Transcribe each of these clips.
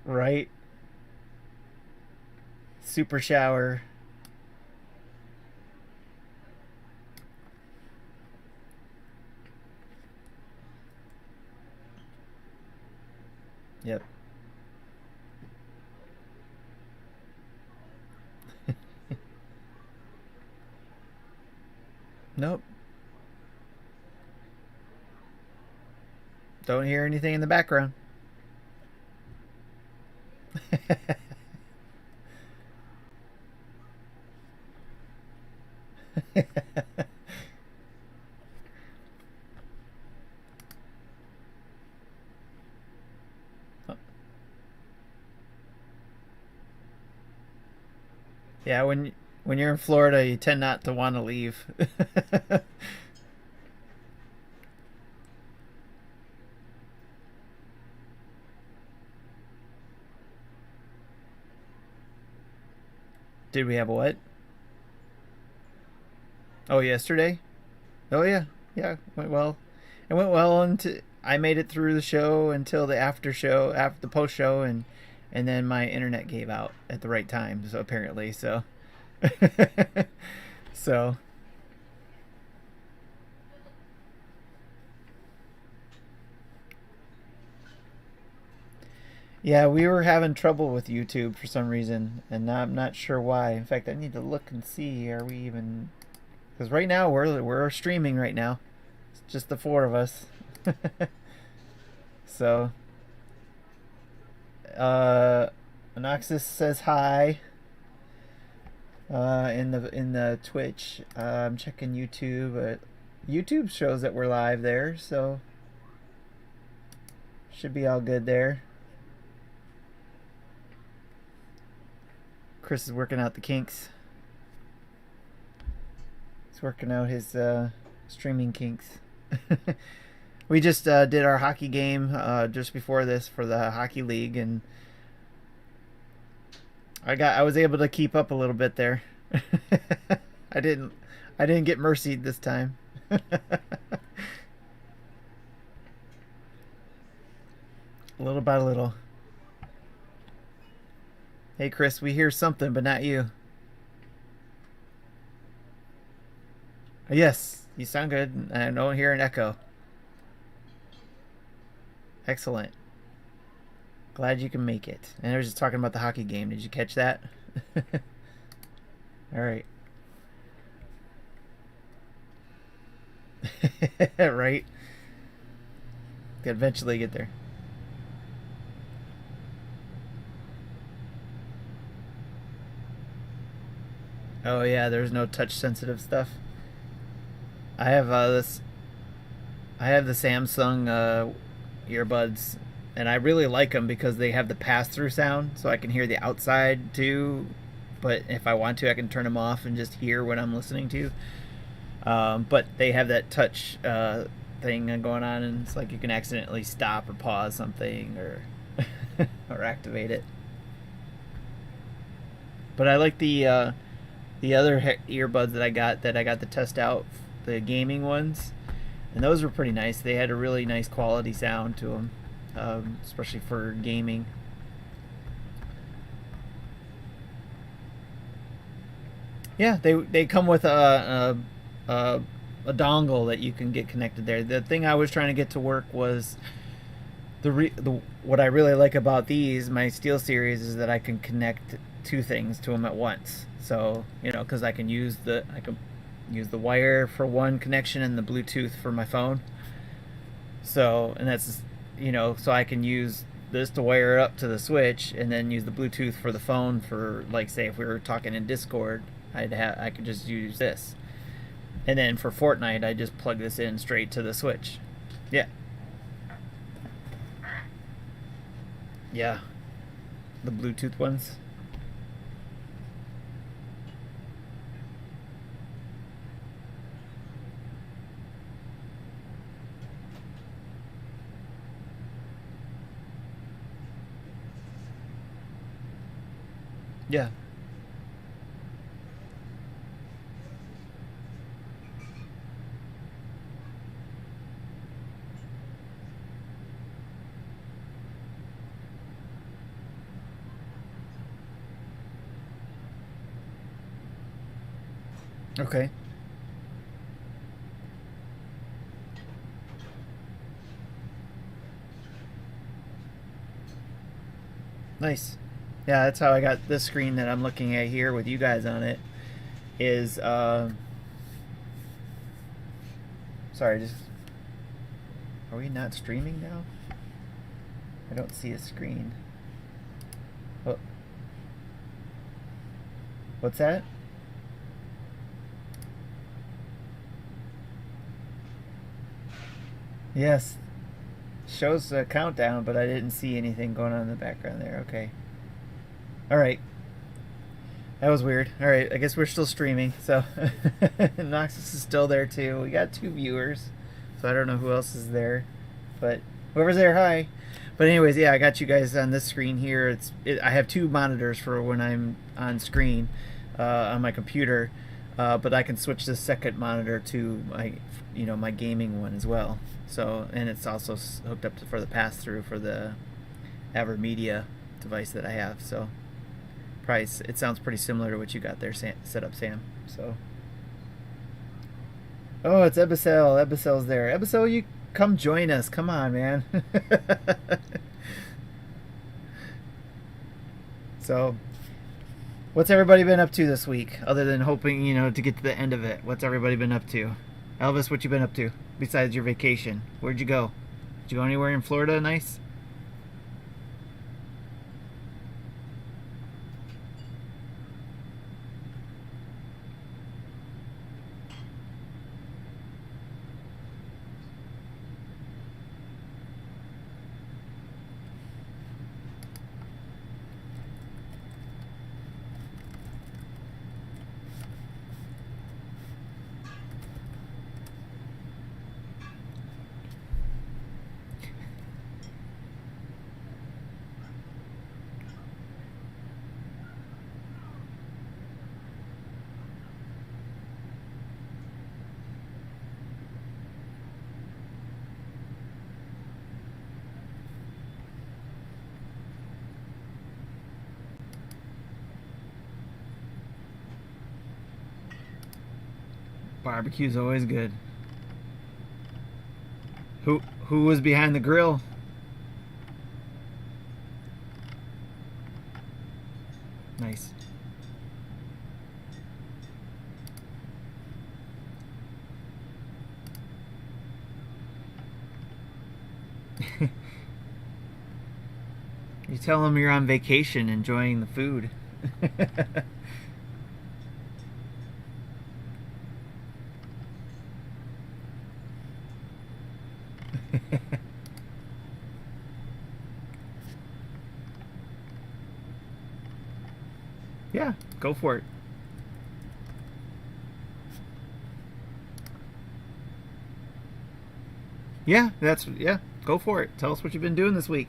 Right? Super shower. Yep. Nope. Don't hear anything in the background. Yeah, when you're in Florida, you tend not to want to leave. Did we have a what? Oh, yesterday? Oh yeah, yeah, went well. It went well until I made it through the show until the after show, after the post show, and then my internet gave out at the right time. So apparently, so so yeah, we were having trouble with YouTube for some reason, and I'm not sure why. In fact, I need to look and see. Are we even? Because right now we're streaming right now. It's just the four of us. So, uh, Anoxis says hi. In the Twitch. I'm checking YouTube. YouTube shows that we're live there, so should be all good there. Chris is working out the kinks. He's working out his streaming kinks. We just did our hockey game just before this for the hockey league, and I was able to keep up a little bit there. I didn't I didn't get mercied this time. Little by little. Hey Chris, we hear something, but not you. Yes, you sound good. I don't hear an echo. Excellent. Glad you can make it. And I was just talking about the hockey game. Did you catch that? All right. Right. Eventually get there. Oh yeah, there's no touch sensitive stuff. I have this. I have the Samsung earbuds, and I really like them because they have the pass through sound, so I can hear the outside too. But if I want to, I can turn them off and just hear what I'm listening to. But they have that touch thing going on, and it's like you can accidentally stop or pause something or or activate it. But I like the other earbuds that I got to test out, the gaming ones, and those were pretty nice. They had a really nice quality sound to them, especially for gaming. Yeah, they come with a dongle that you can get connected there. The thing I was trying to get to work was the what I really like about these my Steel Series is that I can connect two things to them at once. So because I can use the wire for one connection and the Bluetooth for my phone. So and that's so I can use this to wire it up to the Switch and then use the Bluetooth for the phone for, like, say if we were talking in Discord, I could just use this. And then for Fortnite, I just plug this in straight to the Switch. Yeah. Yeah. The Bluetooth ones. Yeah. Okay. Nice. Yeah, that's how I got this screen that I'm looking at here with you guys on it. Is sorry, just are we not streaming now? I don't see a screen. Oh, what's that? Yes, shows a countdown, but I didn't see anything going on in the background there. Okay. All right. That was weird. All right, I guess we're still streaming. So Noxus is still there too. We got 2 viewers, so I don't know who else is there, but whoever's there, hi. But anyways, yeah, I got you guys on this screen here. I have 2 monitors for when I'm on screen on my computer, but I can switch the second monitor to my gaming one as well. So, and it's also hooked up for the pass through for the AverMedia device that I have. So price, it sounds pretty similar to what you got there set up, Sam. So, oh, it's Ebicel. Ebicel's there. Ebicel, you come join us. Come on, man. So, what's everybody been up to this week, other than hoping to get to the end of it? What's everybody been up to? Elvis, what you been up to besides your vacation? Where'd you go? Did you go anywhere in Florida? Nice. Barbecue's always good. Who was behind the grill? Nice. You tell them you're on vacation enjoying the food. Yeah, go for it. Yeah, go for it. Tell us what you've been doing this week.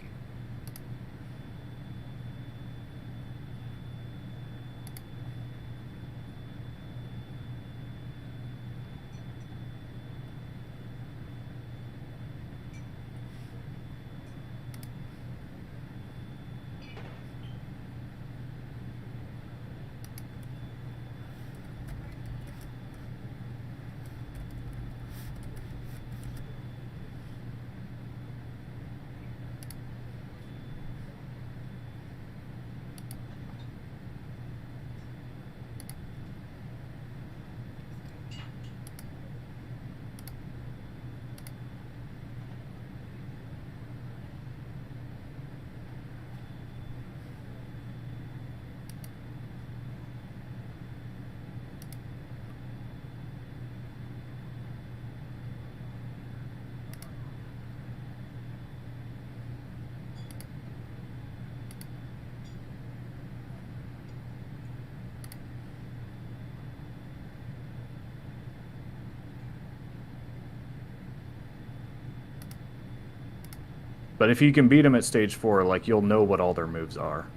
But if you can beat them at stage 4, like, you'll know what all their moves are.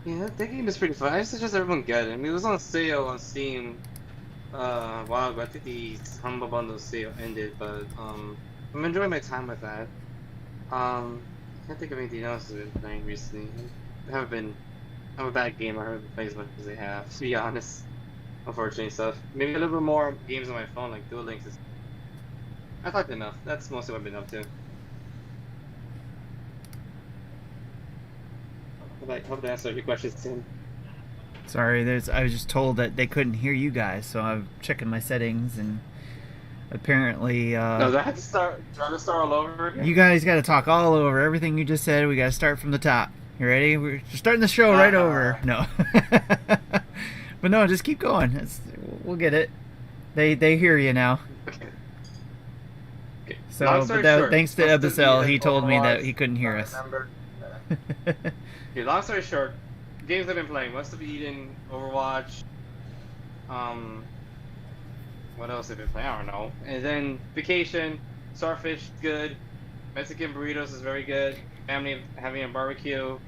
Yeah, that game is pretty fun. I suggest everyone get it. I mean, it was on sale on Steam a while ago. I think the Humble Bundle sale ended, but I'm enjoying my time with that. I can't think of anything else I've been playing recently. I haven't been I'm a bad gamer. I haven't played as much as they have, to be honest. Unfortunately, stuff. Maybe a little bit more games on my phone, like Duel Links. I talked enough. That's mostly what I've been up to. Hope that answered your questions, Tim. Sorry, I was just told that they couldn't hear you guys, so I'm checking my settings, and apparently No, do I have to start? Do I have to start all over again? you guys got to talk all over everything you just said. We got to start from the top. You ready? We're starting the show right over. No, but no, just keep going. We'll get it. They hear you now. Okay. Okay. So, Long but story that, short, thanks to what's the Ebicel, he Eden told me that Overwatch? he couldn't hear I us. remember. Okay, long story short, games I've been playing: Must Have Eden, Overwatch. What else have I been playing? I don't know. And then Vacation, Starfish, good. Mexican burritos is very good. Family having a barbecue.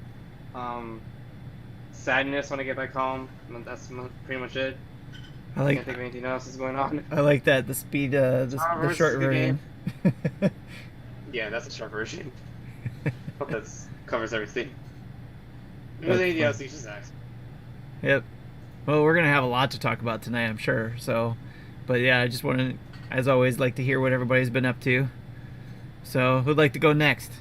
Sadness when I get back home. And that's pretty much it. I Can't like think of anything else that's going on. I like that the speed the Versus short the version. Yeah, that's a short version. Hope that covers everything. If That's there's anything fun. else, you just ask. Yep. Well, we're gonna have a lot to talk about tonight, I'm sure. So, but yeah, I just want to, as always, like to hear what everybody's been up to. So, who'd like to go next?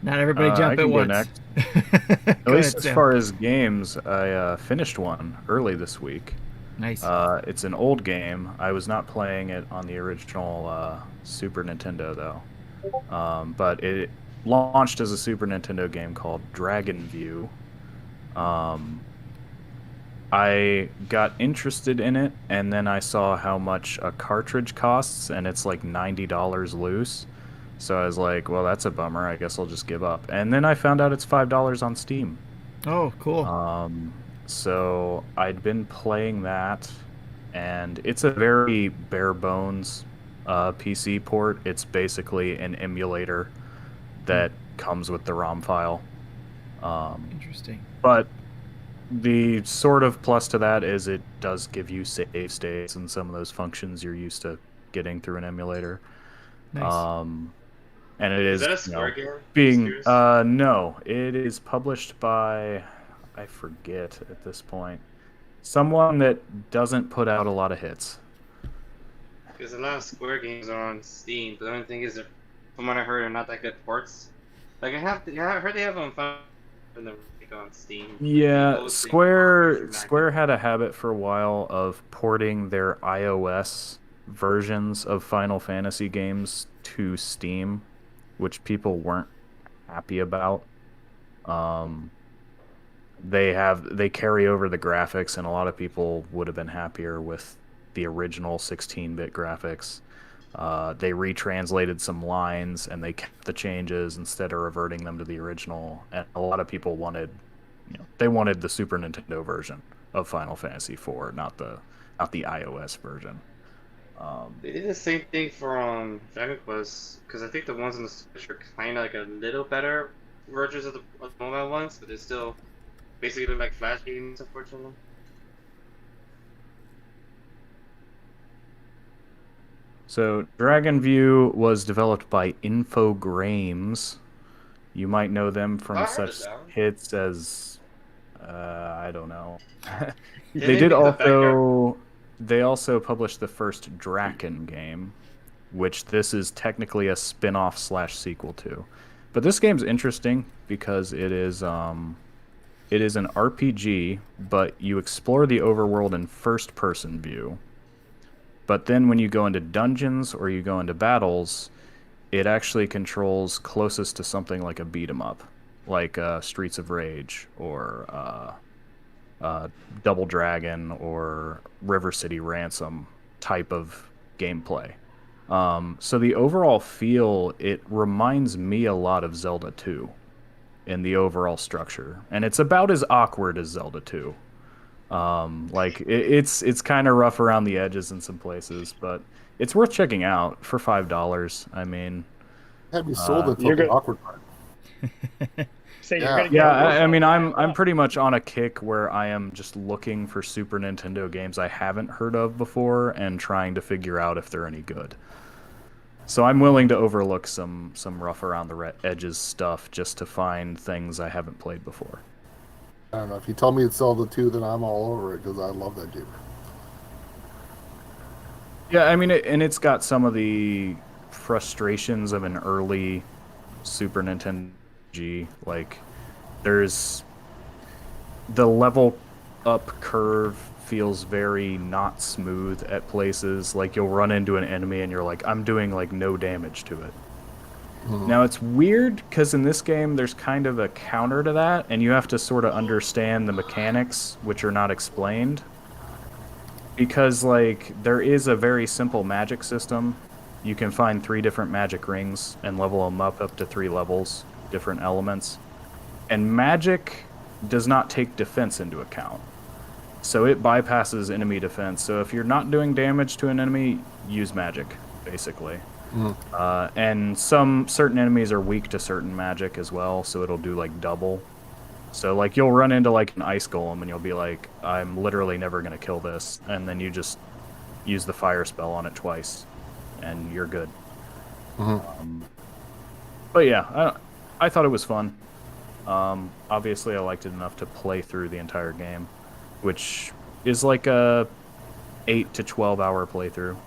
Not everybody I jump can at go once. next. Go At least ahead, as Sam. far as games, I finished one early this week. Nice. It's an old game. I was not playing it on the original Super Nintendo though, but it launched as a Super Nintendo game called Dragon View. I got interested in it, and then I saw how much a cartridge costs, and it's like $90 loose. So I was like, well, that's a bummer. I guess I'll just give up. And then I found out it's $5 on Steam. Oh, cool. So I'd been playing that, and it's a very bare bones PC port. It's basically an emulator that comes with the ROM file. Interesting. But the sort of plus to that is it does give you save states and some of those functions you're used to getting through an emulator. Nice. And it Is is, that a Square game? being Serious? no, it is published by, I forget at this point, someone that doesn't put out a lot of hits. Because a lot of Square games are on Steam, but the only thing is, that, from what I heard, they're not that good ports. Like I heard they have them on Steam. Yeah, Those Square things are Square had a habit for a while of porting their iOS versions of Final Fantasy games to Steam, which people weren't happy about. They carry over the graphics, and a lot of people would have been happier with the original 16-bit graphics. They retranslated some lines, and they kept the changes instead of reverting them to the original. And a lot of people wanted, they wanted the Super Nintendo version of Final Fantasy IV, not the iOS version. They did the same thing for Dragon Quest, because I think the ones on the Switch are kind of like a little better versions of the mobile ones, but they still basically look like Flash games, unfortunately. So Dragon View was developed by Infogrames. You might know them from I heard such of them. hits as I don't know. Did They they did make the also they also published the first Draken game, which this is technically a spin-off / sequel to. But this game's interesting because it is an RPG, but you explore the overworld in first-person view. But then when you go into dungeons or you go into battles, it actually controls closest to something like a beat 'em up, like Streets of Rage or Double Dragon or River City Ransom type of gameplay. So the overall feel, it reminds me a lot of Zelda 2 in the overall structure, and it's about as awkward as Zelda 2. It's kind of rough around the edges in some places, but it's worth checking out for $5. I mean, Had me sold it You're the good. awkward part. Say you're Yeah. gonna yeah, get I mean, I'm pretty much on a kick where I am just looking for Super Nintendo games I haven't heard of before and trying to figure out if they're any good. So I'm willing to overlook some rough around the edges stuff just to find things I haven't played before. I don't know. If you tell me it's Zelda 2, then I'm all over it because I love that game. Yeah, I mean, and it's got some of the frustrations of an early Super Nintendo G. Like, there's the level up curve feels very not smooth at places. Like, you'll run into an enemy and you're like, I'm doing like no damage to it. Now it's weird because in this game there's kind of a counter to that, and you have to sort of understand the mechanics which are not explained. Because like there is a very simple magic system. You can find 3 different magic rings and level them up to 3 levels, different elements. And magic does not take defense into account. So it bypasses enemy defense. So if you're not doing damage to an enemy, use magic, basically. And some certain enemies are weak to certain magic as well, so it'll do like double. So like you'll run into like an ice golem and you'll be like, I'm literally never gonna kill this, and then you just use the fire spell on it twice, and you're good. But yeah, I thought it was fun. Obviously, I liked it enough to play through the entire game, which is like a 8 to 12 hour playthrough.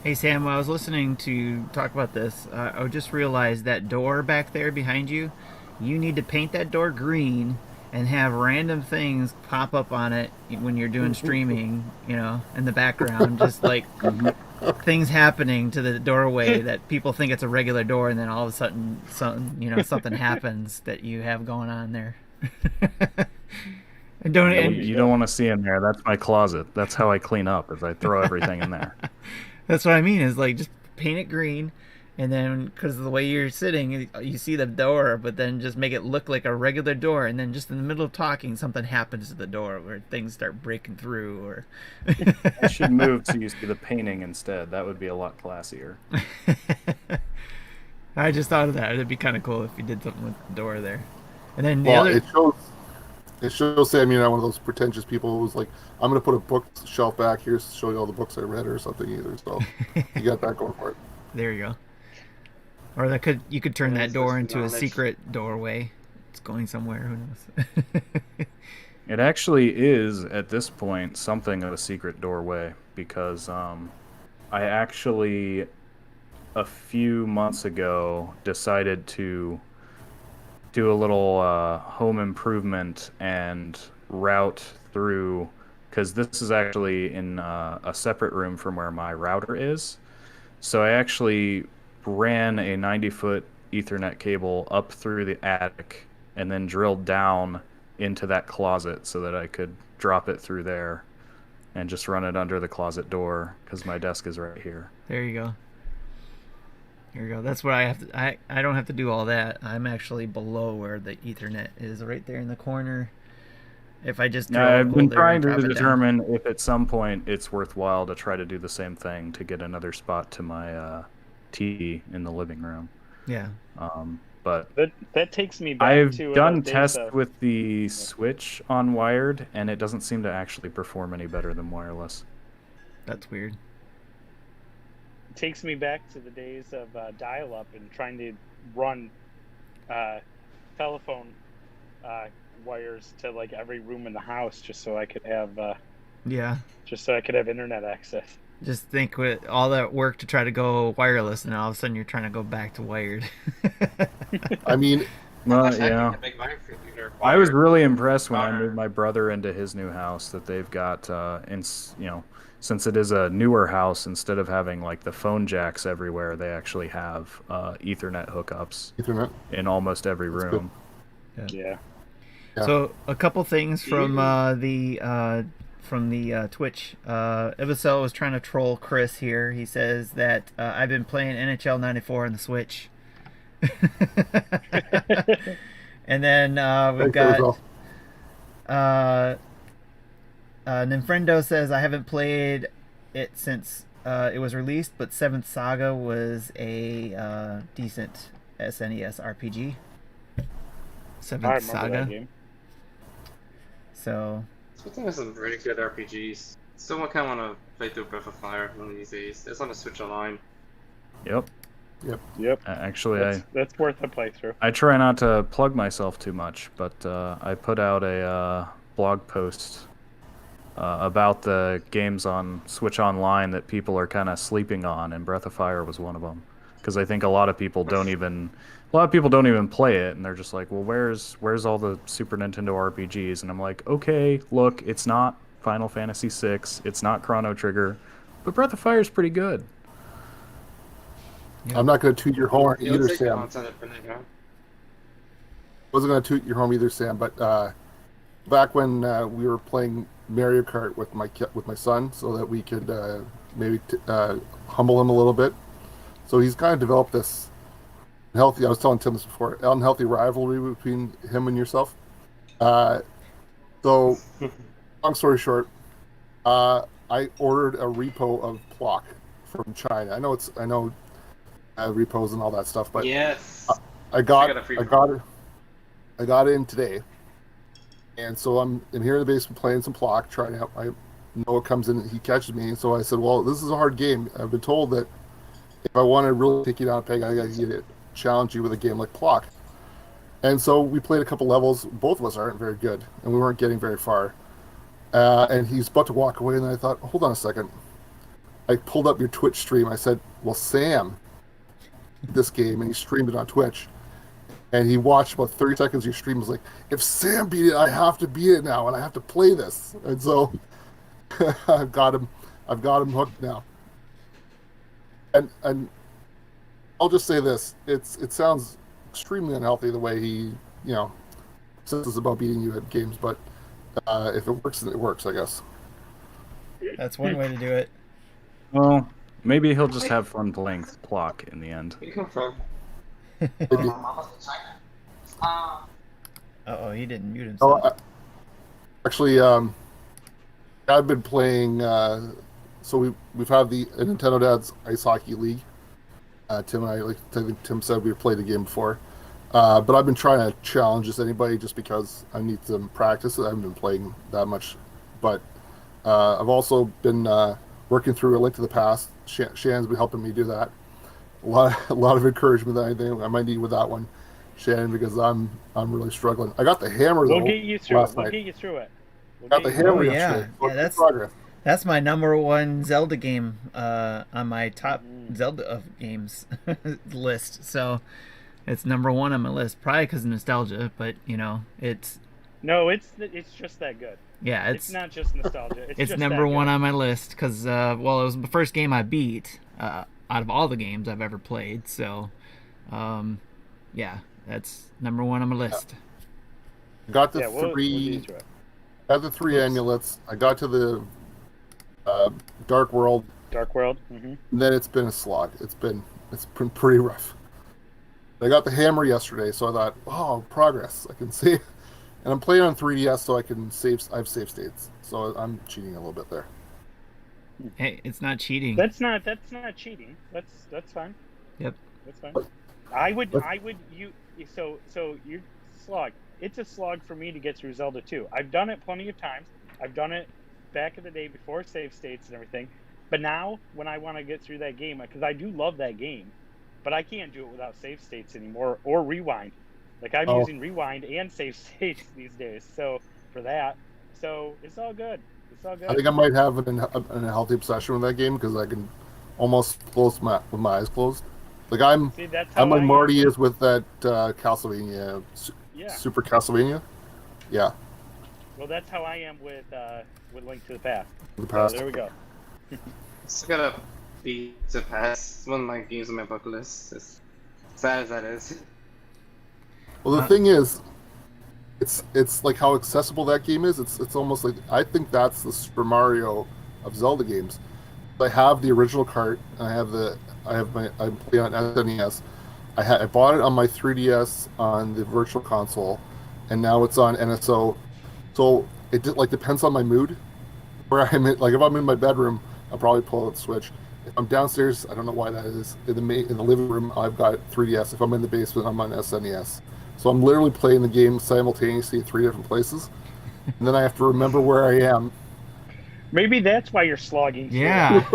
Hey Sam, while I was listening to talk about this, I just realized that door back there behind you, you need to paint that door green and have random things pop up on it when you're doing streaming, you know, in the background, just like things happening to the doorway that people think it's a regular door, and then all of a sudden, something happens that you have going on there. You don't want to see in there. That's my closet. That's how I clean up, is I throw everything in there. That's what I mean, is like just paint it green, and then because of the way you're sitting, you see the door, but then just make it look like a regular door, and then just in the middle of talking, something happens to the door where things start breaking through. Or I should move so you see the painting instead. That would be a lot classier. I just thought of that. It'd be kind of cool if you did something with the door there. And then it shows Sam, you're not one of those pretentious people who's like, I'm going to put a bookshelf back here to show you all the books I read or something either. So you got that going for it. There you go. Or you could turn that door into a secret doorway. It's going somewhere. Who knows? It actually is, at this point, something of a secret doorway, because I actually, a few months ago, decided to do a little home improvement and route through, because this is actually in a separate room from where my router is. So I actually ran a 90-foot Ethernet cable up through the attic and then drilled down into that closet so that I could drop it through there and just run it under the closet door, because my desk is right here. There you go. Here we go. That's what I have to. I don't have to do all that. I'm actually below where the Ethernet is, right there in the corner. If I just I've been trying to determine if at some point it's worthwhile to try to do the same thing to get another spot to my TV in the living room. Yeah. But that takes me back I've to done tests with the Switch on wired, and it doesn't seem to actually perform any better than wireless. That's weird. It takes me back to the days of dial-up and trying to run telephone wires to like every room in the house just so I could have internet access. Just think with all that work to try to go wireless, and all of a sudden you're trying to go back to wired. I mean, well, yeah. I was really impressed when I moved my brother into his new house that they've got, since it is a newer house, instead of having like the phone jacks everywhere, they actually have Ethernet hookups in almost every room. Yeah. So a couple things from the Twitch. Ibicel was trying to troll Chris here. He says that I've been playing NHL 94 on the Switch. And then we've got Ninfrendo says I haven't played it since it was released, but Seventh Saga was a decent SNES RPG. Seventh Saga. That game. So I think there's some really good RPGs. Someone kind of want to play through Breath of Fire one of these days. It's on the Switch Online. Yep. Yep. Actually, That's worth a playthrough. I try not to plug myself too much, but I put out a blog post about the games on Switch Online that people are kind of sleeping on, and Breath of Fire was one of them. Because I think a lot of people don't even play it, and they're just like, well, where's all the Super Nintendo RPGs? And I'm like, okay, look, it's not Final Fantasy VI, it's not Chrono Trigger, but Breath of Fire is pretty good. I'm not going to toot your horn It'll either, take Sam. on Sunday for now. Wasn't going to toot your horn either, Sam. But back when we were playing Mario Kart with my son, so that we could maybe humble him a little bit. So he's kind of developed this healthy. I was telling Tim this before. Unhealthy rivalry between him and yourself. So, long story short, I ordered a repo of Plock from China. I know repos and all that stuff, but Yes. I got got a free it in today, and so I'm here in the basement playing some Plock, trying out. I Noah comes in, he catches me, and so I said, "Well, this is a hard game. I've been told that if I want to really take you down a peg, I got to challenge you with a game like Plock." And so we played a couple levels. Both of us aren't very good, and we weren't getting very far. And he's about to walk away, and I thought, hold on a second. I pulled up your Twitch stream. I said, well, Sam, this game, and he streamed it on Twitch. And he watched about 30 seconds of your stream. Was like, if Sam beat it, I have to beat it now, and I have to play this. And so I've got him hooked now. And I'll just say this: it sounds extremely unhealthy the way he, says about beating you at games, but if it works, then it works, I guess. That's one way to do it. Well, maybe he'll just have fun playing Plock in the end. Where you come from? Maybe. Uh-oh, he didn't mute Oh, himself. actually, I've been playing. So we've had the Nintendo Dad's Ice Hockey League. Tim and I, I think Tim said we've played the game before. But I've been trying to challenge anybody just because I need some practice. I haven't been playing that much, but I've also been working through A Link to the Past. Shannon's been helping me do that. A lot of encouragement that I think I might need with that one, Shannon, because I'm really struggling. I got the hammer though. We'll get you through it. last We'll night. get you through it. Got the hammer Oh, yeah. yesterday. Yeah, Good that's- progress. That's my number one Zelda game on my top Zelda of games list. So it's number one on my list, probably because of nostalgia. But it's just that good. yeah, It's not just nostalgia. It's just number that one good. on my list because it was the first game I beat out of all the games I've ever played. So yeah, that's number one on my list. Got the We'll get three. you through it. Got the three amulets. I got to the Dark World. Dark World. Mm-hmm. And then it's been a slog. It's been pretty rough. I got the hammer yesterday, so I thought, oh, progress. I can save, and I'm playing on 3DS, so I can save. I have save states, so I'm cheating a little bit there. Hey, it's not cheating. That's not cheating. That's fine. Yep. That's fine. So you slog. It's a slog for me to get through Zelda 2. I've done it plenty of times. I've done it back in the day before save states and everything. But now, when I want to get through that game, because I do love that game, but I can't do it without save states anymore or rewind. Like I'm using rewind and save states these days. So for that, it's all good. It's all good. I think I might have an unhealthy obsession with that game because I can almost close with my eyes closed. Like I'm like Marty is with that Castlevania, Yeah. Super Castlevania. Yeah, Well, that's how I am with Link to the Past. the past. So there we go. Still gotta beat the past. It's one of my games on my bucket list. As sad as that is. Well, the thing is, it's like how accessible that game is. It's almost like I think that's the Super Mario of Zelda games. I have the original cart, and I'm playing on SNES. I bought it on my 3DS on the Virtual Console, and now it's on NSO. So it depends on my mood. Where I'm in, like if I'm in my bedroom, I'll probably pull out the Switch. If I'm downstairs, I don't know why that is. In the living room, I've got 3DS. If I'm in the basement, I'm on SNES. So I'm literally playing the game simultaneously at 3 different places, and then I have to remember where I am. Maybe that's why you're slogging. so Yeah.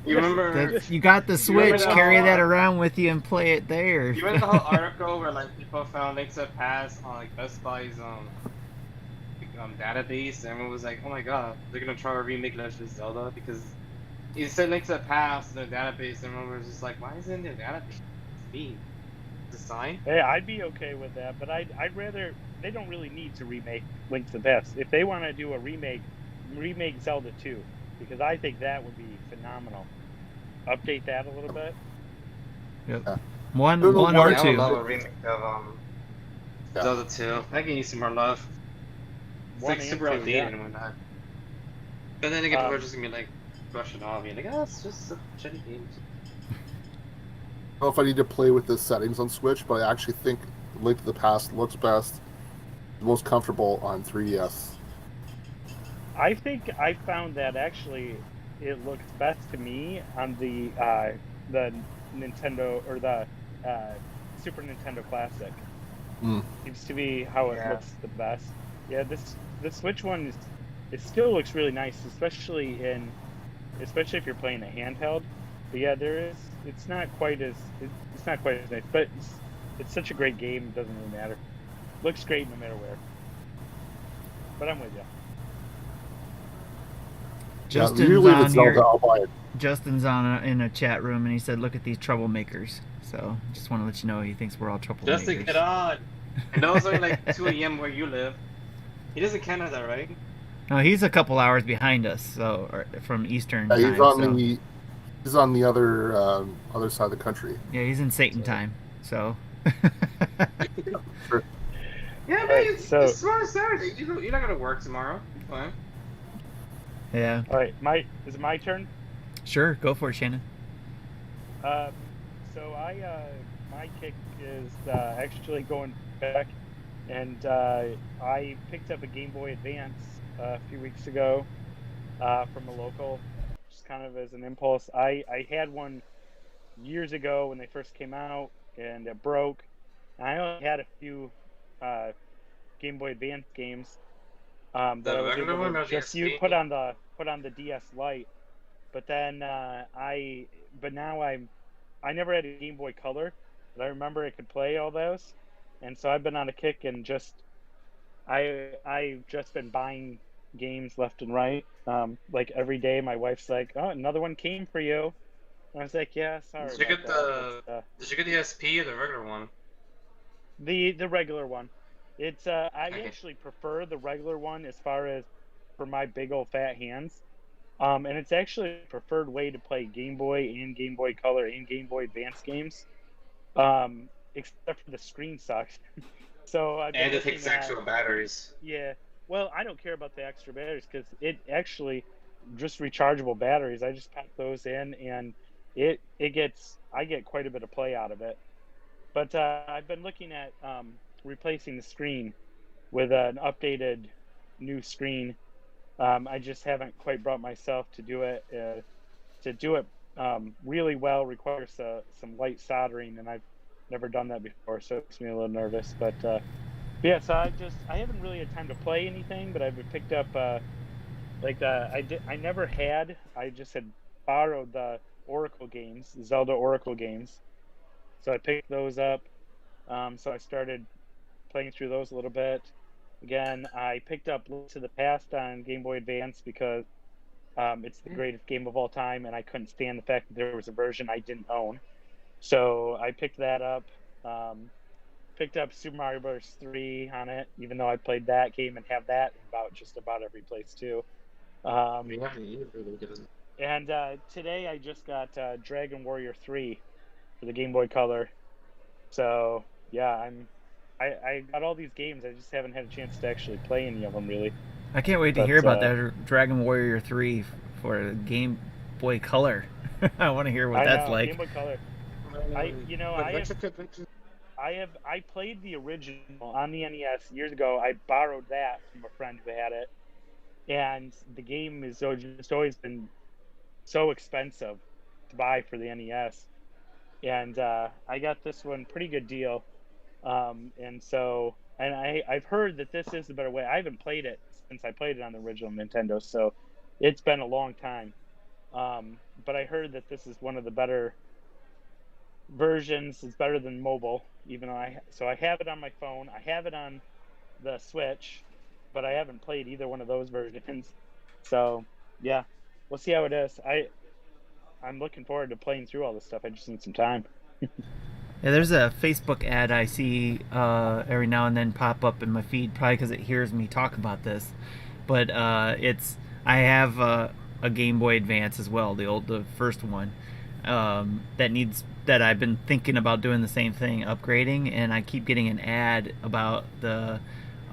You remember? You got the You remember Switch, the carry whole, that around with you and play it there. You remember the whole article where like people found links to pass on like Best Buy's database, and everyone was like, "Oh my god, they're gonna try to remake Legend of Zelda," because it said links to pass in their database, and everyone was just like, "Why is it in their database? It's me. It's a sign." Hey, I'd be okay with that, but I'd rather they don't really need to remake Link to the Past. If they want to do a remake Zelda 2, because I think that would be phenomenal. Update that a little bit. Yep. One Little or more I would two. love a remake of Yeah. Zelda 2. That can use some more love. It's One like and super two, outdated yeah. and whatnot. But then again, people are Um, just gonna be like brushing off, being like, "Oh, it's just a shitty game." I don't know if I need to play with the settings on Switch, but I actually think Link to the Past looks best, most comfortable on 3DS. I think I found that actually it looks best to me on the Nintendo or the Super Nintendo Classic. Mm. Seems to be how it Yeah. looks the best. Yeah, the Switch one it still looks really nice, especially if you're playing a handheld. But yeah, it's not quite as nice, but it's such a great game. It doesn't really matter. Looks great no matter where. But I'm with you. Justin's usually if on it's Zelda, here. I'll buy it. Justin's in a chat room, and he said, "Look at these troublemakers." So just want to let you know he thinks we're all troublemakers. Justin, get on! I know it's only like 2 a.m. where you live. He doesn't Canada, right? No, he's a couple hours behind us, so from Eastern Yeah, time. he's on the other side of the country. Yeah, he's in Satan time. So. Sure. Yeah, man, Alright, it's so- tomorrow's Saturday. You're not gonna work tomorrow. It's fine. Yeah. All right, is it my turn? Sure, go for it, Shannon. So my kick is actually going back, and I picked up a Game Boy Advance a few weeks ago from a local, just kind of as an impulse. I had one years ago when they first came out, and it broke. And I only had a few Game Boy Advance games that The I was regular able one to or the just SP? put on the DS Lite. But then I never had a Game Boy Color, but I remember it could play all those, and so I've been on a kick and I've just been buying games left and right. Like every day, my wife's like, "Oh, another one came for you," and I was like, "Yeah, sorry Did you about get that." Did you get the SP or the regular one? The regular one. It's I Okay. actually prefer the regular one as far as for my big old fat hands. And it's actually a preferred way to play Game Boy and Game Boy Color and Game Boy Advance games. Except for the screen sucks. So I've been And it looking takes at, actual batteries. yeah. Well, I don't care about the extra batteries because it actually just rechargeable batteries. I just pack those in and I get quite a bit of play out of it. But I've been looking at replacing the screen with an updated new screen. I just haven't quite brought myself to do it. To do it really well requires some light soldering, and I've never done that before, so it makes me a little nervous. But yeah, so I haven't really had time to play anything, but I've picked up I never had. I just had borrowed the Oracle games, Zelda Oracle games. So I picked those up. So I started playing through those a little bit. Again, I picked up Link to the Past on Game Boy Advance because it's the greatest game of all time, and I couldn't stand the fact that there was a version I didn't own. So I picked that up. Picked up Super Mario Bros. 3 on it, even though I played that game and have that in just about every place too. Yeah, you really get it. And today I just got Dragon Warrior 3 for the Game Boy Color. So yeah, I got all these games. I just haven't had a chance to actually play any of them really. I can't wait to But, hear about that Dragon Warrior 3 for Game Boy Color. I want to hear what that's like. Game Boy Color. I played the original on the NES years ago. I borrowed that from a friend who had it, and the game has just always been so expensive to buy for the NES. And I got this one pretty good deal. And I've heard that this is the better way. I haven't played it since I played it on the original Nintendo, so It's been a long time. But I heard that this is one of the better versions. It's better than mobile, even though I have it on my phone. I have it on the Switch, but I haven't played either one of those versions. So yeah, we'll see how it is. I'm looking forward to playing through all this stuff. I just need some time. Yeah, there's a Facebook ad I see every now and then pop up in my feed, probably because it hears me talk about this. But I have a Game Boy Advance as well, the first one, that I've been thinking about doing the same thing, upgrading, and I keep getting an ad about the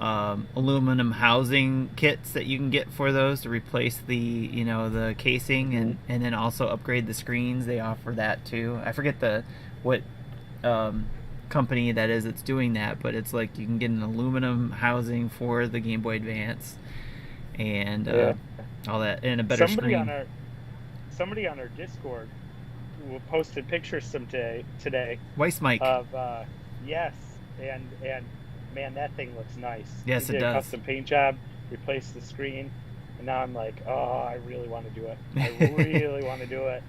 aluminum housing kits that you can get for those to replace the casing and then also upgrade the screens. They offer that too. I forget what company that is that's doing that, but it's like you can get an aluminum housing for the Game Boy Advance and all that, and a better screen. Somebody on our Discord posted pictures today Weiss Mike. Of yes, and man, that thing looks nice. Yes, he did it a does. custom paint job, replaced the screen, and now I'm like, oh, I really want to do it. I really want to do it.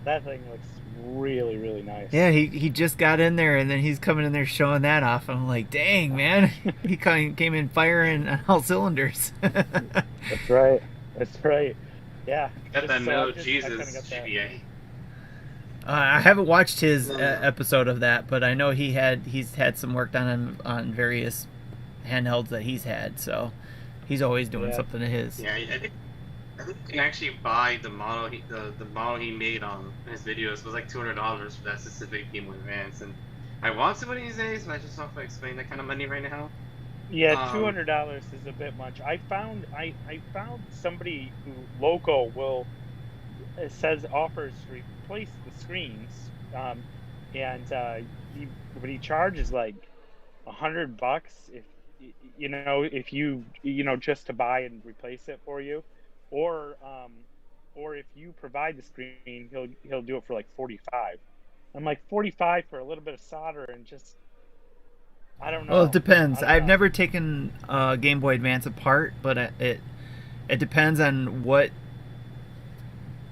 That thing looks really, really nice. Yeah, he just got in there, and then he's coming in there showing that off. I'm like, dang, man, he came in firing on all cylinders. That's right. Yeah. Got that no I Jesus kinda got that. GBA. I haven't watched his episode of that, but I know he's had some work done on various handhelds that he's had, so he's always doing something to his. Yeah, I think you can actually buy the model the model he made on his videos. It was like $200 for that specific Game Boy Advance, and I want to one of these days, but I just don't know if I explain that kind of money right now. Yeah, $200 is a bit much. I found somebody who local says offers to replace the screens, but he charges like $100 if you just to buy and replace it for you, or if you provide the screen, he'll do it for like 45. I'm like 45 for a little bit of solder and just. I don't know. Well, it depends. I've never taken Game Boy Advance apart, but it depends on what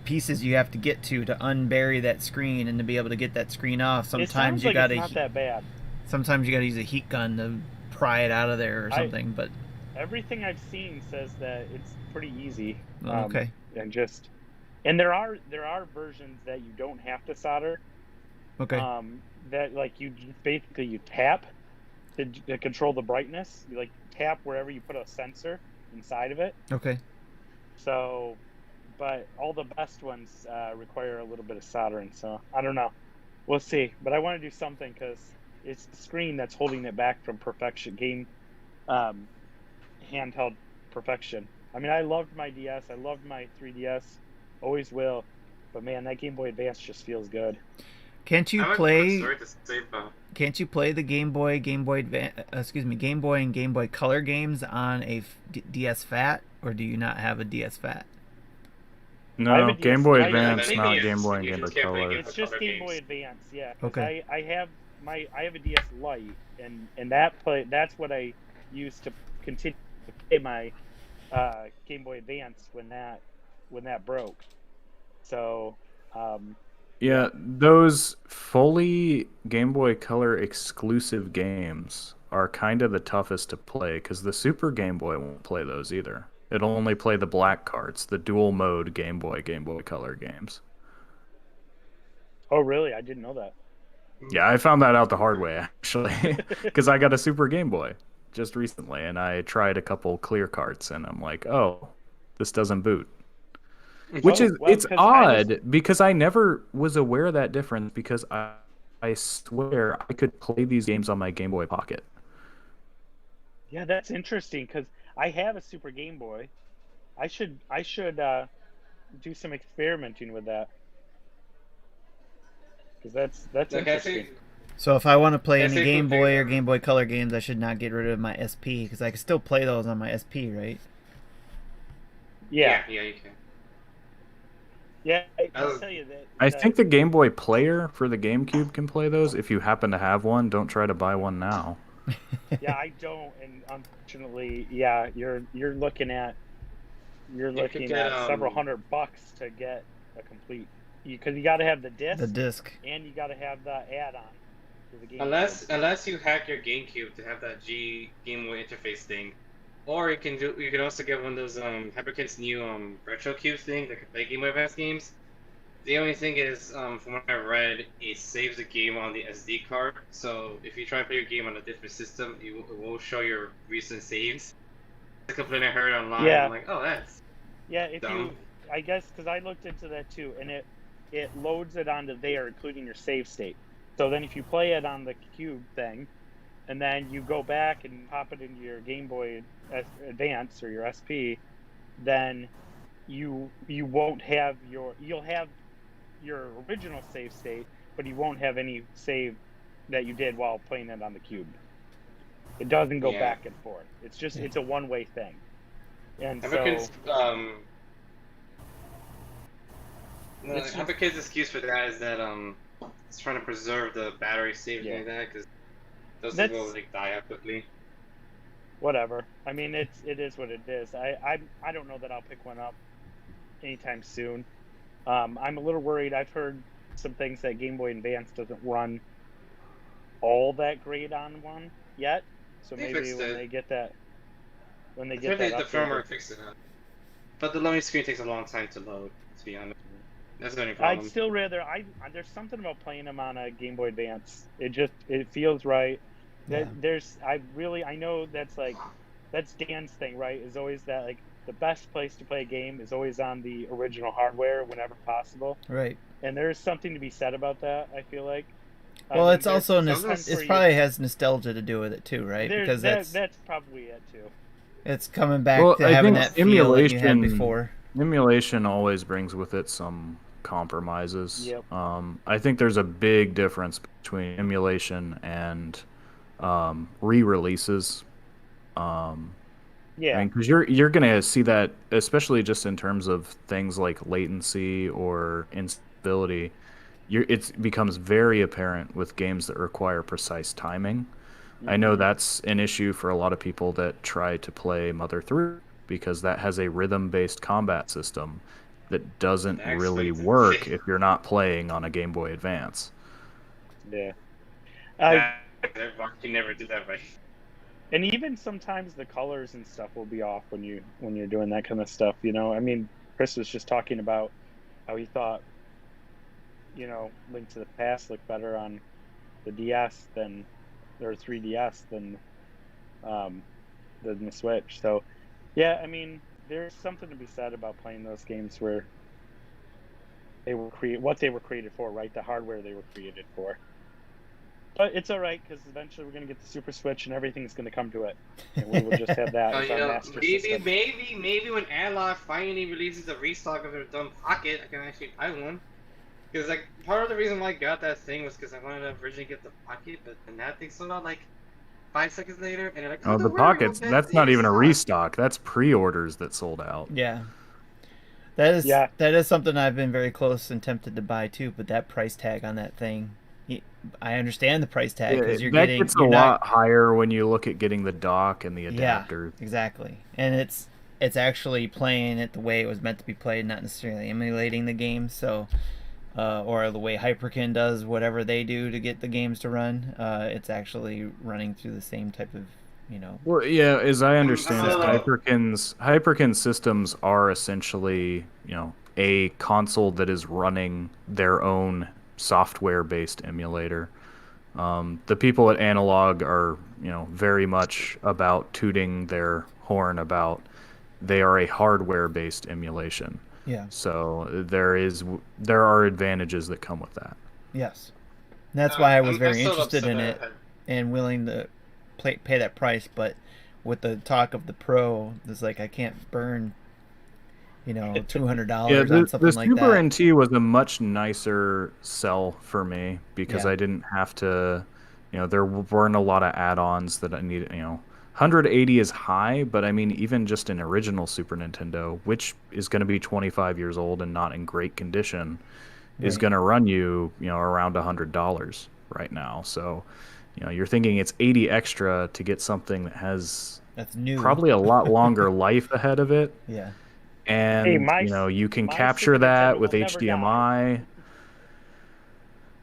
pieces you have to get to unbury that screen and to be able to get that screen off. Sometimes you gotta. It's not that bad. Sometimes you gotta use a heat gun to pry it out of there or something. But everything I've seen says that it's pretty easy. Okay. And there are versions that you don't have to solder. Okay. That like you tap. To control the brightness, you like tap wherever you put a sensor inside of it. Okay. So, but all the best ones require a little bit of soldering. So I don't know. We'll see. But I want to do something because it's the screen that's holding it back from perfection. Handheld perfection. I mean, I loved my DS. I loved my 3DS. Always will. But man, that Game Boy Advance just feels good. Can't you play? Can't you play the Game Boy and Game Boy Color games on a DS Fat, or do you not have a DS Fat? No, Game Boy Advance, not Game Boy and Game Boy Color. It's just Game Boy Advance, yeah. Okay. I have a DS Lite, and that's what I use to continue to play my Game Boy Advance when that broke. So. Yeah, those fully Game Boy Color exclusive games are kind of the toughest to play because the Super Game Boy won't play those either. It'll only play the black carts, the dual mode Game Boy Color games. Oh, really? I didn't know that. Yeah, I found that out the hard way, actually, because I got a Super Game Boy just recently, and I tried a couple clear carts, and I'm like, oh, this doesn't boot. It's odd because I never was aware of that difference because I swear I could play these games on my Game Boy Pocket. Yeah, that's interesting because I have a Super Game Boy. I should do some experimenting with that because that's interesting. So if I want to play any Game Boy or Game Boy Color games, I should not get rid of my SP because I can still play those on my SP, right? Yeah, you can. Yeah, I'll tell you that. I think the Game Boy Player for the GameCube can play those. If you happen to have one, don't try to buy one now. Yeah, I don't, and unfortunately, yeah, you're looking at you're You could looking get, at several $100 to get a complete. Because you got to have the disc, The disc. and you got to have the add-on to the game. Unless you hack your GameCube to have that Game Boy interface thing, or you can also get one of those Hyperkit's new Retro Cube thing that can play Game Boy Advance games. The only thing is, from what I read, it saves the game on the SD card. So if you try to play your game on a different system, it will show your recent saves. The complaint I heard online. Yeah. I'm like, oh, that's Yeah, if dumb. you, I guess, because I looked into that too, and it loads it onto there, including your save state. So then if you play it on the cube thing, and then you go back and pop it into your Game Boy Advance or your SP, then you won't have you'll have your original save state, but you won't have any save that you did while playing it on the cube. It doesn't go Yeah. back and forth. It's just it's a one-way thing. And so Hyperkit's It's just- Hyperkit's excuse for that is that it's trying to preserve the battery save Yeah. like that because those That's- will like die out quickly. whatever. I mean, it is what it is. I don't know that I'll pick one up anytime soon. I'm a little worried. I've heard some things that Game Boy Advance doesn't run all that great on one yet. So They maybe fixed when it. they get that, when they I get think that the updated- firmware fixed it up. But the loading screen takes a long time to load, to be honest. That's the only I'd problem. still rather. There's something about playing them on a Game Boy Advance. It feels right. Yeah. I know that's Dan's thing, right? Is always that like the best place to play a game is always on the original hardware whenever possible. Right. And there's something to be said about that. I feel like. Well, it's there's also sometimes where it you- probably has nostalgia to do with it too, right? there- Because that- that's probably it too. it's coming back Well, to I having think that feel that you had emulation- before. Emulation always brings with it some compromises. Yep. I think there's a big difference between emulation and re-releases. Yeah. I mean, because you're gonna see that, especially just in terms of things like latency or instability. It becomes very apparent with games that require precise timing. I know that's an issue for a lot of people that try to play Mother 3 because that has a rhythm-based combat system that doesn't Excellent. really work if you're not playing on a Game Boy Advance. Yeah. You never did that right. And even sometimes the colors and stuff will be off when you're doing that kind of stuff. You know, I mean, Chris was just talking about how he thought, Link to the Past looked better on the DS or 3DS than the Switch. So, yeah, I mean, there's something to be said about playing those games where they were what they were created for, right? The hardware they were created for. But it's all right because eventually we're going to get the Super Switch and everything's going to come to it, and we will just have that as our master system. maybe when Analog finally releases a restock of their dumb pocket, I can actually buy one. Because like part of the reason why I got that thing was because I wanted to originally get the pocket, but then that thing sold out like 5 seconds later, and they're like, Oh, the don't worry, Pockets, we'll that's get not the even a stock." restock. That's pre-orders that sold out. Yeah. That Yeah. is something I've been very close and tempted to buy too, but that price tag on that thing, I understand the price tag because you're that getting gets a you're lot not, higher when you look at getting the dock and the yeah, adapter. exactly. And it's actually playing it the way it was meant to be played, not necessarily emulating the game. So, or the way Hyperkin does whatever they do to get the games to run. It's actually running through the same type of, Well, yeah, as I understand it, Uh, Hyperkin systems are essentially, a console that is running their own software-based emulator. The people at Analog are, very much about tooting their horn about they are a hardware-based emulation. Yeah. So there are advantages that come with that. Yes. And that's why I was I'm very still interested upset in that- it and willing to pay that price, but with the talk of the Pro, it's like I can't burn, $200 Yeah, on the something like Super that. NT was a much nicer sell for me because Yeah. I didn't have to, there weren't a lot of add-ons that I needed. 180 is high, but I mean, even just an original Super Nintendo, which is going to be 25 years old and not in great condition, is Right. going to run you, around $100 right now. So, you're thinking it's 80 extra to get something that has That's new. probably a lot longer life ahead of it. Yeah. And my you can my capture Super that Nintendo with will never die. HDMI.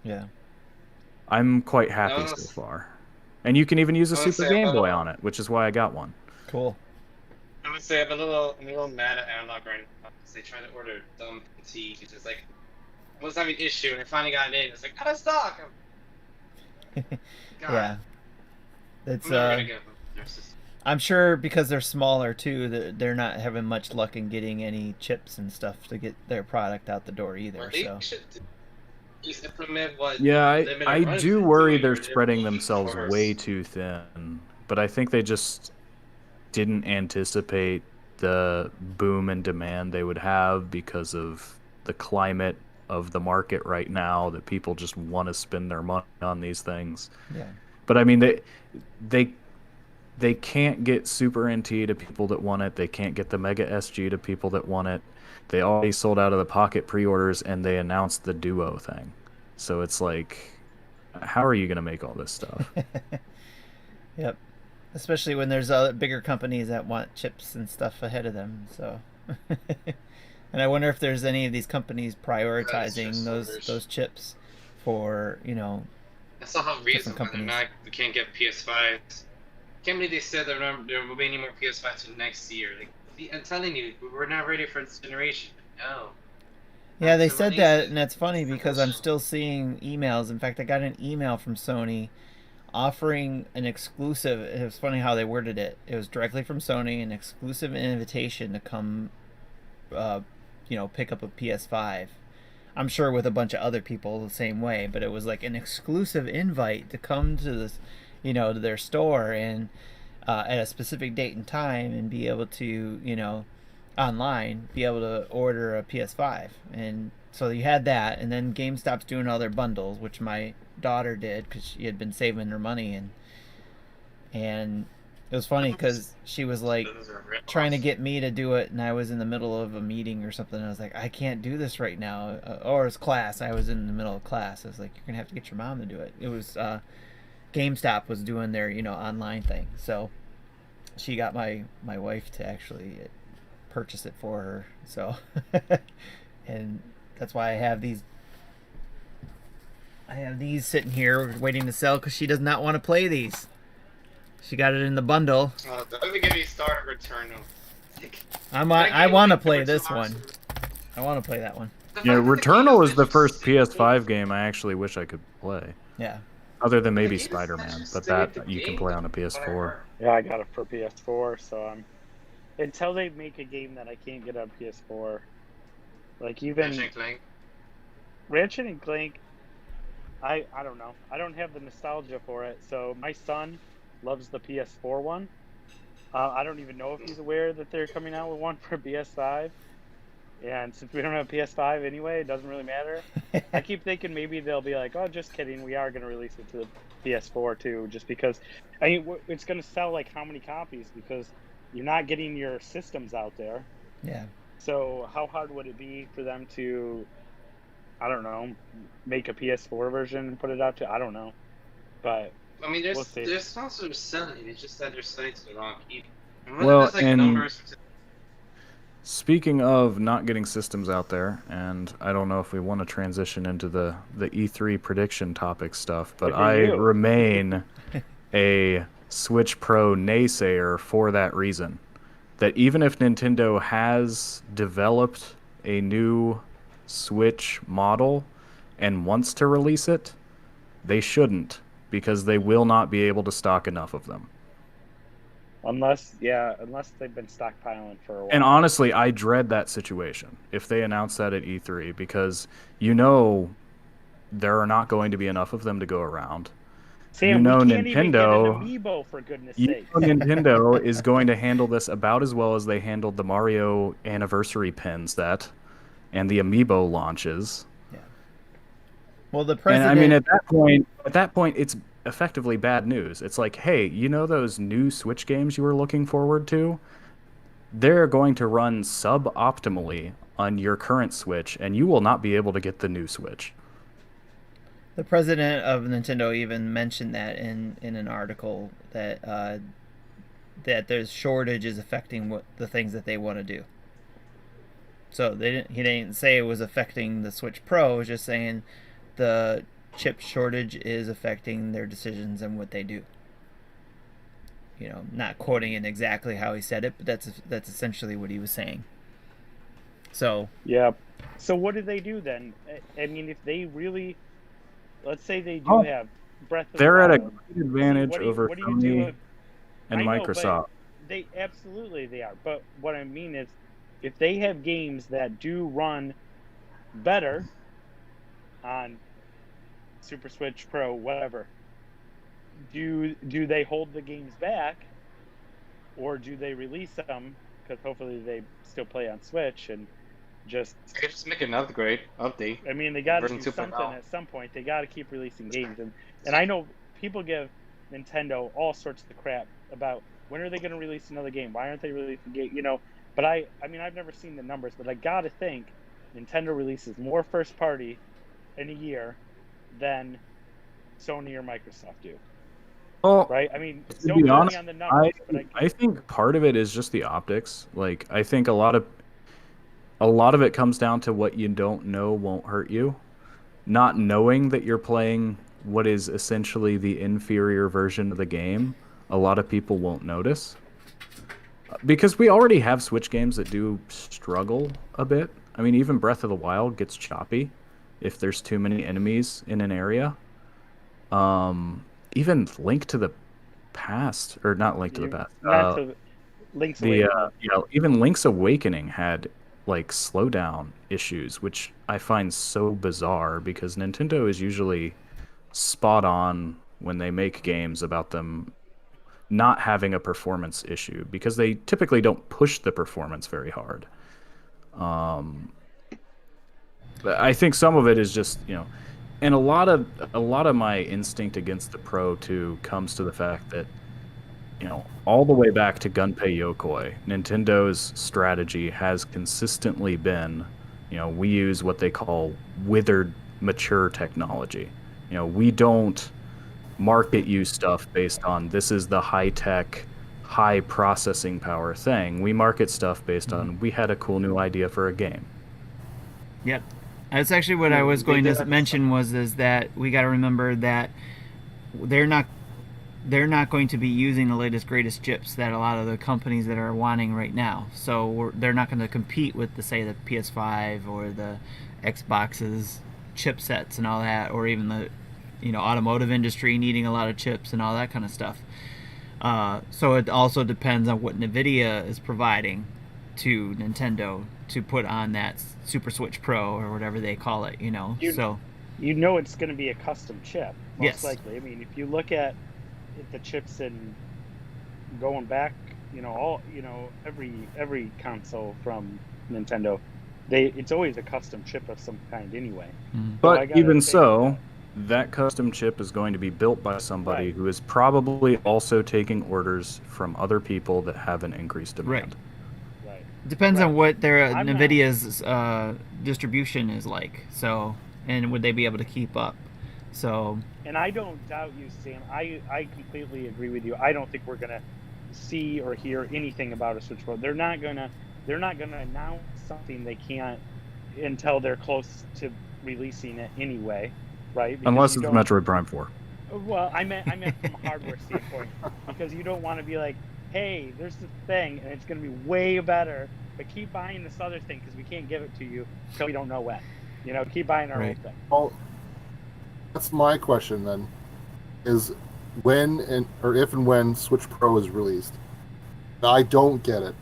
Yeah. I'm quite happy No, so far. And you can even use a I would Super say Game I'm a Boy little, on it, which is why I got one. Cool. I would say I'm a little mad at Analog right now because they tried to order dumb PT, which is like, I was having an issue, and I finally got it in. It's like, out of stock. God, Yeah. It's I'm never gonna get them. Their system. I'm sure because they're smaller too, that they're not having much luck in getting any chips and stuff to get their product out the door either. What they So should do is implement what Yeah, limited I runs do is worry doing they're where they're spreading pushing themselves way first. too thin. But I think they just didn't anticipate the boom in demand they would have because of the climate of the market right now, that people just want to spend their money on these things. yeah. But I mean, they they can't get Super NT to people that want it. They can't get the Mega SG to people that want it. They already sold out of the Pocket pre-orders, and they announced the Duo thing. So it's like, how are you going to make all this stuff? Yep. Especially when there's other bigger companies that want chips and stuff ahead of them. So, and I wonder if there's any of these companies prioritizing just those orders. chips for That's not how reason different why they're companies. not. We can't get PS5s. Can't believe they said there will be any more PS5s until next year. Like, I'm telling you, we're not ready for this generation. No. Yeah, they To said release that, it. and that's funny It's because I'm bullshit. still seeing emails. In fact, I got an email from Sony offering an exclusive. It was funny how they worded it. It was directly from Sony, an exclusive invitation to come, uh, pick up a PS5. I'm sure with a bunch of other people the same way, but it was like an exclusive invite to come to this, to their store and at a specific date and time and be able to, online, be able to order a PS5. And so you had that, and then GameStop's doing all their bundles, which my daughter did because she had been saving her money, and it was funny because she was like Those are trying to rip-offs. get me to do it, and I was in the middle of a meeting or something. And I was like, I can't do this right now, or it's class. I was in the middle of class. I was like, you're gonna have to get your mom to do it. It was GameStop was doing their online thing, so she got my wife to actually purchase it for her. So, and that's why I have these sitting here waiting to sell because she does not want to play these. She got it in the bundle. Don't even get me started with Returnal. Like, I want to play this one. I want to play that one. The Yeah, fact that the game Returnal is is the literally first sitting PS5 game I actually wish I could play. Yeah. Other than maybe The game is Spider-Man, literally but sitting that the you can game, play on a whatever. PS4. Yeah, I got it for PS4, so until they make a game that I can't get on PS4, like even Ratchet and Clank. Ratchet and Clank, I don't know. I don't have the nostalgia for it. So my son loves the PS4 one. I don't even know if he's aware that they're coming out with one for PS5. And since we don't have PS5 anyway, it doesn't really matter. I keep thinking maybe they'll be like, "Oh, just kidding. We are going to release it to the PS4 too, just because." I mean, it's going to sell like how many copies? Because you're not getting your systems out there. Yeah. So how hard would it be for them to, I don't know, make a PS4 version and put it out to? I don't know, but I mean, we'll see. there's sponsors selling it. It's just that they're selling to the wrong people. And Well, there's like and numbers. speaking of not getting systems out there, and I don't know if we want to transition into the E3 prediction topic stuff, but Good for I you. remain a Switch Pro naysayer for that reason. That even if Nintendo has developed a new Switch model and wants to release it, they shouldn't, because they will not be able to stock enough of them. Unless they've been stockpiling for a while. And honestly, I dread that situation if they announce that at E3, because there are not going to be enough of them to go around. Sam, we can't even get an amiibo, for goodness sake. Nintendo is going to handle this about as well as they handled the Mario anniversary pin set and the amiibo launches. Yeah. Well, the And president. I mean, at that point, it's effectively bad news. It's like, hey, those new Switch games you were looking forward to? They're going to run suboptimally on your current Switch, and you will not be able to get the new Switch. The president of Nintendo even mentioned that in an article that there's shortages affecting the things that they want to do. So he didn't say it was affecting the Switch Pro. It was just saying the chip shortage is affecting their decisions and what they do. You know, not quoting it exactly how he said it, but that's essentially what he was saying. So yeah. So what do they do then? I mean, if they really, let's say they do have Breath of They're the at a Wild. great advantage over What do you do Sony if, and I know, Microsoft. they absolutely they are. But what I mean is, if they have games that do run better on Super Switch Pro, whatever, do they hold the games back, or do they release them? Because hopefully they still play on Switch and just. I could just make an update. I mean, they got to Version do 2.0. something at some point. They got to keep releasing games, and I know people give Nintendo all sorts of crap about when are they going to release another game? Why aren't they releasing game? You know, but I mean, I've never seen the numbers, but I got to think Nintendo releases more first party in a year than Sony or Microsoft do. Well, Right? I mean, to don't be quote me honest, on the numbers, but I think part of it is just the optics. Like, I think a lot of it comes down to what you don't know won't hurt you. Not knowing that you're playing what is essentially the inferior version of the game, a lot of people won't notice. Because we already have Switch games that do struggle a bit. I mean, even Breath of the Wild gets choppy if there's too many enemies in an area. Even Link to the Past, or not Link to the Past. not to Link's Awakening. Even Link's Awakening had like slowdown issues, which I find so bizarre because Nintendo is usually spot on when they make games about them not having a performance issue because they typically don't push the performance very hard. But I think some of it is just, and a lot of my instinct against the Pro 2 comes to the fact that, all the way back to Gunpei Yokoi, Nintendo's strategy has consistently been, we use what they call withered mature technology. We don't market you stuff based on this is the high-tech, high processing power thing. We market stuff based on we had a cool new idea for a game. Yep. That's actually what I was going to mention is that we got to remember that they're not going to be using the latest greatest chips that a lot of the companies that are wanting right now. So they're not going to compete with the PS5 or the Xbox's chipsets and all that, or even the automotive industry needing a lot of chips and all that kind of stuff. So it also depends on what NVIDIA is providing to Nintendo to put on that Super Switch Pro or whatever they call it, so it's going to be a custom chip, most yes. likely. I mean, if you look at the chips and going back, every console from Nintendo, it's always a custom chip of some kind anyway. But so even so, that custom chip is going to be built by somebody who is probably also taking orders from other people that have an increased demand. Right. Depends on what their NVIDIA's distribution is like. So, and would they be able to keep up? So. And I don't doubt you, Sam. I completely agree with you. I don't think we're gonna see or hear anything about a Switch Pro. They're not gonna announce something they can't until they're close to releasing it anyway, right? Because unless it's Metroid Prime 4. Well, I meant from a hardware standpoint, because you don't want to be like, hey, there's this thing and it's going to be way better, but keep buying this other thing because we can't give it to you until we don't know when. Keep buying our old thing. Well, that's my question then, is if and when Switch Pro is released. Now, I don't get it.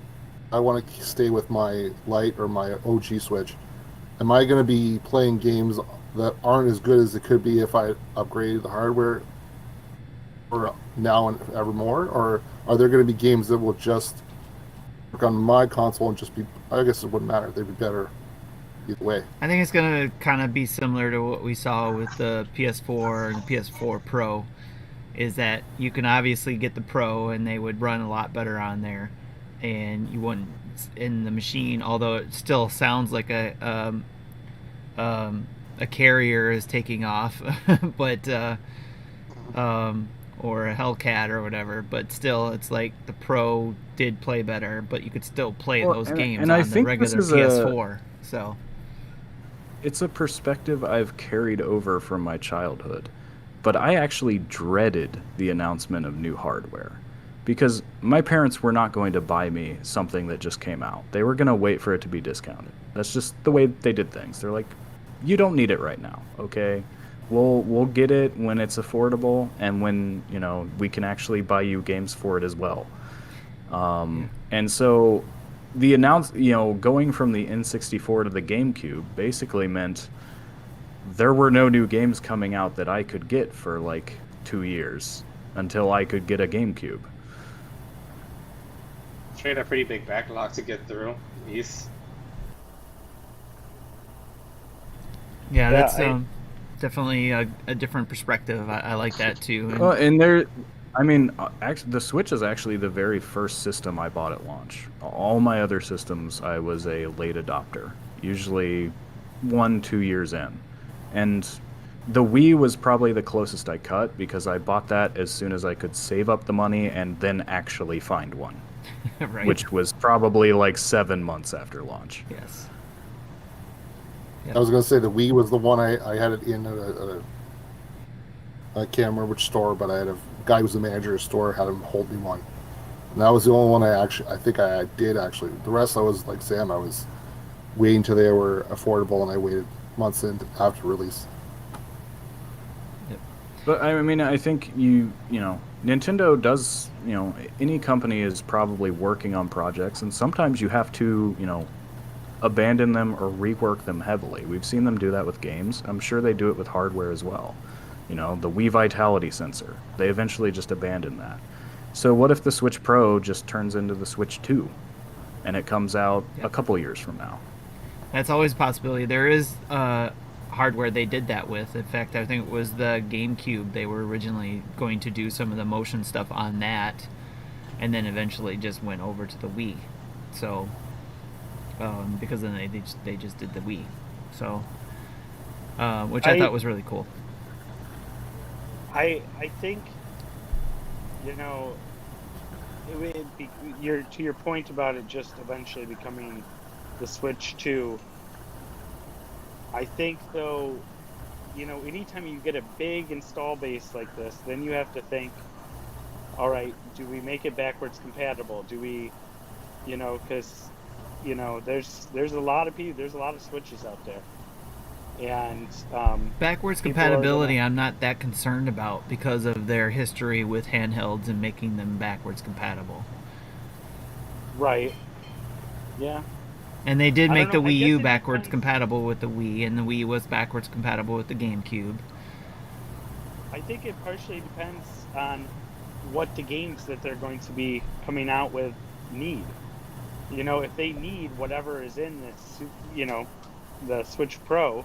I want to stay with my Lite or my OG Switch. Am I going to be playing games that aren't as good as it could be if I upgraded the hardware for now and evermore? Or are there going to be games that will just work on my console and just be, I guess it wouldn't matter, they'd be better either way? I think it's going to kind of be similar to what we saw with the PS4 and the PS4 Pro, is that you can obviously get the Pro and they would run a lot better on there, and you wouldn't in the machine, although it still sounds like a carrier is taking off, but or a Hellcat or whatever, but still, it's like the Pro did play better, but you could still play Well, those and- games and I on the think this regular is a- PS4. So It's a perspective I've carried over from my childhood, but I actually dreaded the announcement of new hardware because my parents were not going to buy me something that just came out. They were going to wait for it to be discounted. That's just the way they did things. They're like, "You don't need it right now, okay? We'll get it when it's affordable and when, we can actually buy you games for it as well." And so going from the N64 to the GameCube basically meant there were no new games coming out that I could get for like 2 years until I could get a GameCube. Straight a pretty big backlog to get through. These. yeah, Yeah, that's definitely a different perspective. I like that too. And Well, actually, the Switch is actually the very first system I bought at launch. All my other systems, I was a late adopter, usually 1-2 years in. And the Wii was probably the closest I cut because I bought that as soon as I could save up the money and then actually find one, right. which was probably like 7 months after launch. Yes. I was going to say the Wii was the one I had it in I can't remember which store, but I had a guy who was the manager of the store had him hold me one. And that was the only one I think I did actually. The rest I was like Sam, I was waiting until they were affordable, and I waited months in after release. But I think Nintendo does, any company is probably working on projects, and sometimes you have to, abandon them or rework them heavily. We've seen them do that with games. I'm sure they do it with hardware as well. The Wii Vitality sensor, they eventually just abandoned that. So what if the Switch Pro just turns into the Switch 2 and it comes out a couple years from now? That's always a possibility. There is hardware they did that with. In fact, I think it was the GameCube. They were originally going to do some of the motion stuff on that, and then eventually just went over to the Wii. So, because then they just did the Wii. So, which I thought was really cool. I think, to your point about it just eventually becoming the Switch 2. I think though, anytime you get a big install base like this, then you have to think, all right, do we make it backwards compatible? Do we, because, there's a lot of people, there's a lot of Switches out there. And backwards people are compatibility I'm not that concerned about because of their history with handhelds and making them backwards compatible. Right. Yeah. And they did I make the don't know, I Wii guess U it backwards depends. compatible with the Wii, and the Wii was backwards compatible with the GameCube. I think it partially depends on what the games that they're going to be coming out with need. If they need whatever is in this, the Switch Pro,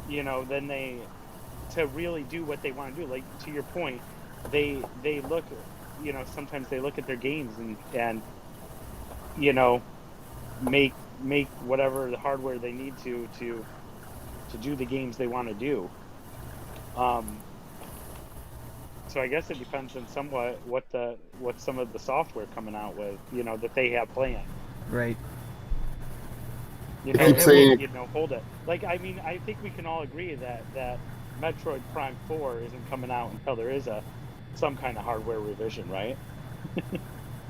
then to really do what they want to do, like to your point, they look, sometimes they look at their games and make whatever the hardware they need to do the games they want to do. So I guess it depends on somewhat what some of the software coming out with, that they have planned. Right. keep saying- Hold it. I think we can all agree that Metroid Prime 4 isn't coming out until there is some kind of hardware revision, right?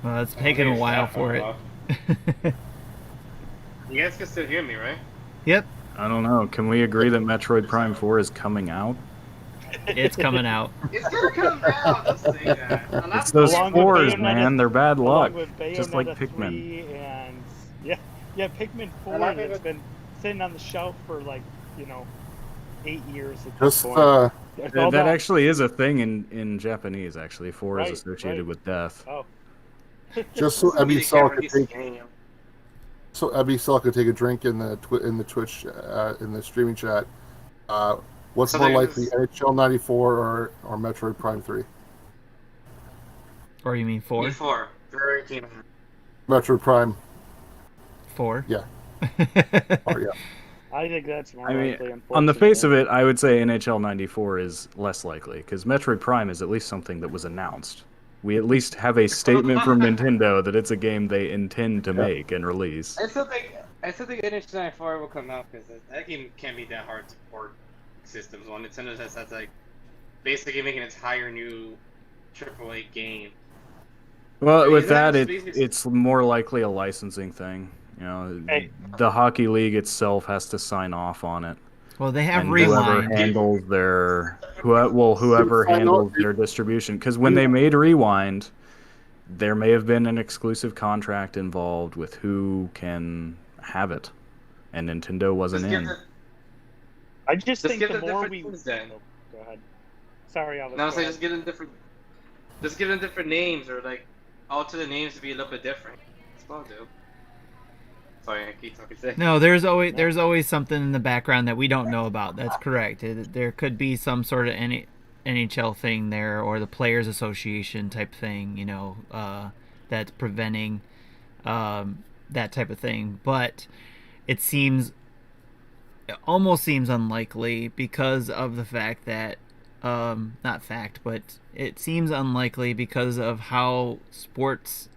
Well, it's taken a while for it. You guys can still hear me, right? Yep, I don't know. Can we agree that Metroid Prime 4 is coming out? it's coming out. It's gonna come out. Don't say that. It's those Along with 4s, Bayonetta- man. They're bad luck. Along with Just like Bayonetta Pikmin. 3 and Pikmin 4 like that's it. been sitting on the shelf for 8 years at Just this point. It's all That done. actually is a thing in Japanese, actually. 4 Right, is associated right. with death. Oh. just so Somebody Ebby Cell can't could release take a game. a drink in the Twitch in the streaming chat. What's So more there's- likely, NHL '94 or Metroid Prime 3? Or you mean 4? E4. Very keen on it. Metroid Prime, 4? yeah. Oh yeah. I think that's more I mean, likely. on the face of Unfortunately. it, I would say NHL 94 is less likely because Metroid Prime is at least something that was announced. We at least have a statement from Nintendo that it's a game they intend to Yeah. make and release. I still think NH94 will come out because that game can't be that hard to port systems. Well, Nintendo has that's like basically making an entire new AAA game. Well, with Isn't that that, basically- it's more likely a licensing thing. You know, Hey. the hockey league itself has to sign off on it, Well, they have and whoever Rewind. handles whoever Sign handles off. their distribution. Because when they made Rewind, there may have been an exclusive contract involved with who can have it, and Nintendo wasn't Just give in. the- I just Just think give the them more different we. names then. Oh, go ahead. Sorry, Alex. No, I'm go saying ahead. just give them different names or like alter the names to be a little bit different. That's what I'll do. Sorry, I keep talking. No, there's always something in the background that we don't know about. That's correct. There could be some sort of NHL thing there, or the Players Association type thing, that's preventing that type of thing. But it almost seems unlikely because of the fact that, not fact, but it seems unlikely because of how sports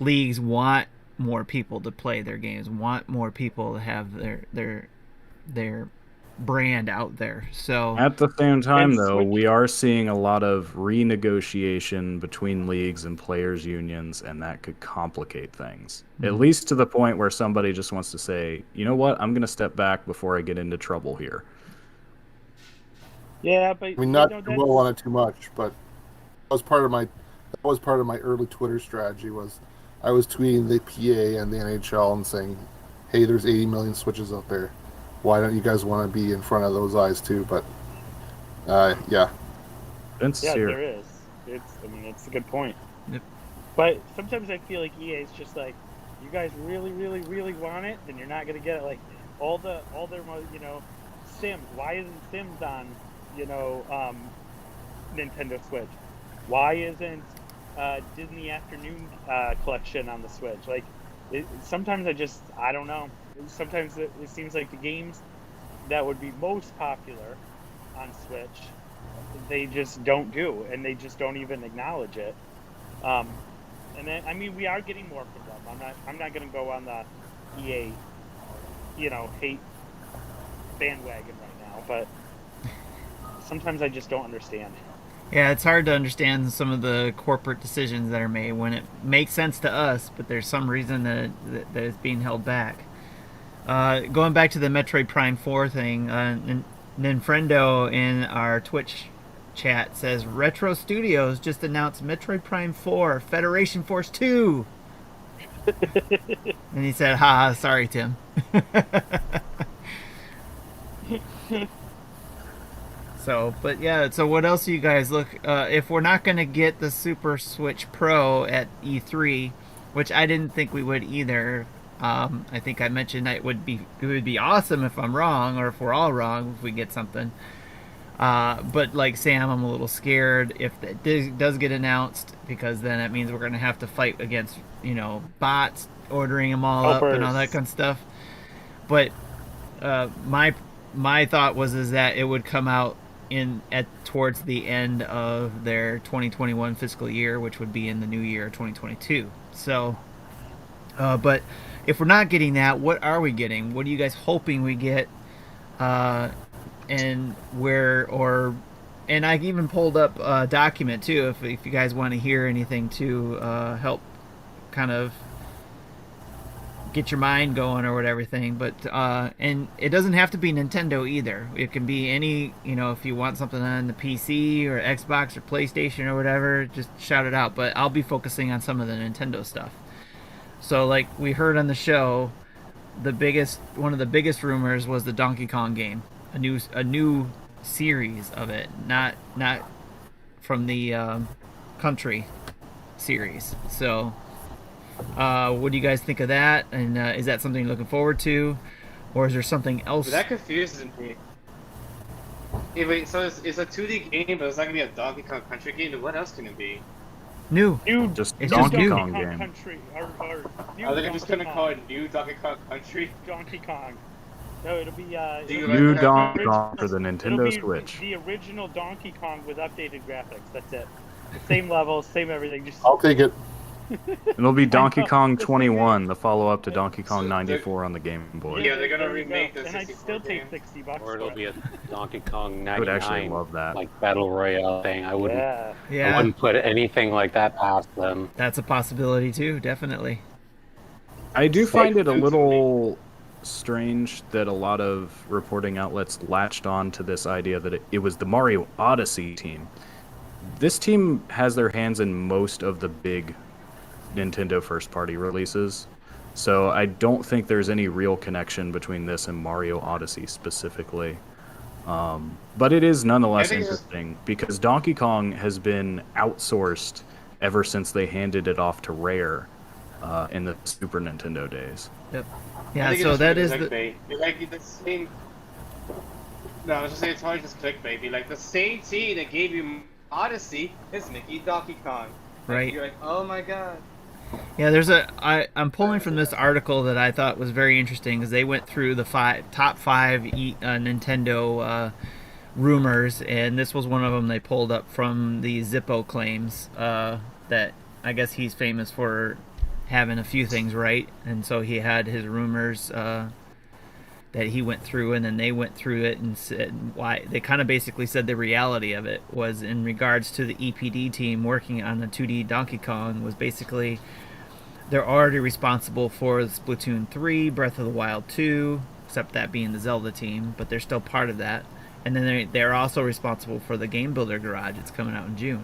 leagues want more people to play their games, want more people to have their brand out there. So At the same time, And though, Switch- we are seeing a lot of renegotiation between leagues and players' unions, and that could complicate things. At least to the point where somebody just wants to say, you know what, I'm going to step back before I get into trouble here. Yeah, but I mean, not to dwell on it too much, but that was part of my early Twitter strategy. Was I was tweeting the PA and the NHL and saying, "Hey, there's 80 million Switches out there. Why don't you guys want to be in front of those eyes too?" But yeah, Vince Yeah, here. there is. It's a good point. Yep. But sometimes I feel like EA is just like, you guys really, really, really want it, then you're not gonna get it. Like all their Sims. Why isn't Sims on Nintendo Switch? Why isn't Disney Afternoon Collection on the Switch? Like, sometimes I don't know. Sometimes it seems like the games that would be most popular on Switch, they just don't do, and they just don't even acknowledge it. And then we are getting more from them. I'm not gonna go on the EA, hate bandwagon right now, but sometimes I just don't understand. yeah, it's hard to understand some of the corporate decisions that are made when it makes sense to us, but there's some reason that it's being held back. Going back to the Metroid Prime 4 thing, Ninfrendo in our Twitch chat says Retro Studios just announced Metroid Prime 4 Federation Force 2. And he said, haha, sorry, Tim. So what else do you guys look, if we're not going to get the Super Switch Pro at E3, which I didn't think we would either. I think I mentioned it would be awesome if I'm wrong, or if we're all wrong if we get something. But like Sam, I'm a little scared if it does get announced, because then it means we're going to have to fight against, bots ordering them all up and all that kind of stuff. But my thought is that it would come out towards the end of their 2021 fiscal year, which would be in the new year 2022. So, but if we're not getting that, what are we getting? What are you guys hoping we get? And where, and I even pulled up a document too, if you guys want to hear anything to help kind of get your mind going or whatever thing. But and it doesn't have to be Nintendo either. It can be any, if you want something on the PC or Xbox or PlayStation or whatever, just shout it out. But I'll be focusing on some of the Nintendo stuff. So like we heard on the show, one of the biggest rumors was the Donkey Kong game. A new series of it, not from the Country series. So, what do you guys think of that? And is that something you're looking forward to, or is there something else? That confuses me. Hey, wait, so it's a 2D game, but it's not gonna be a Donkey Kong Country game. Then what else can it be? New. Just It's Donkey just Kong Donkey game. Country, or new Are they just Donkey gonna call Kong. it New Donkey Kong Country? Donkey Kong. No, it'll be Do you New like Donkey that? Kong for the it'll Nintendo be Switch. the original Donkey Kong with updated graphics. That's it. The same level, same everything. Just I'll take it. It'll be Donkey know. Kong The thing 21, the follow-up to Donkey So Kong they're- 94 on the Game Boy. Yeah, they're gonna there you remake go. the And I'd 64 still take game. $60 Or it'll for be it. a Donkey Kong I would actually 99 love that. like battle royale thing. I wouldn't. Yeah. I Yeah, wouldn't put anything like that past them. that's a possibility too. Definitely. I do find it a Like, little strange that a lot of reporting outlets latched on to this idea that it was the Mario Odyssey team. This team has their hands in most of the big Nintendo first-party releases, so I don't think there's any real connection between this and Mario Odyssey specifically. But it is nonetheless I think it's just- interesting because Donkey Kong has been outsourced ever since they handed it off to Rare in the Super Nintendo days. I Yeah, think so it's that just is the clickbait. It's like the same. No, I was just saying it's probably just clickbait. Be like the same team that gave you Odyssey is making Donkey Kong. Like, Right. You're like, oh my god. Yeah, I'm pulling from this article that I thought was very interesting because they went through the top five Nintendo rumors, and this was one of them they pulled up from the Zippo claims that I guess he's famous for having a few things right, and so he had his rumors that he went through, and then they went through it and said why they kind of basically said the reality of it was in regards to the EPD team working on the 2D Donkey Kong was basically they're already responsible for the Splatoon 3, Breath of the Wild 2, except that being the Zelda team, but they're still part of that. And then they're also responsible for the Game Builder Garage. It's coming out in June.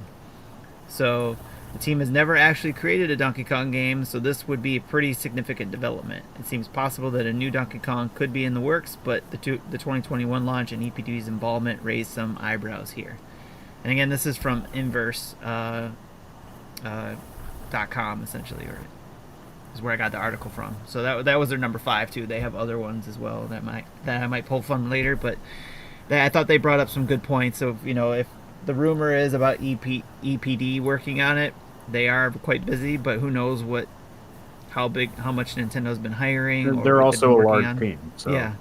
So the team has never actually created a Donkey Kong game, so this would be a pretty significant development. It seems possible that a new Donkey Kong could be in the works, but the 2021 launch and EPD's involvement raised some eyebrows here. And again, this is from Inverse.com, essentially, or is where I got the article from. So that was their number 5 too. They have other ones as well that I might pull from later, but I thought they brought up some good points. So if the rumor is about EPD working on it, they are quite busy, but who knows how much Nintendo's been hiring. Or They're what they've also been a working large on. team, so Yeah.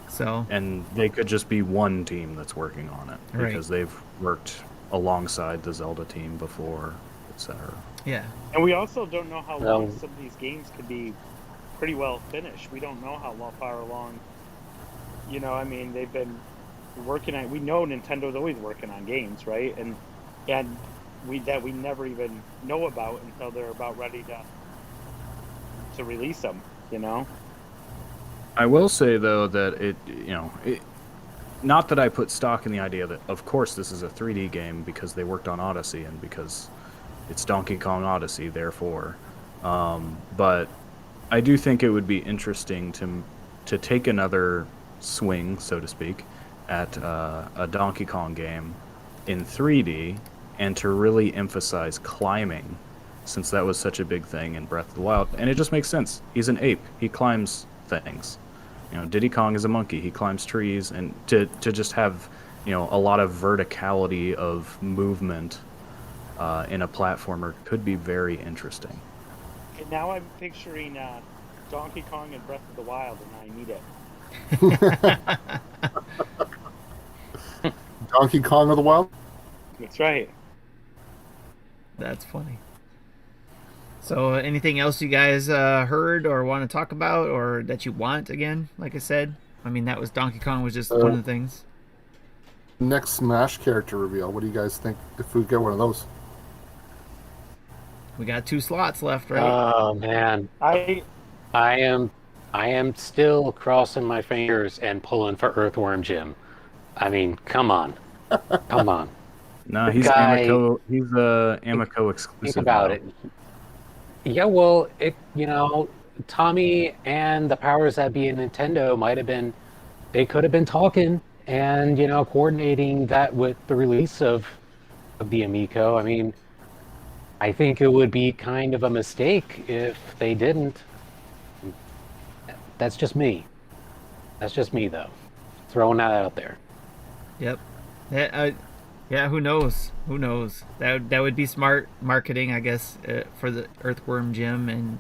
So and they could just be one team that's working on it Right. because they've worked alongside the Zelda team before, etc. yeah, And we also don't know how Well- long some of these games could be pretty well finished. We don't know how far along. I mean, they've been working on. We know Nintendo's always working on games, right? And we never even know about until they're about ready to release them. I will say though that not that I put stock in the idea that of course this is a 3D game because they worked on Odyssey and because it's Donkey Kong Odyssey, therefore. But I do think it would be interesting to take another swing, so to speak, at a Donkey Kong game in 3D and to really emphasize climbing, since that was such a big thing in Breath of the Wild. And it just makes sense. He's an ape. He climbs things. Diddy Kong is a monkey. He climbs trees. And to just have, a lot of verticality of movement in a platformer could be very interesting. And now I'm picturing Donkey Kong and Breath of the Wild, and I need it. Donkey Kong of the Wild. That's right. that's funny. So anything else you guys heard or want to talk about or that you want again? Like I said, I mean that was Donkey Kong was just one of the things. Next Smash character reveal. What do you guys think if we get one of those? We got 2 slots left, right? Oh man, I I am still crossing my fingers and pulling for Earthworm Jim. I mean, come on, come on. No, The he's guy- Amico. He's Amico exclusive. Think about now. it. Yeah, well, Tommy and the powers that be in Nintendo they could have been talking and coordinating that with the release of the Amico. I mean, I think it would be kind of a mistake if they didn't. That's just me. That's just me, though. Throwing that out there. Yep. Yeah, who knows? Who knows? That would be smart marketing, I guess, for the Earthworm Jim and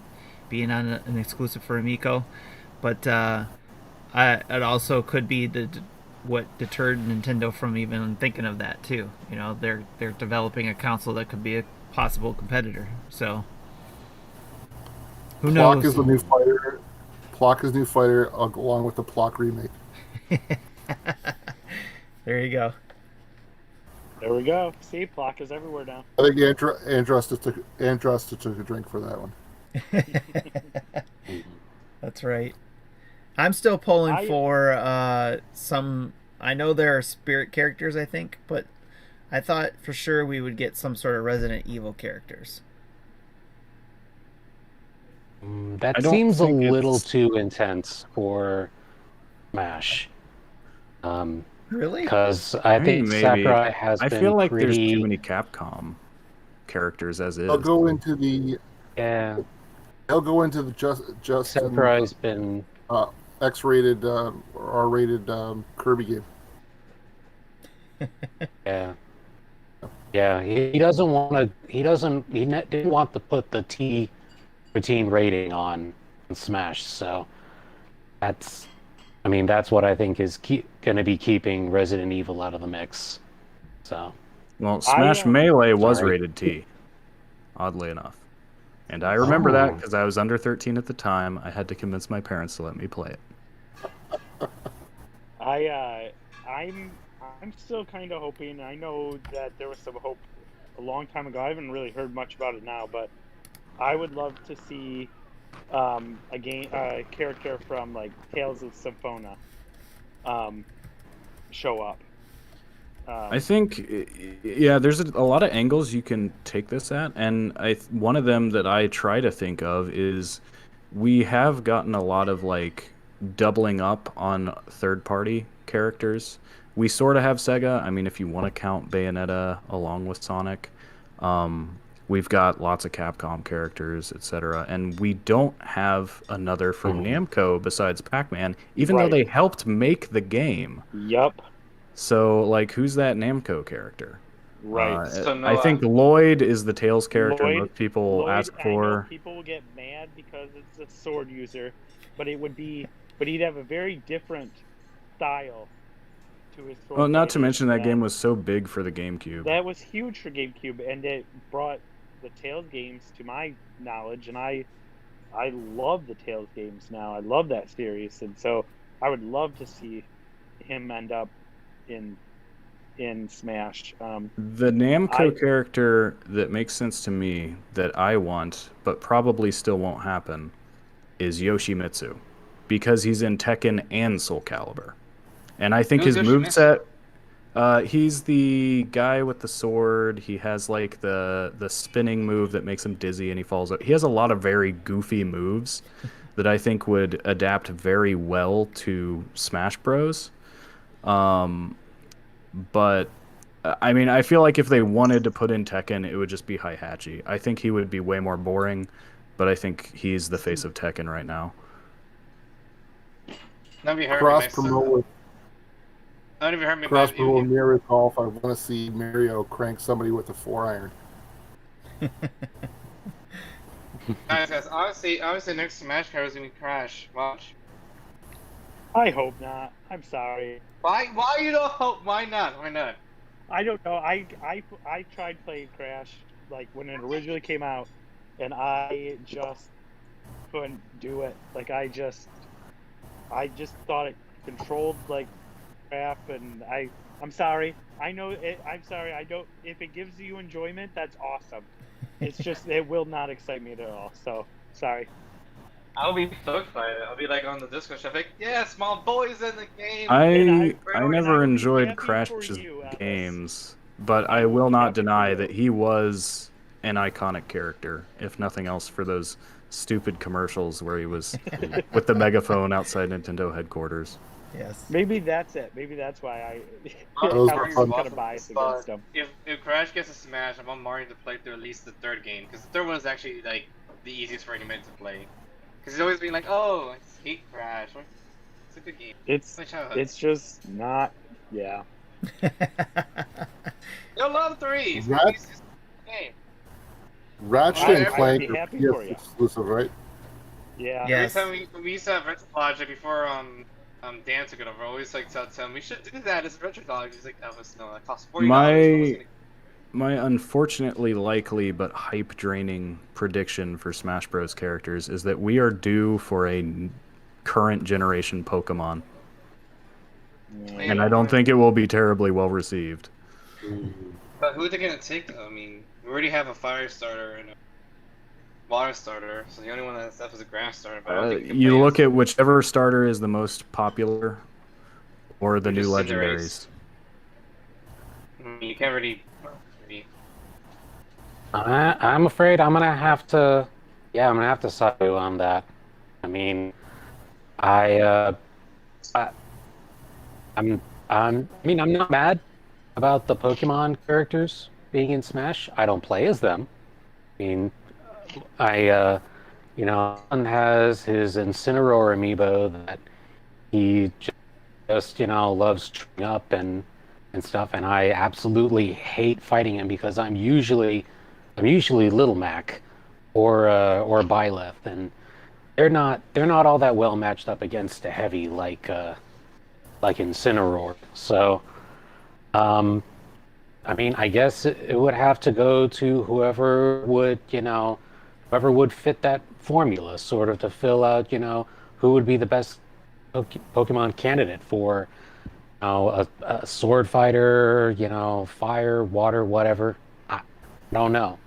being on an exclusive for Amico. But it also could be what deterred Nintendo from even thinking of that too. You know, they're developing a console that could be a possible competitor. So who knows? Plock is the new fighter. Plock is new fighter along with the Plock remake. There you go. There we go. See, Plock is everywhere now. I think Andresta took a drink for that one. That's right. I'm still pulling for some. I know there are spirit characters, I think, but I thought for sure we would get some sort of Resident Evil characters. That seems a little too intense for Smash. Really? Because I think maybe. Sakurai has I been feel like pretty... there's too many Capcom characters as is. I'll go into the. Yeah. They'll go into the just Sakurai's been X-rated or R-rated Kirby game. Yeah. Yeah, he doesn't want to. He didn't want to put the T for teen rating on Smash. So that's what I think is going to be keeping Resident Evil out of the mix. So. Well, Smash Melee was sorry. rated T, oddly enough. And I remember that because I was under 13 at the time. I had to convince my parents to let me play it. I'm still kind of hoping. I know that there was some hope a long time ago. I haven't really heard much about it now, but I would love to see a character from like Tales of Symphonia show up. I think, yeah, there's a lot of angles you can take this at, and one of them that I try to think of is we have gotten a lot of like doubling up on third-party characters. We sort of have Sega. I mean, if you want to count Bayonetta along with Sonic, we've got lots of Capcom characters, etc. And we don't have another from Namco besides Pac-Man, even though they helped make the game. Yup. So, like, who's that Namco character? Right. I think Lloyd is the Tails character most people ask I for. know people will get mad because it's a sword user, but he'd have a very different style to his sword. Well, not to mention that game was so big for the GameCube. That was huge for GameCube, and it brought the Tales games to my knowledge, and I love the Tales games now. I love that series, and so I would love to see him end up in Smash. The Namco character that makes sense to me that I want, but probably still won't happen, is Yoshimitsu, because he's in Tekken and Soul Calibur, and I think his moveset. He's the guy with the sword. He has like the spinning move that makes him dizzy and he falls out. He has a lot of very goofy moves that I think would adapt very well to Smash Bros. But I mean, I feel like if they wanted to put in Tekken, it would just be Heihachi. I think he would be way more boring, but I think he's the face of Tekken right now. Cross promote with Mario Golf. I want to see Mario crank somebody with a 4-iron. Guys, honestly, next Smash card is gonna Crash. Watch. I hope not. I'm sorry. Why you don't hope? Why not? Why not? I don't know. I tried playing Crash like when it originally came out, and I just couldn't do it. Like I just thought it controlled like crap, and I'm sorry. I know it. I'm sorry. I don't. If it gives you enjoyment, that's awesome. It's just it will not excite me at all. So sorry. I'll be stoked by it. I'll be like on the Discord shop, like, yeah, small boys in the game. I never enjoyed Crash's games, but I will not deny that he was an iconic character, if nothing else, for those stupid commercials where he was with the megaphone outside Nintendo headquarters. Yes. Maybe that's it. Maybe that's why I Those was were kind of biased against him. If Crash gets a Smash, I want Mario to play through at least the third game, because the third one is actually like the easiest for anyone to play. Because he's always been like, oh, I hate Crash. It's a good game. It's just not, yeah. There are a lot of threes. Ratchet and Clank are PS exclusive, right? Yeah. Yes. Every time we used to have Retro Project before Dan took it over. Always like tell him we should do that as a retro dog. He's like, that was no, that costs $40. My unfortunately likely but hype draining prediction for Smash Bros. Characters is that we are due for a current generation Pokemon. And I don't think it will be terribly well received. But who are they gonna take though? I mean, we already have a fire starter and a water starter, so the only one that's left is a grass starter. But I don't think You look at whichever starter is the most popular, or the new just legendaries. You can't really. I'm afraid I'm gonna have to. Yeah, I'm gonna have to side you on that. I mean, I'm I'm not mad about the Pokemon characters being in Smash. I don't play as them. I mean, one has his Incineroar amiibo that he just loves chewing up and stuff, and I absolutely hate fighting him because I'm usually Little Mac or Byleth, and they're not all that well matched up against a heavy like Incineroar. So, I mean, I guess it would have to go to whoever would fit that formula, sort of to fill out, who would be the best Pokemon candidate for, a sword fighter, fire, water, whatever. I don't know,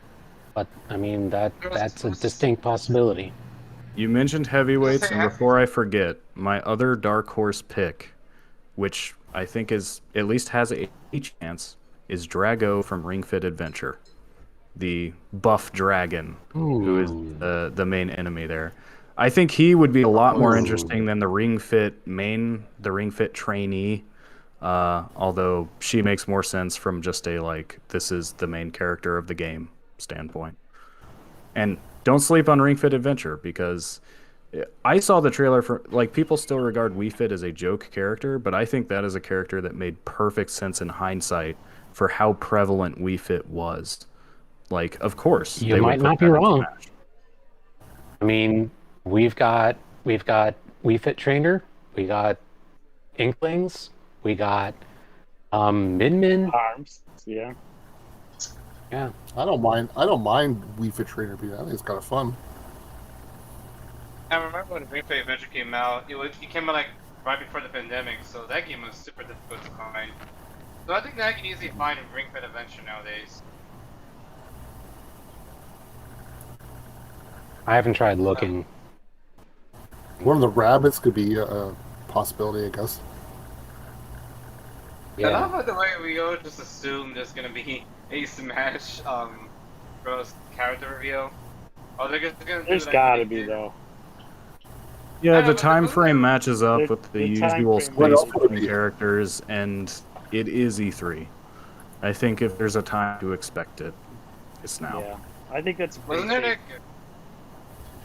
but I mean that's a distinct possibility. You mentioned heavyweights, and before I forget, my other dark horse pick, which I think is at least has a chance, is Drago from Ring Fit Adventure, the buff dragon, who is the main enemy there. I think he would be a lot more interesting than the Ring Fit trainee. Although she makes more sense from just a this is the main character of the game standpoint. And don't sleep on Ring Fit Adventure, because I saw the trailer for people still regard Wii Fit as a joke character, but I think that is a character that made perfect sense in hindsight for how prevalent Wii Fit was. Of course, you might not be wrong. I mean, we've got Wii Fit Trainer, we got Inklings, we got Min Arms, yeah. Yeah. I don't mind Wii Fit Trainer being. I think it's kind of fun. I remember when Ring Fit Adventure came out. It came out right before the pandemic, so that game was super difficult to find. So I think that I can easily find in Ring Fit Adventure nowadays. I haven't tried looking. One of the rabbits could be a possibility, I guess. Yeah. I love the way we all just assume there's gonna be a Smash Bros character reveal. Oh, they're just gonna. There's gotta be though. Yeah, the time frame matches up with the usual What space else would it between be? characters, and it is E3. I think if there's a time to expect it, it's now. Yeah, I think that's. Wasn't there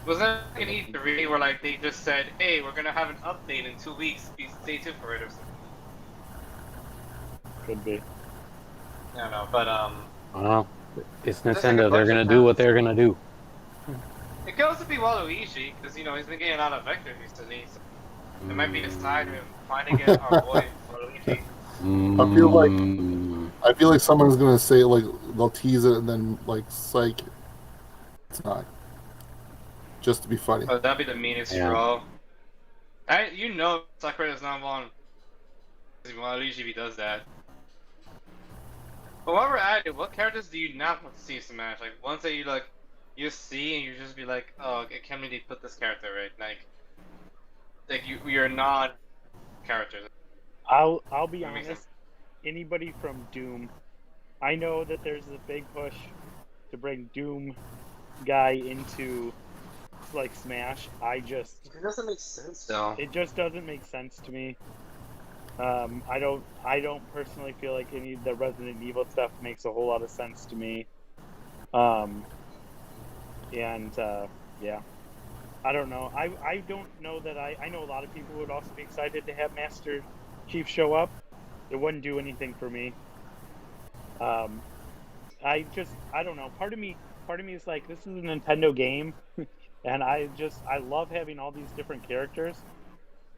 an E3 where they just said, "Hey, we're gonna have an update in 2 weeks. Please stay tuned for it," or something? Could be. I don't know, but Well, it's That's Nintendo. They're gonna do what they're gonna do. it could also be Waluigi because he's been getting out of Vector recently. So it might be his time to finally get our boy Waluigi. I feel like someone's gonna say they'll tease it and then psych. It's not. Just to be funny. Oh, that'd be the meanest troll. Sakura does not want Waluigi if he does that. But while we're at it, what characters do you not want to see in Smash? Ones that you see and you just be like, oh, I can't believe they put this character right. You're not characters. I'll be That makes honest. sense. Anybody from Doom, I know that there's a big push to bring Doom guy into Smash. It doesn't make sense though. It just doesn't make sense to me. I don't personally feel like any of the Resident Evil stuff makes a whole lot of sense to me. Yeah. I don't know. I don't know that I know a lot of people would also be excited to have Master Chief show up. It wouldn't do anything for me. I don't know. Part of me is like, this is a Nintendo game, and I love having all these different characters.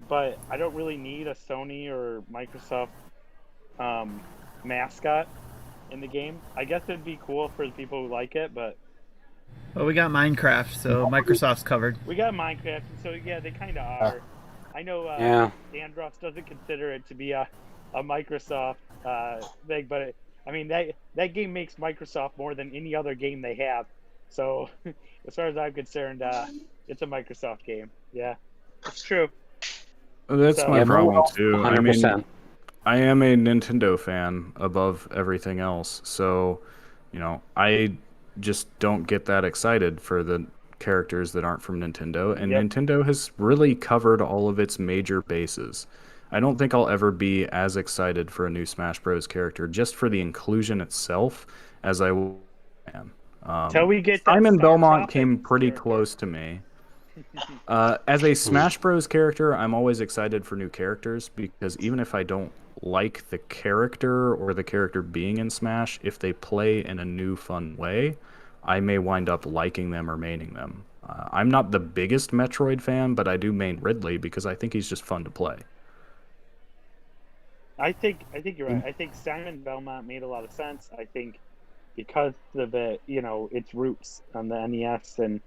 but I don't really need a Sony or Microsoft mascot in the game. I guess it'd be cool for the people who like it, but Well, we got Minecraft, so Microsoft's covered. we got Minecraft, and so yeah, they kind of are. I know Yeah. Andros doesn't consider it to be a Microsoft thing, but I mean that game makes Microsoft more than any other game they have. So as far as I'm concerned, it's a Microsoft game. Yeah, it's true. That's So- my Yeah, problem too. I mean, 100%. I am a Nintendo fan above everything else, so I just don't get that excited for the characters that aren't from Nintendo, and Yep. Nintendo has really covered all of its major bases. I don't think I'll ever be as excited for a new Smash Bros. Character just for the inclusion itself as I am. Till we get that Simon Star Belmont Tropics came pretty character. close to me. As a Smash Bros. Character, I'm always excited for new characters because even if I don't like the character or the character being in Smash, if they play in a new fun way, I may wind up liking them or maining them. I'm not the biggest Metroid fan, but I do main Ridley because I think he's just fun to play. I think you're right. I think Simon Belmont made a lot of sense. I think because of it, its roots on the NES, and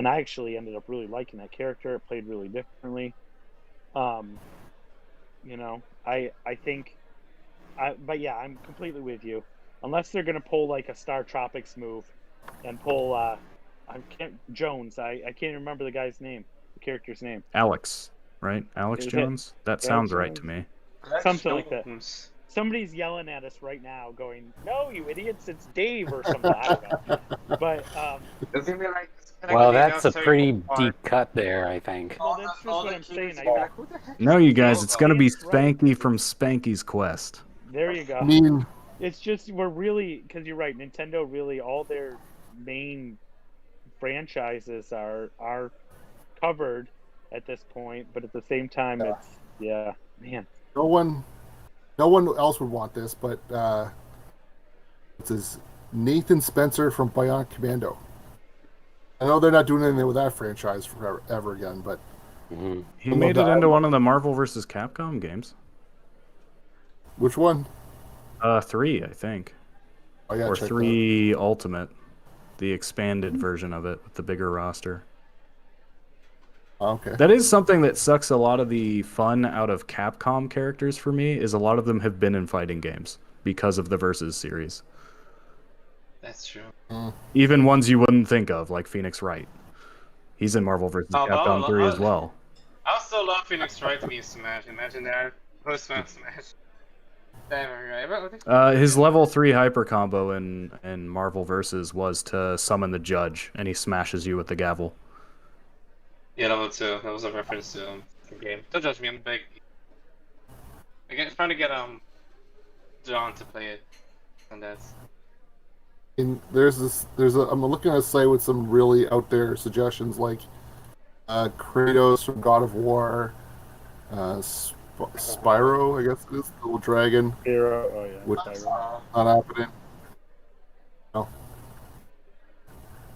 I actually ended up really liking that character. It played really differently. I think, but yeah, I'm completely with you. Unless they're gonna pull like a Star Tropics move, and pull Jones. I can't remember the guy's name, the character's name. Alex, right? Alex Is it? Jones? That sounds right to me. Something like that. Jones. Somebody's yelling at us right now, going, "No, you idiots! It's Dave or something." I don't know. But It's gonna be like, Well, that's a pretty deep cut there, I think. well, that's just what I'm saying. Who the heck No, is you guys, Joe, it's though? gonna be Right. Spanky from Spanky's Quest. There you go. I mean, It's just we're really, because you're right. Nintendo really, all their main franchises are covered at this point, but at the same time, it's man. no one else would want this, but it says Nathan Spencer from Bionic Commando. I know they're not doing anything with that franchise forever ever again, but Mhm. He Some made of it that- into one of the Marvel vs. Capcom games. which one? 3, I think. I gotta Or check 3 Ultimate. The expanded version of it with the bigger roster. that. Okay. That is something that sucks a lot of the fun out of Capcom characters for me, is a lot of them have been in fighting games because of the Versus series. That's true. Even ones you wouldn't think of, like Phoenix Wright. He's in Marvel vs. Oh, Capcom 3 as well. I still love Phoenix Wright to be in Smash. Imagine that. Post Smash. Damn, right. His level 3 hyper combo in Marvel vs. was to summon the judge, and he smashes you with the gavel. Yeah, level 2. That was a reference to the game. Don't judge me. I'm big. Again, trying to get John to play it, and that's. And I'm looking at a site with some really out there suggestions like Kratos from God of War, Spyro, I guess it is, the little dragon, Hero. Oh yeah. which Spyro. is not happening. No.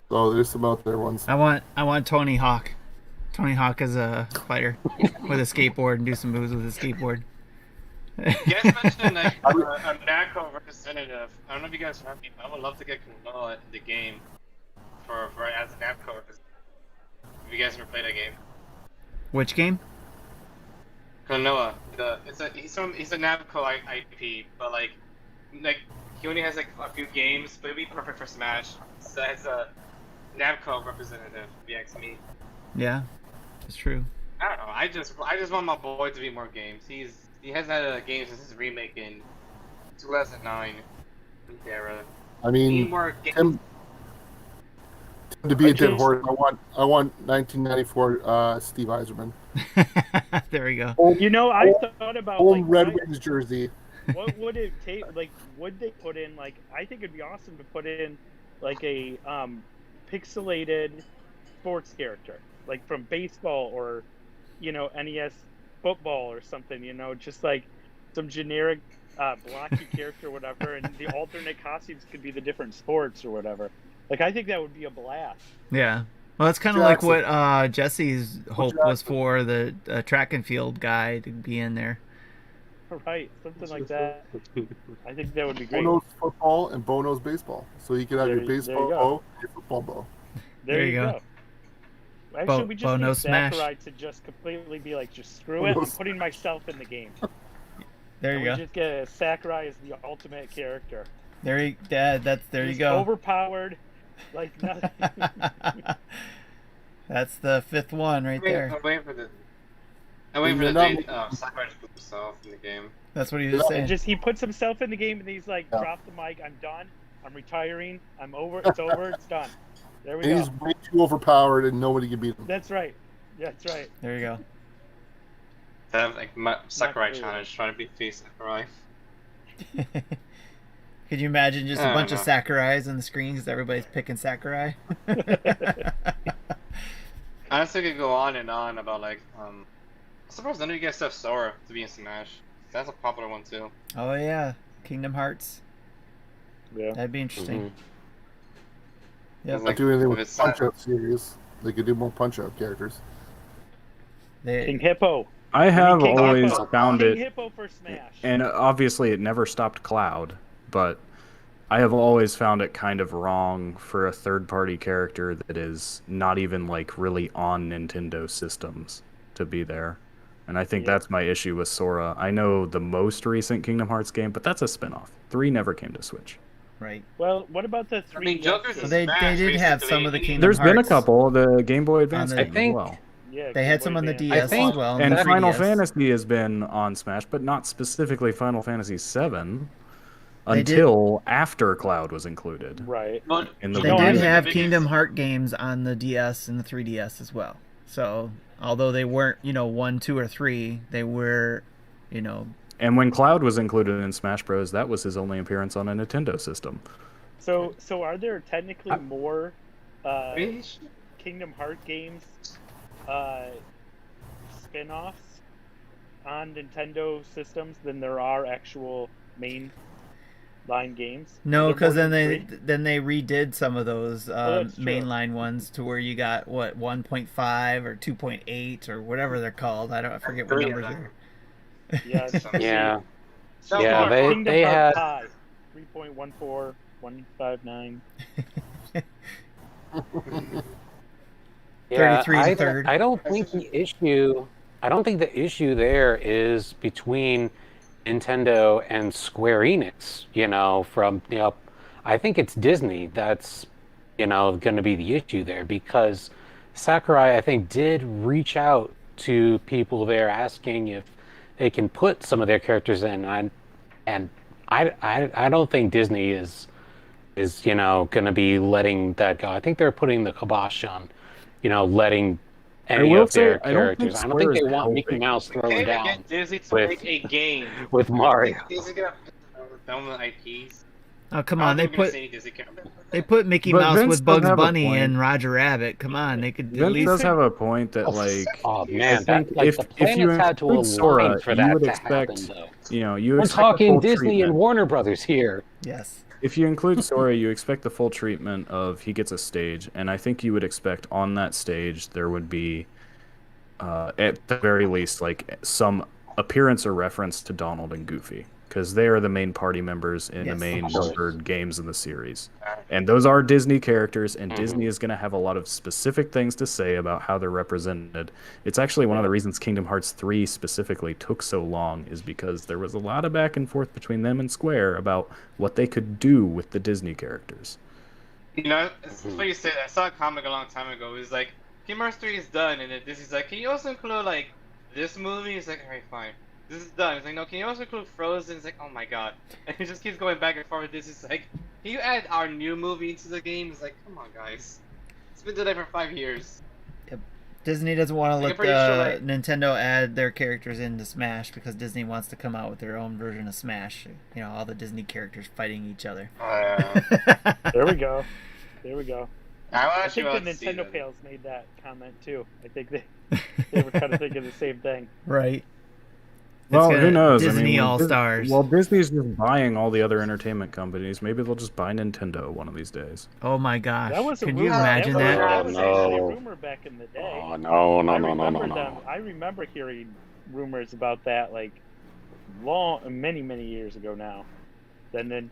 So there's some out there ones. I want Tony Hawk. Tony Hawk as a fighter with a skateboard and do some moves with a skateboard. You guys mentioned like a Namco representative. I don't know if you guys have me, but I would love to get Kanoa in the game for as a Namco representative. Have you guys ever played that game? Which game? Kanoa. He's a Namco IP, but like he only has like a few games, but it'd be perfect for Smash. So as a Namco representative, if you ask me. Yeah, it's true. I don't know. I just want my boy to be more games. He has had a game since his remake in 2009. Era. I Need mean, more games. Tim, to be a dead changed- horse, I want 1994 Steve Eiserman. There we go. I thought about Old like Red why- Wings jersey. what would it take? Like, would they put in like? I think it'd be awesome to put in like a pixelated sports character, like from baseball or NES football or something. Just like some generic blocky character, or whatever, and the alternate costumes could be the different sports or whatever. Like, I think that would be a blast. Yeah. Well, it's kind of like Jackson. what Jesse's hope was Jackson. for the track and field guy to be in there. Right, something like that. I think that would be great. Bono's football and Bono's baseball. So you could have your There you baseball go. bow and your football bow. There you go. Actually, Bo- we just Bo, need no smash. Sakurai to just completely be like, just screw it. No I'm putting myself in the game. There And you we go. just get Sakurai as the ultimate character. There you, there you Just go. Overpowered, like nothing. That's the fifth one right there. I'm waiting for the. I'm waiting for You're the not- day Sakurai to put himself in the game. That's what he was saying. And just he puts himself in the game and he's like, Yeah. drop the mic. I'm done. I'm retiring. I'm over. It's over. It's done. There we And go. he's way too overpowered, and nobody can beat him. That's right. That's right. There you go. Have like Sakurai really. challenge trying to beat face Sakurai. Could you imagine just a I bunch don't of know. Sakurais on the screen because everybody's picking Sakurai? Honestly, could go on and on about like I'm surprised none of you guys have Sora to be in Smash. That's a popular one too. Oh yeah, Kingdom Hearts. Yeah. That'd be interesting. Mhm. Yep. It's Like do anything if with it's Punch Out series. They could do more Punch Out characters. King They, Hippo. I have King always Hippo. found King it, Hippo for Smash. and obviously it never stopped Cloud, but I have always found it kind of wrong for a third-party character that is not even like really on Nintendo systems to be there. And I think Yeah. that's my issue with Sora. I know the most recent Kingdom Hearts game, but that's a spin-off. 3 never came to Switch. right. Well, what about the I three? mean, Joker's So a they Smash, did have basically. some of the Kingdom There's been a Hearts. couple, the Game Boy Advance the- game I as think- well. Yeah, They Game had Boy some on the Advance. DS think- as well. And the Final 3DS. Fantasy has been on Smash, but not specifically Final Fantasy VII They did- until after Cloud was included. Right. But In the They No, did I mean, have the biggest- Kingdom Heart games on the DS and the 3DS as well. So although they weren't, 1, 2, or 3, they were, And when Cloud was included in Smash Bros, that was his only appearance on a Nintendo system. So are there technically more I mean, Kingdom Heart games spin-offs on Nintendo systems than there are actual main line games? no, Are there because more then than they redid some of those that's true. mainline ones to where you got 1.5 or 2.8 or whatever they're called. I forget what Three, numbers yeah. are. three? Yeah. Yeah. So Yeah, far, they- Kingdom they Heart had- Pi, 3.14159. Yeah, 33 and third. I don't think the issue. I don't think the issue there is between Nintendo and Square Enix. I think it's Disney that's going to be the issue there, because Sakurai, I think, did reach out to people there asking if they can put some of their characters in, and I don't think Disney is going to be letting that go. I think they're putting the kibosh on, letting any will of their say, I don't think characters. I don't think Square they is want Mickey helping. Mouse thrown Can't down get Disney to with- make a game. with Mario. Disney gonna film the IPs. Oh come I on, don't they think we're gonna put see any Disney characters. they put Mickey But Mouse Vince with does Bugs have a Bunny point. and Roger Rabbit. Come on, they could at Vince least. does have a point that, like, Oh I man, think that, if the you planets had to include align Sora, for you that would to expect, happen, though. you We're expect the talking full Disney treatment. and Warner Brothers here. Yes. If you include Sora, you expect the full treatment of he gets a stage, and I think you would expect on that stage there would be, at the very least, like some appearance or reference to Donald and Goofy, because they are the main party members in the Yes. main Of course. numbered games in the series. And those are Disney characters, and Mhm. Disney is going to have a lot of specific things to say about how they're represented. It's actually one of the reasons Kingdom Hearts 3 specifically took so long, is because there was a lot of back and forth between them and Square about what they could do with the Disney characters. It's funny you say that. I saw a comic a long time ago. It was like, Kingdom Hearts 3 is done, and then Disney's like, can you also include, like, this movie? It's like, alright, fine. This is done. It's like, no, can you also include Frozen? It's like, oh my god. And it just keeps going back and forth. This is like, can you add our new movie into the game? It's like, come on, guys. It's been delayed for 5 years. Disney doesn't want to Like, let I'm pretty sure, like- Nintendo add their characters into Smash because Disney wants to come out with their own version of Smash. All the Disney characters fighting each other. There we go. There we go. I I actually think want the to see Nintendo that. Pals made that comment too. I think they were kind of thinking the same thing. Right. Well, gonna who knows? Disney when All Stars. Well, Disney's just buying all the other entertainment companies. Maybe they'll just buy Nintendo one of these days. Oh my gosh! That was a Could rumor. you imagine that? that? That was actually a no. rumor back in the day. Oh no, no, I no, no, no, remember no. I remember hearing rumors about that like many years ago now. Then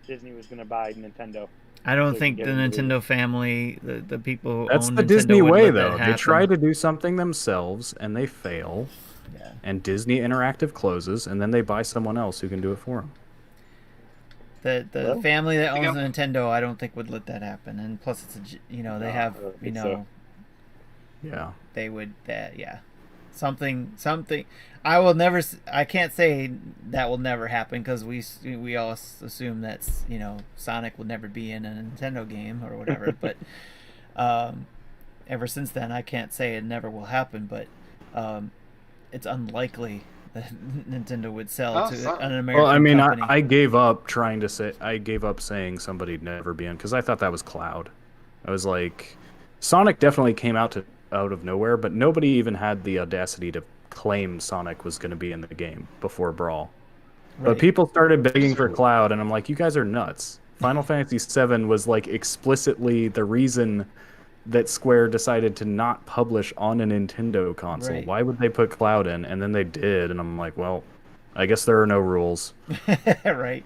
Disney was going to buy Nintendo. I don't So think the you can get into Nintendo family, the people who That's own the Nintendo Disney would way, let that though. They happen. try to do something themselves and they fail, Yeah. and Disney Interactive closes, and then they buy someone else who can do it for them. The Well, family that I think owns Nintendo, I don't think would let that happen. And plus, it's they No, have I don't you think know so. Yeah. they would that yeah something. I will never. I can't say that will never happen because we all assume that's Sonic will never be in a Nintendo game or whatever. But ever since then, I can't say it never will happen. But it's unlikely that Nintendo would sell to an American Well, I mean, company. I gave up saying somebody'd never be in because I thought that was Cloud. I was like, Sonic definitely came out of nowhere, but nobody even had the audacity to claim Sonic was going to be in the game before Brawl. But Right. people started begging for Cloud, and I'm like, you guys are nuts. Final Fantasy VII was like explicitly the reason that Square decided to not publish on a Nintendo console. Right. Why would they put Cloud in? And then they did, and I'm like, well, I guess there are no rules. Right.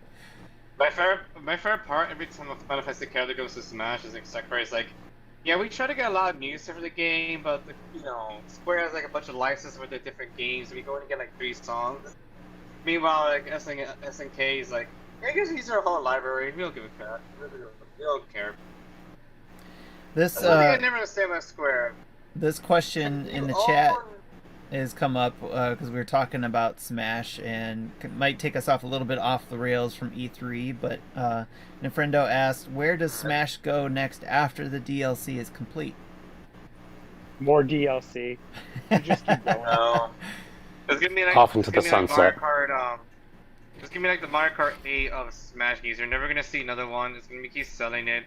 My favorite part every time a Final Fantasy character goes to Smash is like Sakurai is like, yeah, we try to get a lot of news for the game, but Square has like a bunch of licenses with the different games. We go and get like 3 songs. Meanwhile, like SNK is like, yeah, I guess these are a whole library. We don't give a crap. We don't care. This That's one thing I never understand about Square. this question in the You chat own- has come up because we were talking about Smash and might take us off a little bit off the rails from E3. But Nefrendo asked, "Where does Smash go next after the DLC is complete?" More DLC. You just keep going. No. It's gonna be like Off into it's the gonna be like sunset. Mario Kart, it's gonna be like the Mario Kart 8 of Smash games. You're never gonna see another one. It's gonna be keep selling it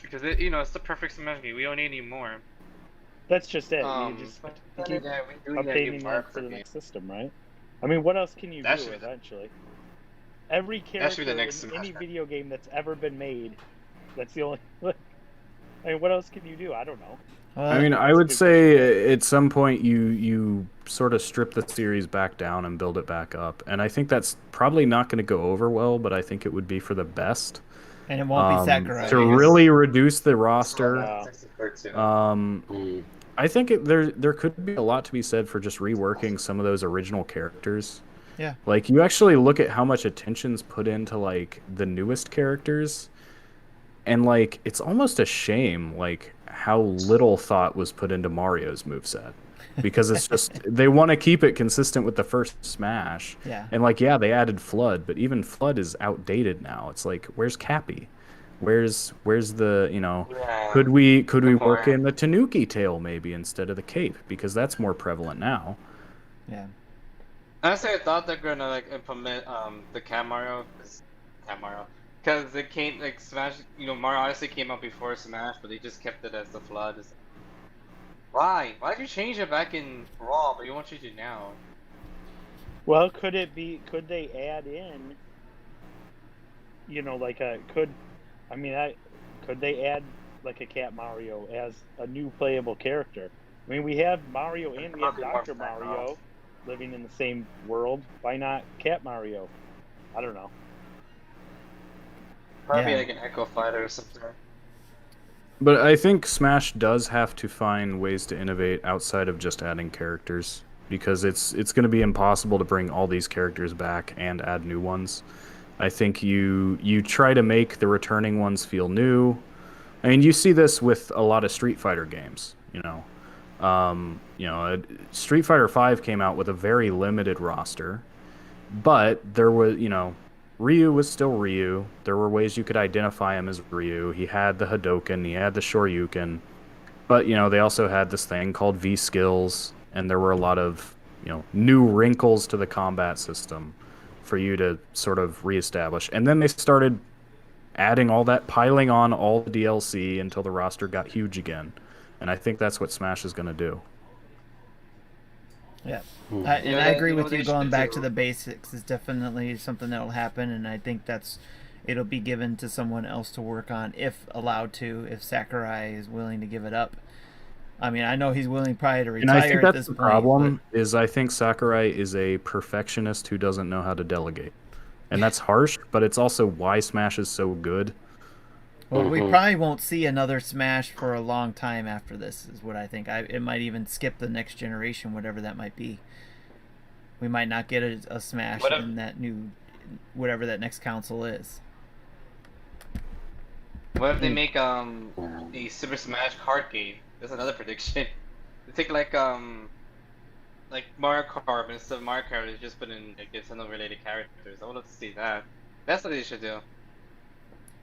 because it's the perfect Smash game. We don't need any more. That's just it. You just but keep yeah, we do need a new updating Mario that for Kart the game. next system, right? I mean, what else can you That do should- eventually? Every That character should be the next in Smash any game. video game that's ever been made, that's the only. I mean, what else can you do? I don't know. I mean, I would say at some point you sort of strip the series back down and build it back up, and I think that's probably not going to go over well, but I think it would be for the best. and it won't be Sakurai. To really reduce the roster. Wow. Mm. I think there could be a lot to be said for just reworking some of those original characters. Yeah. Like you actually look at how much attention's put into like the newest characters, and like it's almost a shame like how little thought was put into Mario's moveset. Because it's just they want to keep it consistent with the first Smash. Yeah. And like yeah, they added Flood, but even Flood is outdated now. It's like where's Cappy? Where's the could we work in the Tanuki tail maybe instead of the cape because that's more prevalent now. Yeah. Honestly, I thought they're gonna like implement the Cat Mario, because it came like Smash. Mario Odyssey came out before Smash, but they just kept it as the Flood. Why? Why'd you change it back in Brawl, but you won't change it now? Well, could it be? Could they add in? Could they add like a Cat Mario as a new playable character? I mean, we have Mario and we have Probably more Dr. fun, Mario living in the same world. Why not Cat Mario? I don't know. Probably Yeah. like an Echo Fighter or something. But I think Smash does have to find ways to innovate outside of just adding characters because it's going to be impossible to bring all these characters back and add new ones. I think you try to make the returning ones feel new. I mean, you see this with a lot of Street Fighter games, Street Fighter V came out with a very limited roster, but there was, Ryu was still Ryu. There were ways you could identify him as Ryu. He had the Hadoken, he had the Shoryuken, but they also had this thing called V skills, and there were a lot of new wrinkles to the combat system for you to sort of reestablish. And then they started adding all that, piling on all the DLC until the roster got huge again. And I think that's what Smash is going to do. Yeah, Hmm. and You know I that- agree you know with what you. they Going should back do? to the basics is definitely something that'll happen, and I think it'll be given to someone else to work on if allowed to. If Sakurai is willing to give it up, I mean, I know he's willing probably to And I retire think at that's this the point. problem. Is I think Sakurai is a perfectionist who doesn't know how to delegate, and that's harsh. But it's also why Smash is so good. Well, we Mhm. probably won't see another Smash for a long time after this. Is what I think. It might even skip the next generation, whatever that might be. We might not get a Smash What if- in that new, whatever that next console is. What if they make a Super Smash card game? That's another prediction. They take like Mario Kart, but instead of Mario Kart, they just put in like Nintendo related characters. I would love to see that. That's what they should do.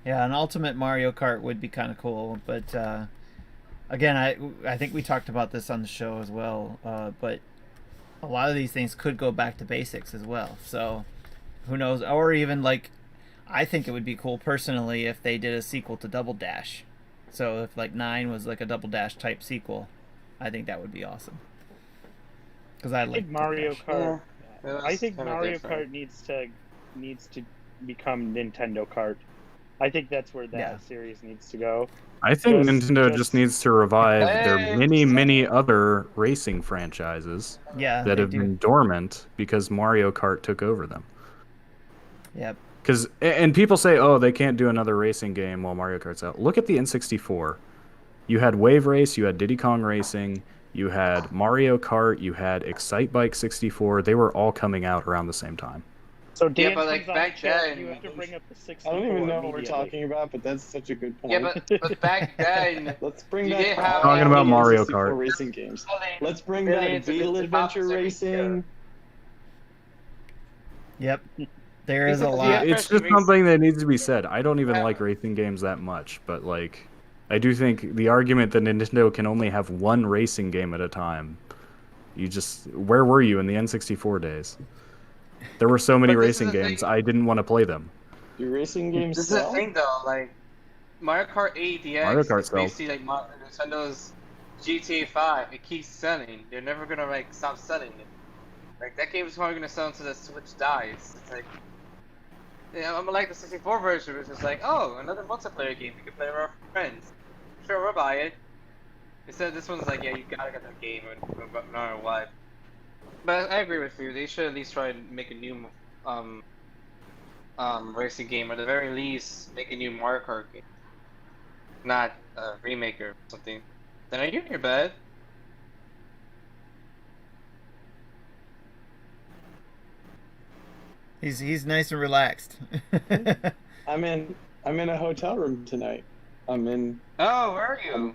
Yeah, an Ultimate Mario Kart would be kind of cool, but again, I think we talked about this on the show as well. But a lot of these things could go back to basics as well. So who knows? Or even like, I think it would be cool personally if they did a sequel to Double Dash. So if like 9 was like a Double Dash type sequel, I think that would be awesome. Because I I like think Mario Double Dash. Kart. Yeah, I that's think kinda Mario different. Kart needs to become Nintendo Kart. I think that's where that Yeah. series needs to go. I think Just- Nintendo just- just needs to revive their Hey, many other racing franchises Yeah, that they have do. been dormant because Mario Kart took over them. Yep. Because and people say, oh, they can't do another racing game while Mario Kart's out. Look at the N64. You had Wave Race, you had Diddy Kong Racing, you had Mario Kart, you had Excite Bike 64. They were all coming out around the same time. So Dan but, like, comes on back the show, then- you have to bring up the 64 I don't even know what we're immediately. talking about, but that's such a good point. Yeah, but back then, let's bring you back didn't have, Talking about Mario 64 Kart. racing games. selling Let's bring back millions of Beetle copies Adventure every Racing. Yep. There is a Because lot. Yeah, It's just racing- something that needs to be said. I don't even Yeah. like racing games that much, but like, I do think the argument that Nintendo can only have one racing game at a time. Where were you in the N64 days? There were so many But this is racing the games, thing. I didn't want to play them. Do racing games This is the sell? thing though, like Mario Kart 8 DX Mario Kart is sells. basically like Nintendo's GTA 5. It keeps selling. They're never gonna like stop selling it. Like that game is probably gonna sell until the Switch dies. It's like, yeah, I'm like the 64 version, which is like, oh, another multiplayer game you can play with our friends. Sure, we'll buy it. Instead, this one's like, yeah, you gotta get that game no matter what. But I agree with you. They should at least try and make a new racing game, or at the very least, make a new Mario Kart game, not a remake or something. Then are you in your bed? He's nice and relaxed. I'm in a hotel room tonight. I'm Oh, where are you?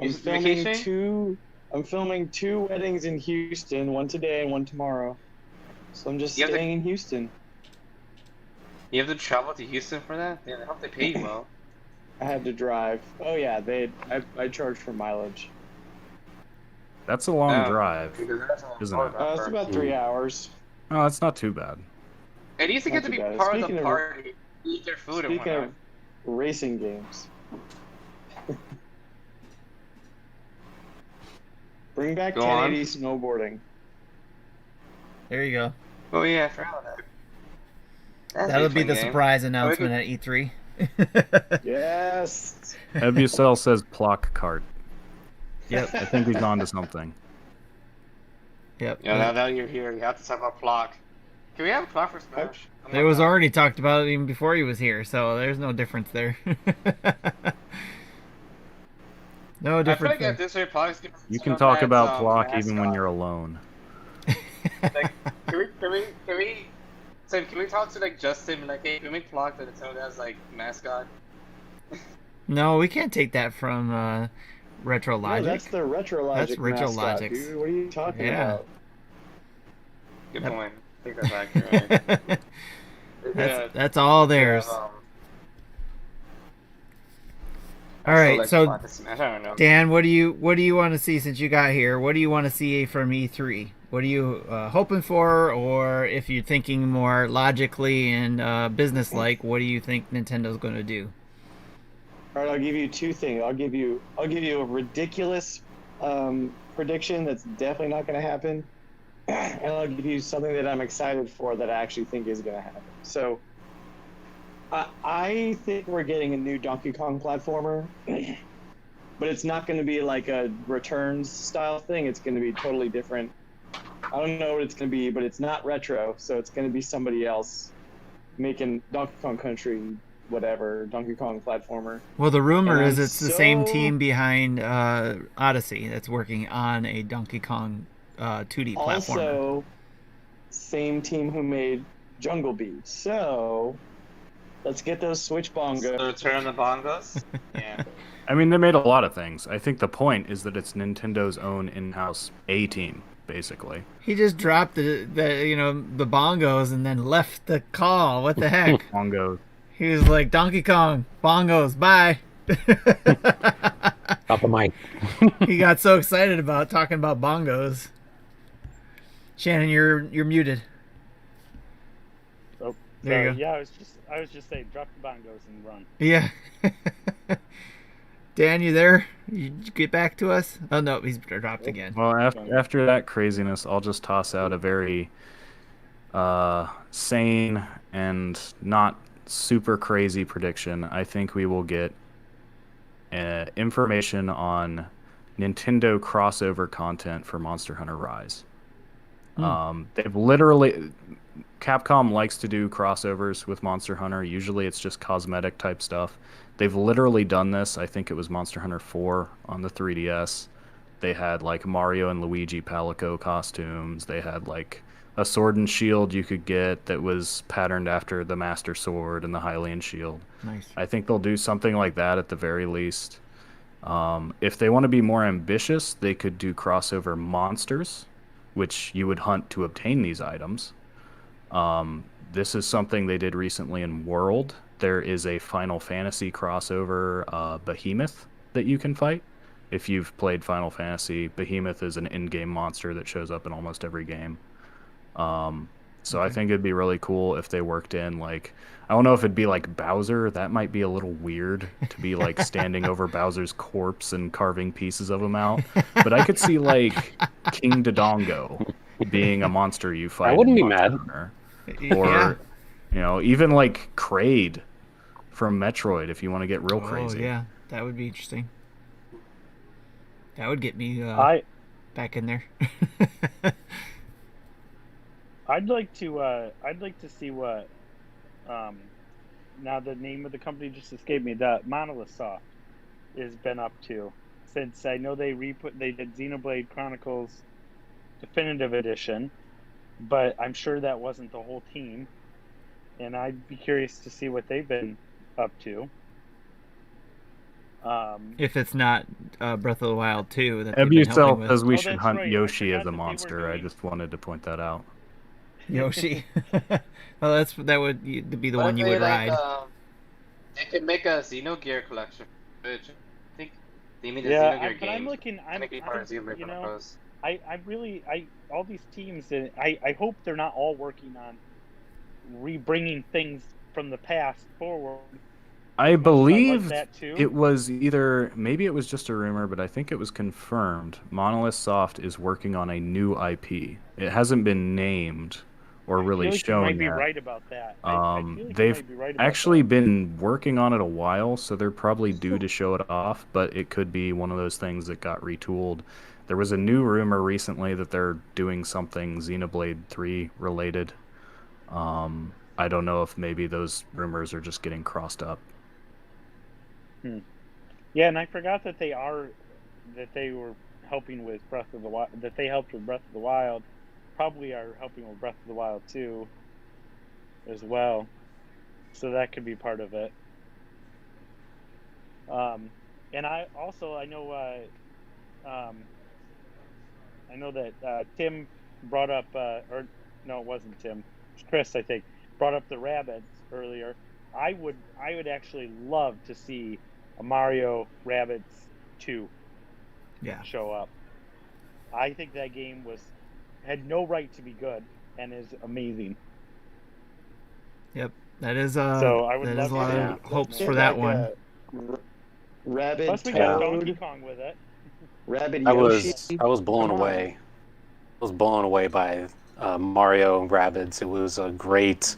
You filming vacationing? I'm filming 2 weddings in Houston, one today and one tomorrow. So I'm just You have to- staying in Houston. You have to travel to Houston for that? Yeah, I hope they pay you well. I had to drive. Oh yeah, I charged for mileage. That's a long Oh. drive. Isn't Isn't it? It's about 3 hours. Oh, that's not too bad. At least you Not get to too be bad. part of Speaking the of- party, eat their food and Speaking whatnot. of racing games. Bring back Go on. 1080 snowboarding. There you go. Oh yeah, I forgot about that. That's a That'll be fun the game. surprise announcement at E E3. Yes. Ebucel says Plock Cart. Yep. I think he's on to something. Yep. Yeah, now that you're here, you have to talk about Plock. Can we have a Plock for Smash? Oh my It was God. already talked about even before he was here, so there's no difference there. No I feel difference like at there. this rate, Plock's gonna You can become talk that, about Plock even when mascot. you're alone. Like, can we? So can we talk to like Justin? Like, hey, can we make Plock that Nintendo has like mascot? No, we can't take that from Retro No, Logic. that's the Retro Logic That's Retro mascot, Logic's. dude. What are you talking Yeah. about? Good Yep. point. I think that's accurate. That's all theirs. All right, so Plock is Smash. I don't know. Dan, what do you want to see since you got here? What do you want to see from E3? What are you hoping for, or if you're thinking more logically and business-like, what do you think Nintendo's going to do? All right, I'll give you 2 things. I'll give you a ridiculous prediction that's definitely not going to happen, and I'll give you something that I'm excited for that I actually think is going to happen. So, I think we're getting a new Donkey Kong platformer, but it's not going to be like a Returns style thing. It's going to be totally different. I don't know what it's going to be, but it's not retro, so it's going to be somebody else making Donkey Kong Country, whatever, Donkey Kong platformer. Well, the rumor And is I'm it's the same so- team behind Odyssey that's working on a Donkey Kong 2D platformer. Also, same team who made Jungle Beat. So, let's get those Switch bongos. The Return of the Bongos. Yeah. I mean, they made a lot of things. I think the point is that it's Nintendo's own in-house A team, basically. He just dropped the bongos and then left the call. What the heck? Bongo. He was like, Donkey Kong, bongos, bye. Drop the mic. He got so excited about talking about bongos. Shannon, you're muted. Oh, There you sorry. go. Yeah, I was just saying, drop the bongos and run. Yeah. Dan, you there? You get back to us? Oh no, he's dropped again. Well, after that craziness, I'll just toss out a very sane and not super crazy prediction. I think we will get information on Nintendo crossover content for Monster Hunter Rise. They've literally... Capcom likes to do crossovers with Monster Hunter. Usually it's just cosmetic type stuff. They've literally done this. I think it was Monster Hunter 4 on the 3DS. They had like Mario and Luigi Palico costumes. They had like a sword and shield you could get that was patterned after the Master Sword and the Hylian shield. Nice. I think they'll do something like that at the very least. If they want to be more ambitious, they could do crossover monsters, which you would hunt to obtain these items. This is something they did recently in World. There is a Final Fantasy crossover Behemoth that you can fight. If you've played Final Fantasy, Behemoth is an in-game monster that shows up in almost every game. So I think it'd be really cool if they worked in, like, I don't know if it'd be like Bowser. That might be a little weird to be like standing over Bowser's corpse and carving pieces of him out. But I could see like King Dodongo being a monster you fight. I wouldn't be in Monster mad. Hunter. Yeah. Or, you know, even like Kraid from Metroid if you want to get real crazy. Oh yeah, that would be interesting. That would get me back in there. I'd like to see what now the name of the company just escaped me, that Monolith Soft has been up to, since I know they did Xenoblade Chronicles Definitive Edition, but I'm sure that wasn't the whole team, and I'd be curious to see what they've been up to. If it's not Breath of the Wild 2 that they've Ebb been yourself helping with. says we Oh, should that's hunt right. I Yoshi forgot as a that they were monster. I doing- just wanted to point that out. Yoshi. Well, that would be the What one if you would they, ride. They could make a Xenogear collection. Which I think they made a Yeah, Xenogear but game. I'm looking. All these teams, and I hope they're not all working on bringing things from the past forward. I like believe that too. it was maybe it was just a rumor, but I think it was confirmed. Monolith Soft is working on a new IP. It hasn't been named or really I feel like shown you might be yet. right about that. I feel like you They've might be right about actually that. been working on it a while, so they're probably due to show it off, but it could be one of those things that got retooled. There was a new rumor recently that they're doing something Xenoblade 3 related. I don't know if maybe those rumors are just getting crossed up. Yeah, and I forgot that they were helping with Breath of the Wild. That they helped with Breath of the Wild. Probably are helping with Breath of the Wild 2 as well. So that could be part of it. And I know that Tim brought up, or no, it wasn't Tim. It was Chris, I think, brought up the rabbits earlier. I would actually love to see a Mario Rabbids 2 Yeah. show up. I think that game had no right to be good and is amazing. Yep. That is So I would that love is a lot to of see hopes Get for that like one. a Rabbit Plus we got Donkey Toad, Kong with it. Rabbit I Yoshi. was blown Come on. away was blown away by Mario and Rabbids. It was a great,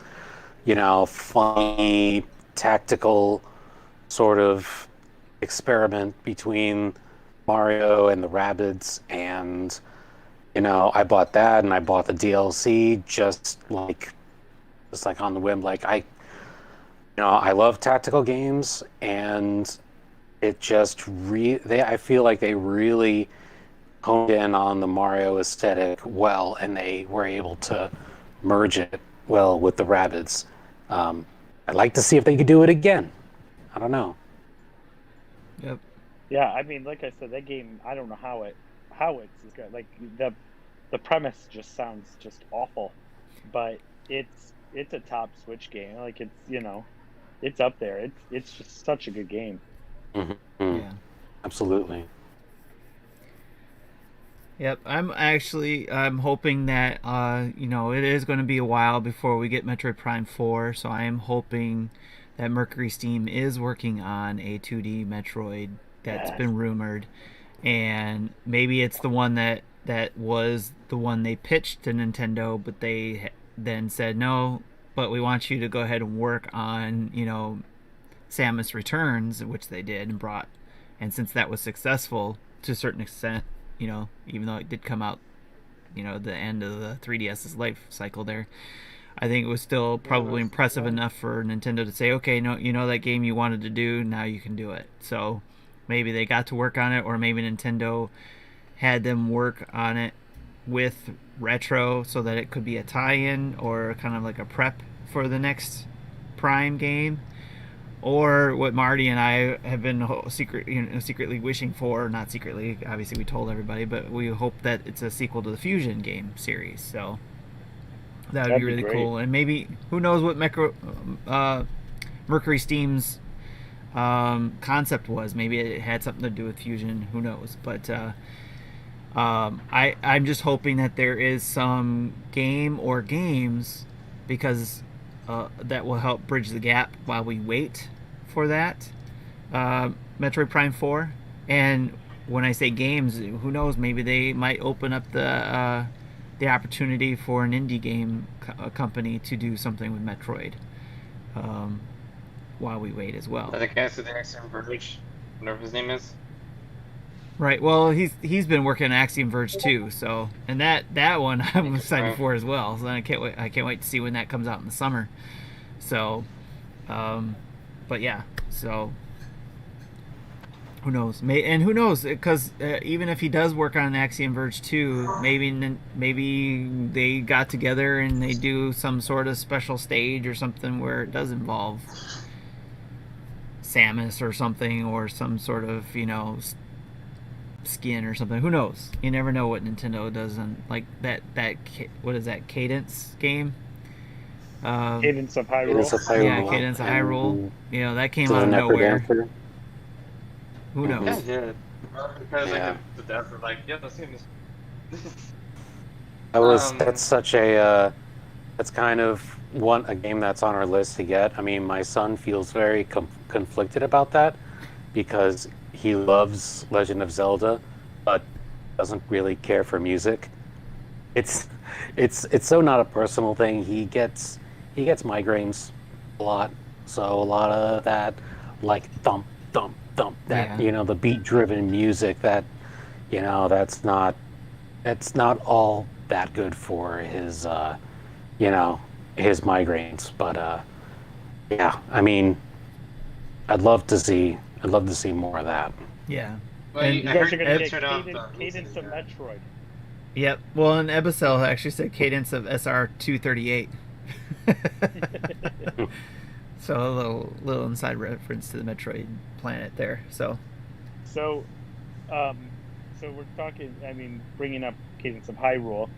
funny, tactical sort of experiment between Mario and the Rabbids. And, I bought that and I bought the DLC just like on the whim. Like I love tactical games, and it just I feel like they really honed in on the Mario aesthetic well, and they were able to merge it well with the Rabbids. I'd like to see if they could do it again. I don't know. Yep. Yeah, I mean, like I said, that game, I don't know how it's good. Like the premise just sounds just awful, but it's a top Switch game. Like it's up there. It's just such a good game. Mm-hmm. Yeah. Absolutely. Yep, I'm hoping that it is going to be a while before we get Metroid Prime 4, so I am hoping that Mercury Steam is working on a 2D Metroid that's been rumored, and maybe it's the one that was the one they pitched to Nintendo, but they then said no, but we want you to go ahead and work on Samus Returns, which they did and brought, and since that was successful to a certain extent, even though it did come out, the end of the 3DS's life cycle there, I think it was still probably impressive enough for Nintendo to say, okay, no, that game you wanted to do, now you can do it. So maybe they got to work on it, or maybe Nintendo had them work on it with Retro so that it could be a tie-in or kind of like a prep for the next Prime game. Or what Marty and I have been secretly wishing for, not secretly, obviously we told everybody, but we hope that it's a sequel to the Fusion game series. So that would be really cool. And maybe, who knows what Mercury Steam's concept was. Maybe it had something to do with Fusion, who knows. But I'm just hoping that there is some game or games, because that will help bridge the gap while we wait for that Metroid Prime 4. And when I say games, who knows, maybe they might open up the opportunity for an indie game company to do something with Metroid while we wait as well. I think that's the Axiom Verge, whatever his name is. Right. Well, he's been working on Axiom Verge too. So, and that one I'm excited for as well. So I can't wait to see when that comes out in the summer. So, but yeah. So who knows? And who knows? Because even if he does work on Axiom Verge 2, maybe they got together and they do some sort of special stage or something where it does involve Samus or something, or some sort of skin or something. Who knows? You never know what Nintendo does. And like that what is that, Cadence game? Cadence of Hyrule. Yeah, Cadence of Hyrule. That came out of nowhere. Who knows? Yeah. Because the devs were like, yeah, let's see this. That's such a that's kind of a game that's on our list to get. I mean, my son feels very conflicted about that, because he loves Legend of Zelda, but doesn't really care for music. It's so not a personal thing. He gets migraines a lot, so a lot of that, like thump thump thump, that the beat driven music, that that's not all that good for his his migraines. But yeah, I mean, I'd love to see more of that. Yeah. Well, And You guys are going to get Cadence of Metroid. Yep. Well, and Ebicel actually said Cadence of SR238. So a little inside reference to the Metroid planet there. So we're talking. I mean, bringing up Cadence of Hyrule.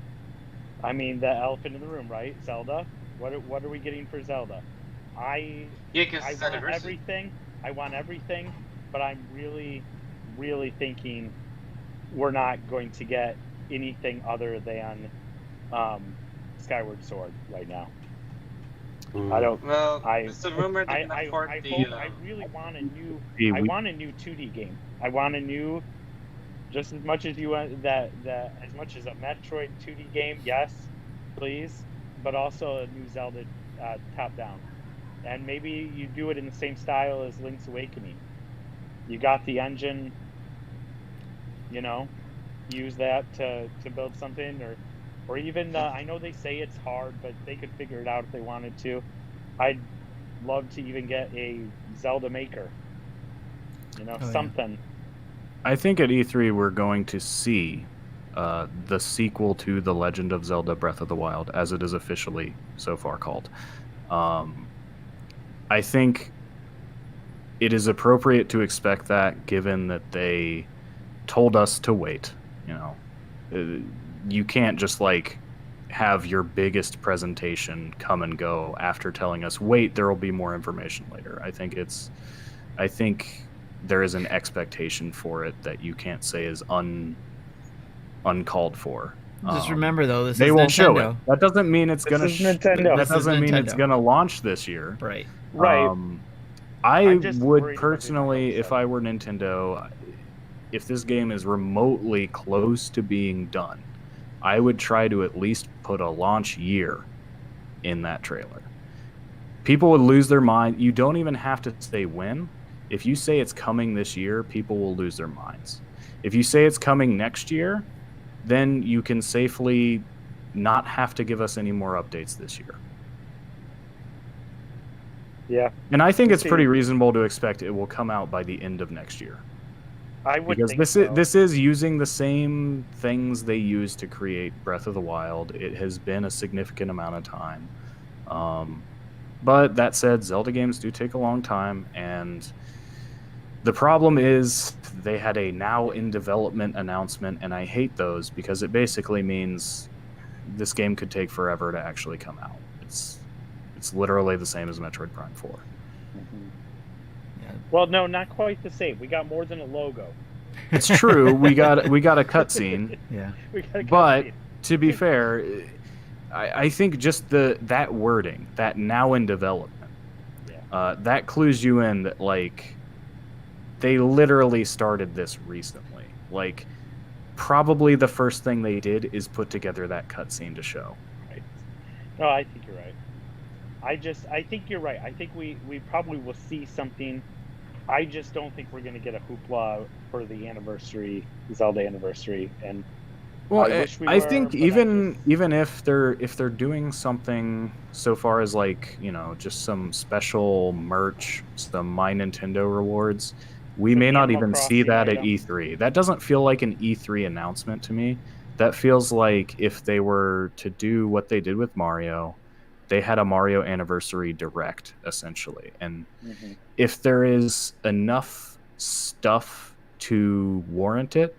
I mean, the elephant in the room, right? Zelda. What are we getting for Zelda? I want everything. I want everything, but I'm really, really thinking we're not going to get anything other than Skyward Sword right now. I don't. Well, it's a rumor that I really want a new. I want a new 2D game. I want a new Just as much as you want that as much as a Metroid 2D game, yes, please, but also a new Zelda top down, and maybe you do it in the same style as Link's Awakening. You got the engine, you know, use that to build something, or even I know they say it's hard, but they could figure it out if they wanted to. I'd love to even get a Zelda Maker, something. I think at E3 we're going to see the sequel to The Legend of Zelda Breath of the Wild, as it is officially so far called. I think it is appropriate to expect that, given that they told us to wait. You can't just have your biggest presentation come and go after telling us, wait, there will be more information later. I think there is an expectation for it that you can't say is uncalled for. Just remember, though, this they is won't Nintendo. show it. That doesn't mean it's This gonna. is Nintendo. That doesn't mean it's Nintendo. gonna launch this year. Right. Right. I I'm just worried would about personally, the if I were Nintendo, if this game is remotely close to being done, I would try to at least put a launch year in that trailer. People would lose their mind. You don't even have to say when. If you say it's coming this year, people will lose their minds. If you say it's coming next year, then you can safely not have to give us any more updates this year. Yeah, And I think it's See- pretty reasonable to expect it will come out by the end of next year. I would Because think this so. is using the same things they used to create Breath of the Wild. It has been a significant amount of time. But that said, Zelda games do take a long time, and the problem is they had a now in development announcement, and I hate those because it basically means this game could take forever to actually come out. It's literally the same as Metroid Prime 4. Well, no, not quite the same. We got more than a logo. It's true. we got a cutscene. Yeah. We got a But cutscene. to be fair, I think just that wording, that now in development, that clues you in that they literally started this recently. Probably the first thing they did is put together that cutscene to show. Right. No, I think you're right. I think you're right. I think we probably will see something. I just don't think we're going to get a hoopla for the Zelda anniversary, and Well, I wish we I were, think but even if they're doing something so far as just some special merch, some My Nintendo rewards, we Some may not Animal even see Crossing that at items. E3. That doesn't feel like an E3 announcement to me. That feels like if they were to do what they did with Mario, they had a Mario Anniversary Direct, essentially. And if there is enough stuff to warrant it,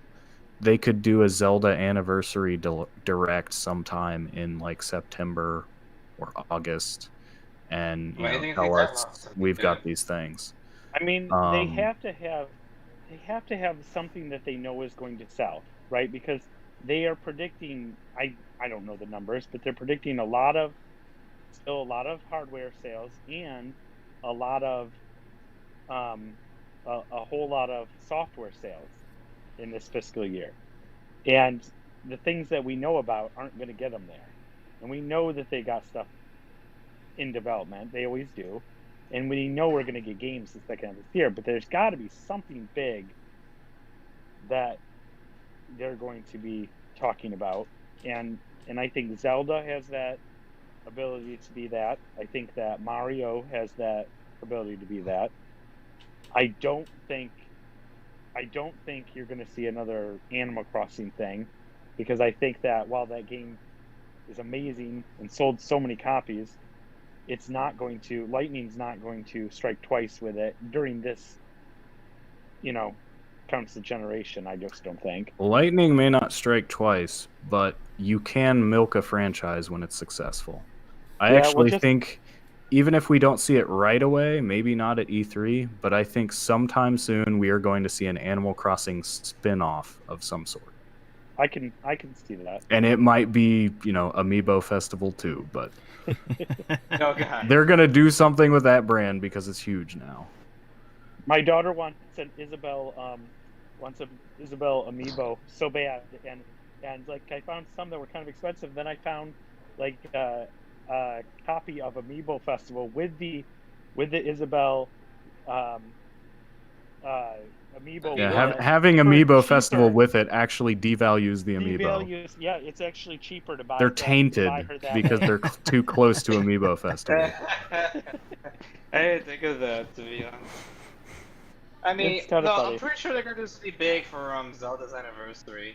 they could do a Zelda Anniversary Direct sometime in September or August, and Well, anything tell like that us would be we've got good. these things. I mean, they Um, have to have something that they know is going to sell, right? Because they are predicting. I don't know the numbers, but they're predicting still a lot of hardware sales and a lot of a whole lot of software sales in this fiscal year. And the things that we know about aren't going to get them there. And we know that they got stuff in development. They always do. And we know we're going to get games the second half of this year. But there's got to be something big that they're going to be talking about. And I think Zelda has that ability to be that. I think that Mario has that ability to be that. I don't think you're going to see another Animal Crossing thing, because I think that while that game is amazing and sold so many copies, Lightning's not going to strike twice with it during this, counts the generation. I just don't think. Lightning may not strike twice, but you can milk a franchise when it's successful. I actually think even if we don't see it right away, maybe not at E3, but I think sometime soon we are going to see an Animal Crossing spin-off of some sort. I can see that. And it might be, Amiibo Festival too, but No, God. they're going to do something with that brand because it's huge now. My daughter wants an Isabelle wants a Isabelle amiibo so bad, and like I found some that were kind of expensive. Then I found like a copy of Amiibo Festival with the Isabelle amiibo. Yeah, with it having for Amiibo cheaper. Festival with it actually devalues the Amiibo. Devalues, yeah, it's actually cheaper to buy. They're that, to tainted buy her that because way. they're too close to Amiibo Festival. I didn't think of that, to be honest. I mean, It's kinda no, funny. I'm pretty sure they're going to be big for Zelda's anniversary.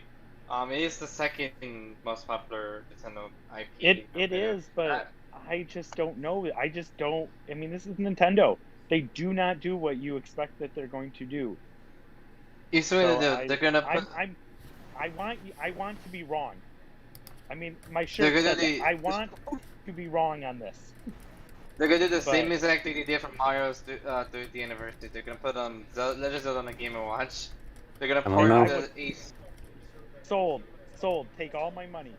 It is the second most popular Nintendo IP. It is, but I just don't know. I just don't. I mean, this is Nintendo. They do not do what you expect that they're going to do. You So they're gonna put. I want to be wrong. I mean, my They're shirt gonna says it. do- I want to be wrong on this. They're gonna do the same but- exact thing they did for Mario's 30th anniversary. They're gonna put Legend of Zelda on the Game & Watch. They're gonna I port know. the Ace. Sold. Take all my money.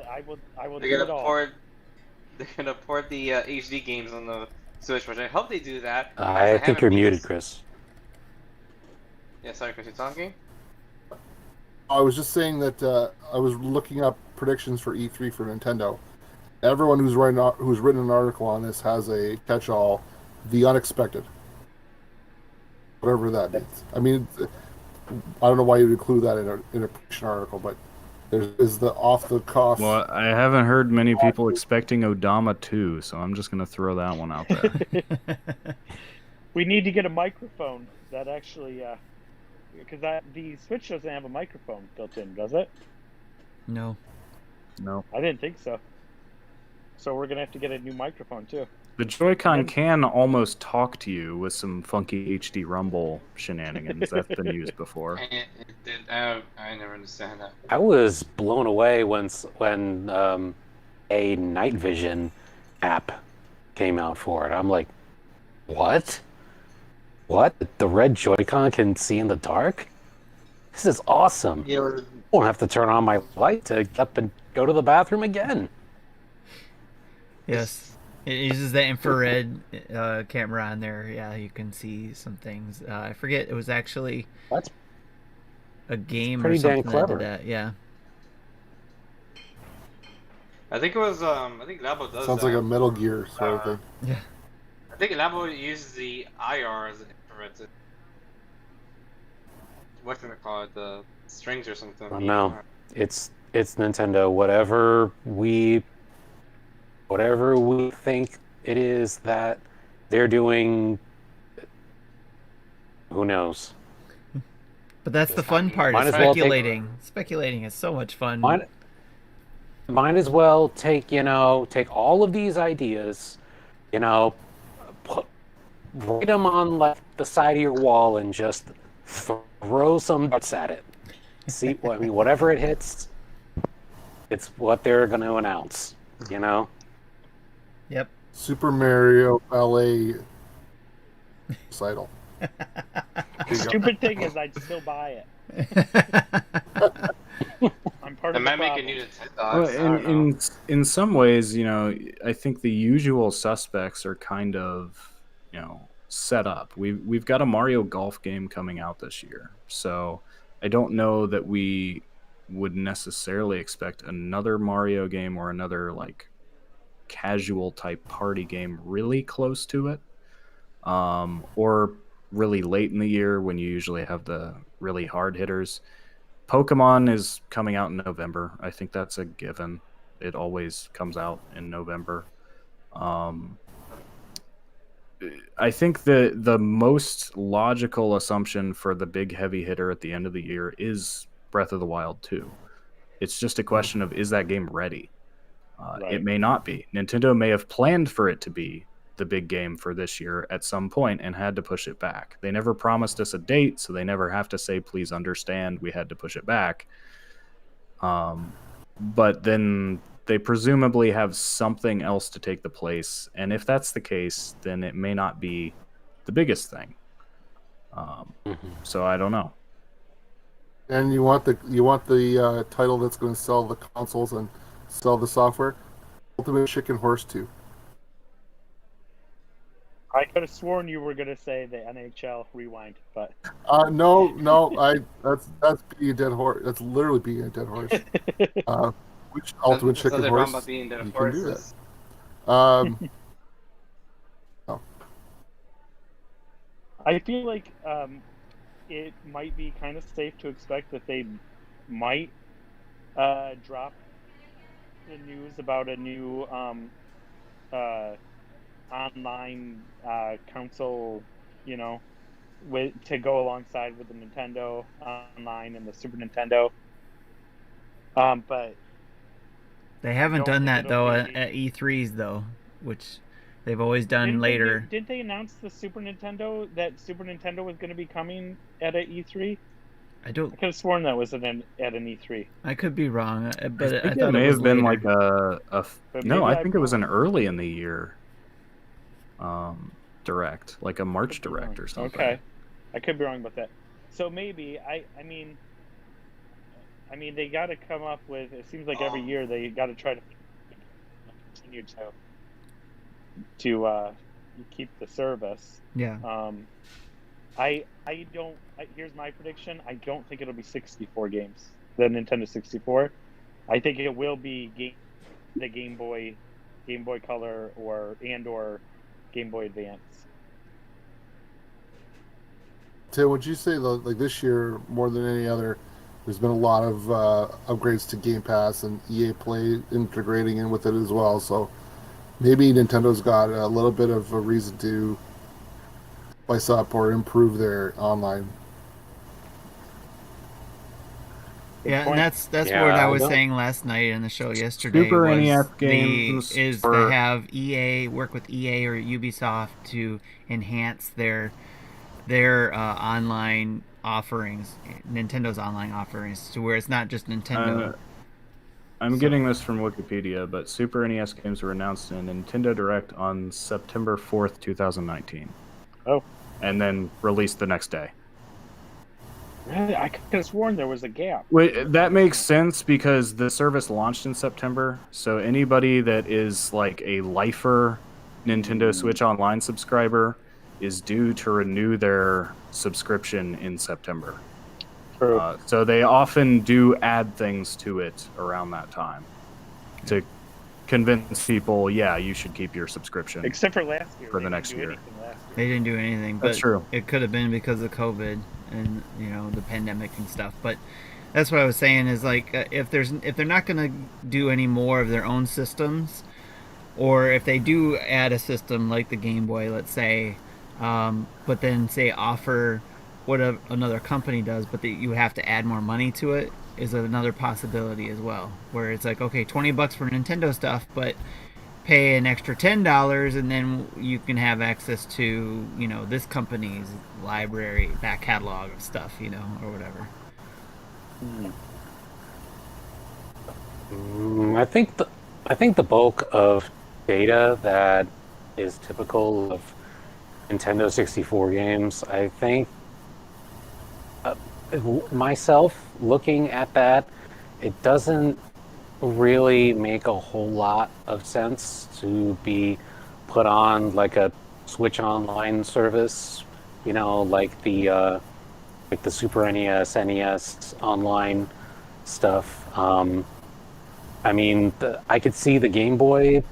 I will They're do gonna it all. port. They're gonna port the HD games on the Switch, which I hope they do that. I because think you're haven't muted, beat- Chris. Yeah, sorry, Chris, you talking? I was just saying that I was looking up predictions for E3 for Nintendo. Everyone who's written an article on this has a catch-all, the unexpected, whatever that means. I mean, I don't know why you'd include that in a prediction article, but there's the off-the-cuff. Well, I haven't heard many people expecting Odama 2, so I'm just gonna throw that one out there. We need to get a microphone that actually, because the Switch doesn't have a microphone built in, does it? No. No. I didn't think so. So we're gonna have to get a new microphone too. The Joy-Con can almost talk to you with some funky HD rumble shenanigans. That's been used before. I never understand that. I was blown away when a night vision app came out for it. I'm like, what? What? The red Joy-Con can see in the dark? This is awesome. Yeah, I won't have to turn on my light to get up and go to the bathroom again. Yes. It uses the infrared camera on there. Yeah, you can see some things. I forget. It was actually That's a game or pretty dang something that clever. did that. Yeah. I think it was. I think Labo does. Sounds that. like a Metal Gear sort of thing. Yeah. I think Labo uses the IR as an infrared. What can I call it? The strings or something. Oh, no. It's Nintendo. Whatever we think it is that they're doing, who knows? But that's the fun part. Might Is as well take- speculating. Speculating is so much fun. Might as well take all of these ideas, write them on like the side of your wall and just throw some darts at it. See, whatever it hits, it's what they're going to announce. Yep. Super Mario LA recital. There you go. Stupid thing is, I'd still buy it. I'm part They of the might make a problem. new Nintendo. Well, I don't know. in some ways, I think the usual suspects are kind of, set up. We've got a Mario Golf game coming out this year, so I don't know that we would necessarily expect another Mario game or another like casual type party game really close to it, or really late in the year when you usually have the really hard hitters. Pokemon is coming out in November. I think that's a given. It always comes out in November. I think the most logical assumption for the big heavy hitter at the end of the year is Breath of the Wild 2. It's just a question of, is that game ready? Right. It may not be. Nintendo may have planned for it to be the big game for this year at some point and had to push it back. They never promised us a date, so they never have to say, please understand, we had to push it back. But then they presumably have something else to take the place, and if that's the case, then it may not be the biggest thing. So I don't know. And you want the title that's going to sell the consoles and sell the software? Ultimate Chicken Horse 2. I could have sworn you were gonna say the NHL Rewind, but No, that's being a dead horse. That's literally being a dead horse. Which ultimate That's chicken other horse? wrong about being dead You can do that. horses. No. I feel like it might be kind of safe to expect that they might drop the news about a new online console, to go alongside with the Nintendo Online and the Super Nintendo. But They haven't Don't done think that it'll though be- at E3s though, which they've always done later. Didn't they announce the Super Nintendo, that Super Nintendo was going to be coming at an E3? I I don't. could have sworn that was at an E3. I could be wrong, but I think thought it may was have been later. like But no, maybe I I'm think it was wrong. an early in the year direct, like a March Could be direct wrong. or something. Okay, I could be wrong about that. So maybe I mean they got to come up with. It seems like every year they got to try to continue to keep the service. Yeah. I don't. Here's my prediction. I don't think it'll be 64 games. The Nintendo 64. I think it will be the Game Boy Color or Game Boy Advance. Tim, would you say though, like this year more than any other, there's been a lot of upgrades to Game Pass and EA Play integrating in with it as well. So maybe Nintendo's got a little bit of a reason to spice up or improve their online. Yeah, and point. that's Yeah, what I I was don't- saying last night in the show yesterday. Super was NES games is were- to have EA work with EA or Ubisoft to enhance their online offerings, Nintendo's online offerings, to where it's not just Nintendo. I'm getting this from Wikipedia, but Super NES games were announced in Nintendo Direct on September 4th, 2019. Oh. And then released the next day. Really, I could have sworn there was a gap. Wait, that makes sense because the service launched in September. So anybody that is like a lifer Nintendo Switch Online subscriber is due to renew their subscription in September. True. So they often do add things to it around that time to convince people, yeah, you should keep your subscription. Except for last year. for They the didn't next do year. anything last year. They didn't do anything, but That's true. it could have been because of COVID and the pandemic and stuff. But that's what I was saying is like if they're not going to do any more of their own systems, or if they do add a system like the Game Boy, let's say, but then say offer what another company does, but that you have to add more money to it, is another possibility as well. Where it's like, okay, $20 for Nintendo stuff, but pay an extra $10 and then you can have access to this company's library, back catalog of stuff, or whatever. I think the bulk of data that is typical of Nintendo 64 games, I think myself looking at that, it doesn't really make a whole lot of sense to be put on like a Switch Online service, like the Super NES, NES Online stuff. I mean, I could see the Game Boy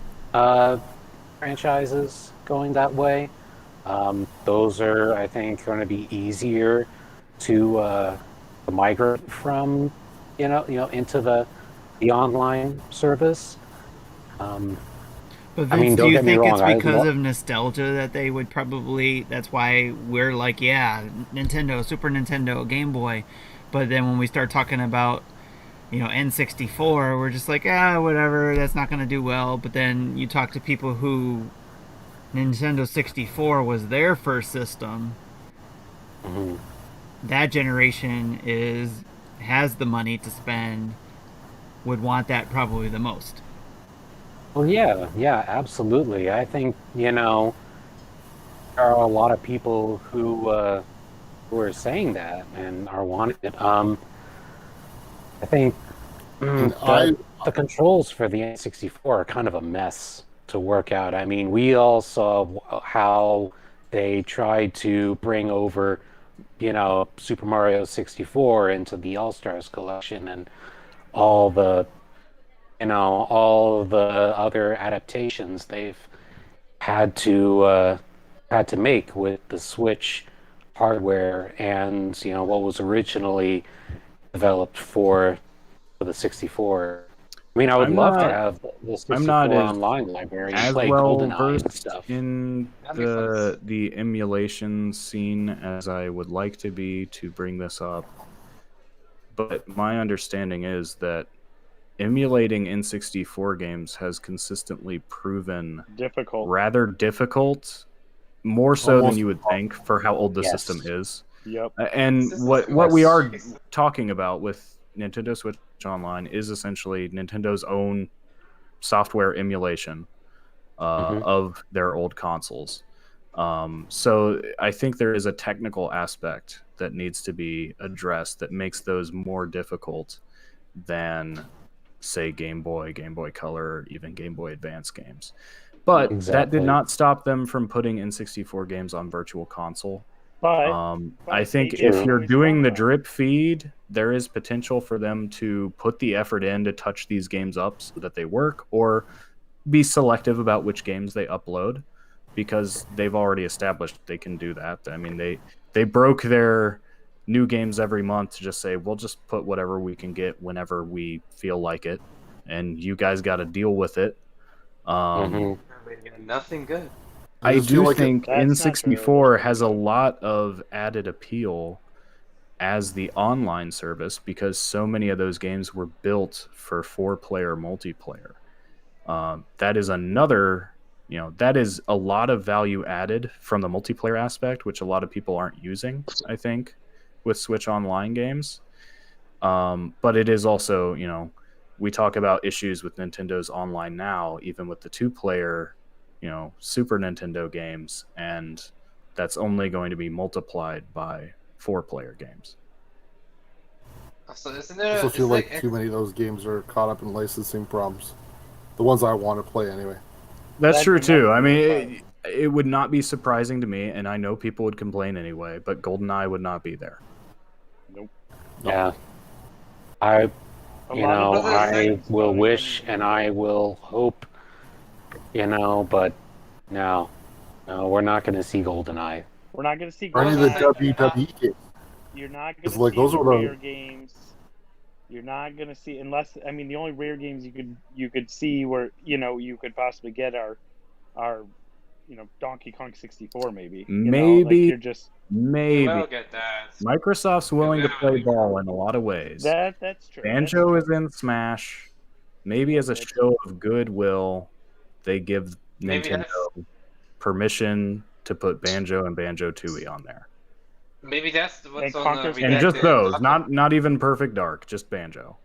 franchises going that way. Those are, I think, going to be easier to migrate from, into the online service. But Vince, I mean, do don't you get me think wrong, it's I because love- of nostalgia that they would probably, that's why we're like, yeah, Nintendo, Super Nintendo, Game Boy, but then when we start talking about N64, we're just like, whatever, that's not going to do well. But then you talk to people who Nintendo 64 was their first system. Mhm. That generation has the money to spend, would want that probably the most. Well, yeah, absolutely. I think, there are a lot of people who are saying that and are wanting it. I think And the controls for the N64 are kind of a mess. to work out. I mean, we all saw how they tried to bring over, Super Mario 64 into the All Stars collection, and all the, all the other adaptations they've had to make with the Switch hardware, and what was originally developed for the 64. I mean, I would I'm love to not- have the 64 I'm not online library and as play well GoldenEye and versed stuff. in That makes sense. the emulation scene as I would like to be to bring this up. But my understanding is that emulating N64 games has consistently proven Difficult. rather difficult, more so than Almost you would think for how old the Yes. system is. Yep. And This is what we are nice. talking about with Nintendo Switch Online is essentially Nintendo's own software emulation Mhm. of their old consoles. So I think there is a technical aspect that needs to be addressed that makes those more difficult than, say, Game Boy Color, or even Game Boy Advance games. But that Exactly. did not stop them from putting N64 games on Virtual Console. But I think they if did you're always doing run the that. drip feed, there is potential for them to put the effort in to touch these games up so that they work, or be selective about which games they upload, because they've already established they can do that. I mean, they broke their new games every month to just say, we'll just put whatever we can get whenever we feel like it, and you guys got to deal with it. Mhm. Nothing good. I just feel do like think That's not true. N64 has a lot of added appeal as the online service because so many of those games were built for 4-player multiplayer. That is another, that is a lot of value added from the multiplayer aspect, which a lot of people aren't using, I think, with Switch Online games. But it is also, we talk about issues with Nintendo's online now, even with the 2-player, Super Nintendo games, and that's only going to be multiplied by 4-player games. So isn't I there? also feel it's like too many of those games are caught up in licensing problems. The ones I want to play anyway. That's That true can too. I happen mean, sometimes. it would not be surprising to me, and I know people would complain anyway, but GoldenEye would not be there. Yeah. I A lot of those I things will probably wish wouldn't and be I will hope, but no, we're not going to see GoldenEye. We're not going to see Or any of the GoldenEye. WWE games. You're not going It's to like see those the were the- rare games. You're not going to see unless the only rare games you could see where you could possibly get are Donkey Kong 64 maybe. Maybe. You're just Maybe. Well, get that. Microsoft's willing to play ball in a lot of ways. that's true. Banjo That's is in Smash. Maybe as a That's- show of goodwill, they give Maybe Nintendo permission to put Banjo and Banjo-Tooie on there. Maybe that's what's And on the Conker's And just redacted those, document. not even Perfect Dark, just Banjo.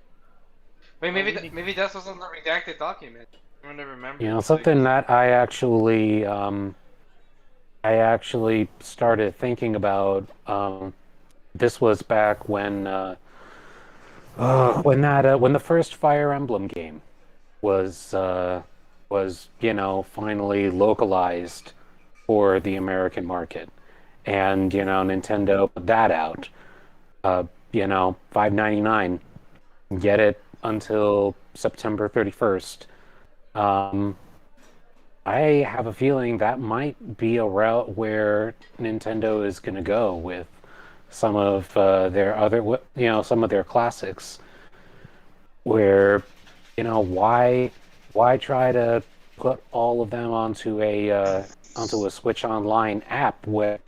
Wait, maybe Maybe- maybe that's what's on the redacted document. I'm gonna remember. Something that I actually started thinking about. This was back when when the first Fire Emblem game was finally localized for the American market, and Nintendo put that out. $5.99. Get it until September 31st. I have a feeling that might be a route where Nintendo is going to go with some of some of their classics. Where, why try to put all of them onto a Switch Online app where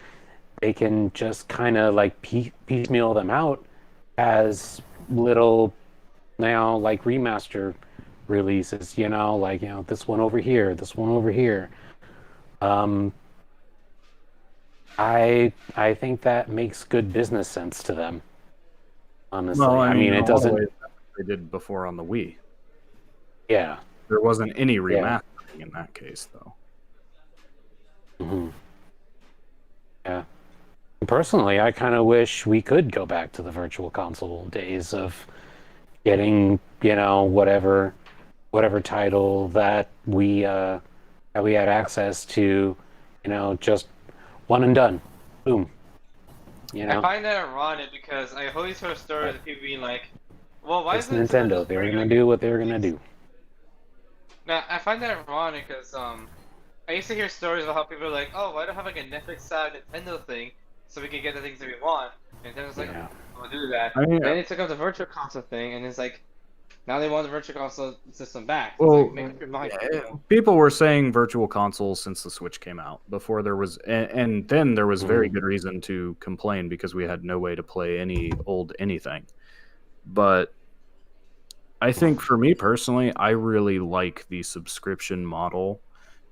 they can just kind of like piecemeal them out as little remaster releases, this one over here, this one over here. I think that makes good business sense to them. Honestly, I mean, in it a lot of doesn't. ways, that's what they did before on the Wii. Yeah. There wasn't any Yeah. remastering in that case, though. Mhm. Yeah. Personally, I kind of wish we could go back to the Virtual Console days of getting, whatever title that we that we had access to, just one and done, boom. I find that ironic because I always heard stories of people being like, "Well, why It's isn't it Nintendo. just They were regular gonna do what they were gonna do. Now, I find that ironic because I used to hear stories about how people are like, "Oh, why don't have like a Netflix style Nintendo thing so we can get the things that we want?" And Nintendo's like, Yeah. "We'll do that." I mean, Then they took up the Virtual Console thing, and it's like, now they want the Virtual Console system back. It's Well, like, make up your mind. people were saying virtual consoles since the Switch came out. Before there was, and then there was very good reason to complain because we had no way to play any old anything. But I think for me personally, I really like the subscription model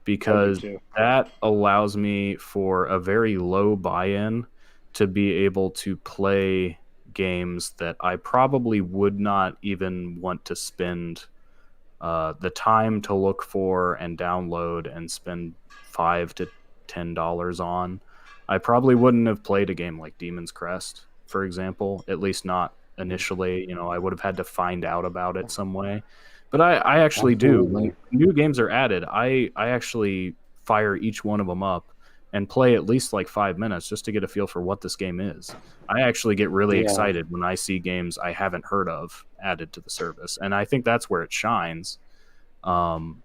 because too. that allows me for a very low buy-in to be able to play games that I probably would not even want to spend the time to look for and download and spend $5 to $10 on. I probably wouldn't have played a game like Demon's Crest, for example, at least not initially. I would have had to find out about it some way. But I actually do. When new games are added, I actually fire each one of them up and play at least like 5 minutes just to get a feel for what this game is. I actually get really excited when I see games I haven't heard of added to the service, and I think that's where it shines. And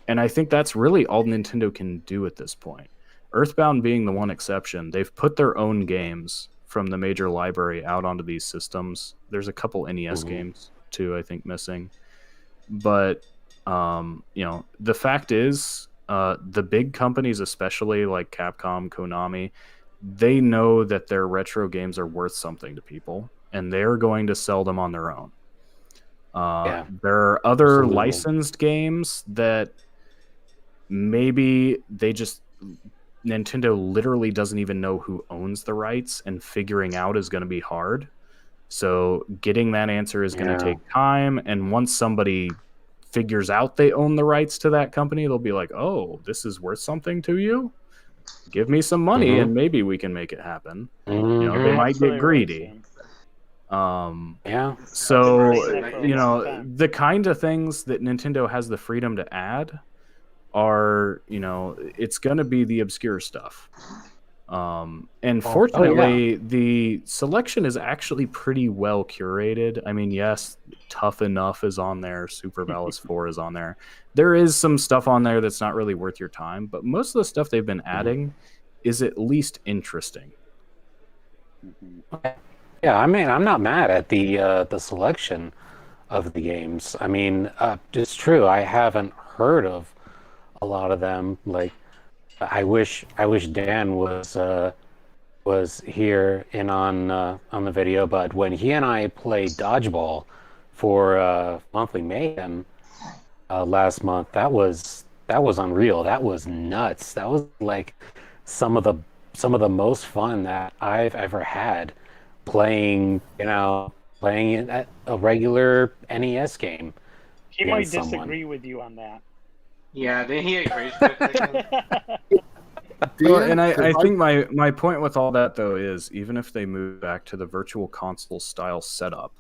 I think that's really all Nintendo can do at this point. Earthbound being the one exception, they've put their own games from the major library out onto these systems. There's a couple NES games too, I think, missing. But the fact is, the big companies, especially like Capcom, Konami, they know that their retro games are worth something to people, and they're going to sell them on their own. There are other licensed games that maybe Nintendo literally doesn't even know who owns the rights, and figuring out is going to be hard. So getting that answer is going to take time, and once somebody figures out they own the rights to that company, they'll be like, "Oh, this is worth something to you? Give me some money and maybe we can make it happen." They might get greedy. So, the kind of things that Nintendo has the freedom to add are, it's going to be the obscure stuff. And fortunately, the selection is actually pretty well curated. I mean, yes, Tough Enough is on there. Super Ballast 4 is on there. There is some stuff on there that's not really worth your time, but most of the stuff they've been adding is at least interesting. Yeah, I mean, I'm not mad at the selection of the games. I mean, it's true. I haven't heard of a lot of them. Like, I wish Dan was here in on the video, but when he and I played dodgeball for Monthly Mayhem last month, that was unreal. That was nuts. That was like some of the most fun that I've ever had playing at a regular NES game. He might disagree with you on that. Yeah, then he agrees with it. Well, and I think my point with all that, though, is even if they move back to the virtual console style setup,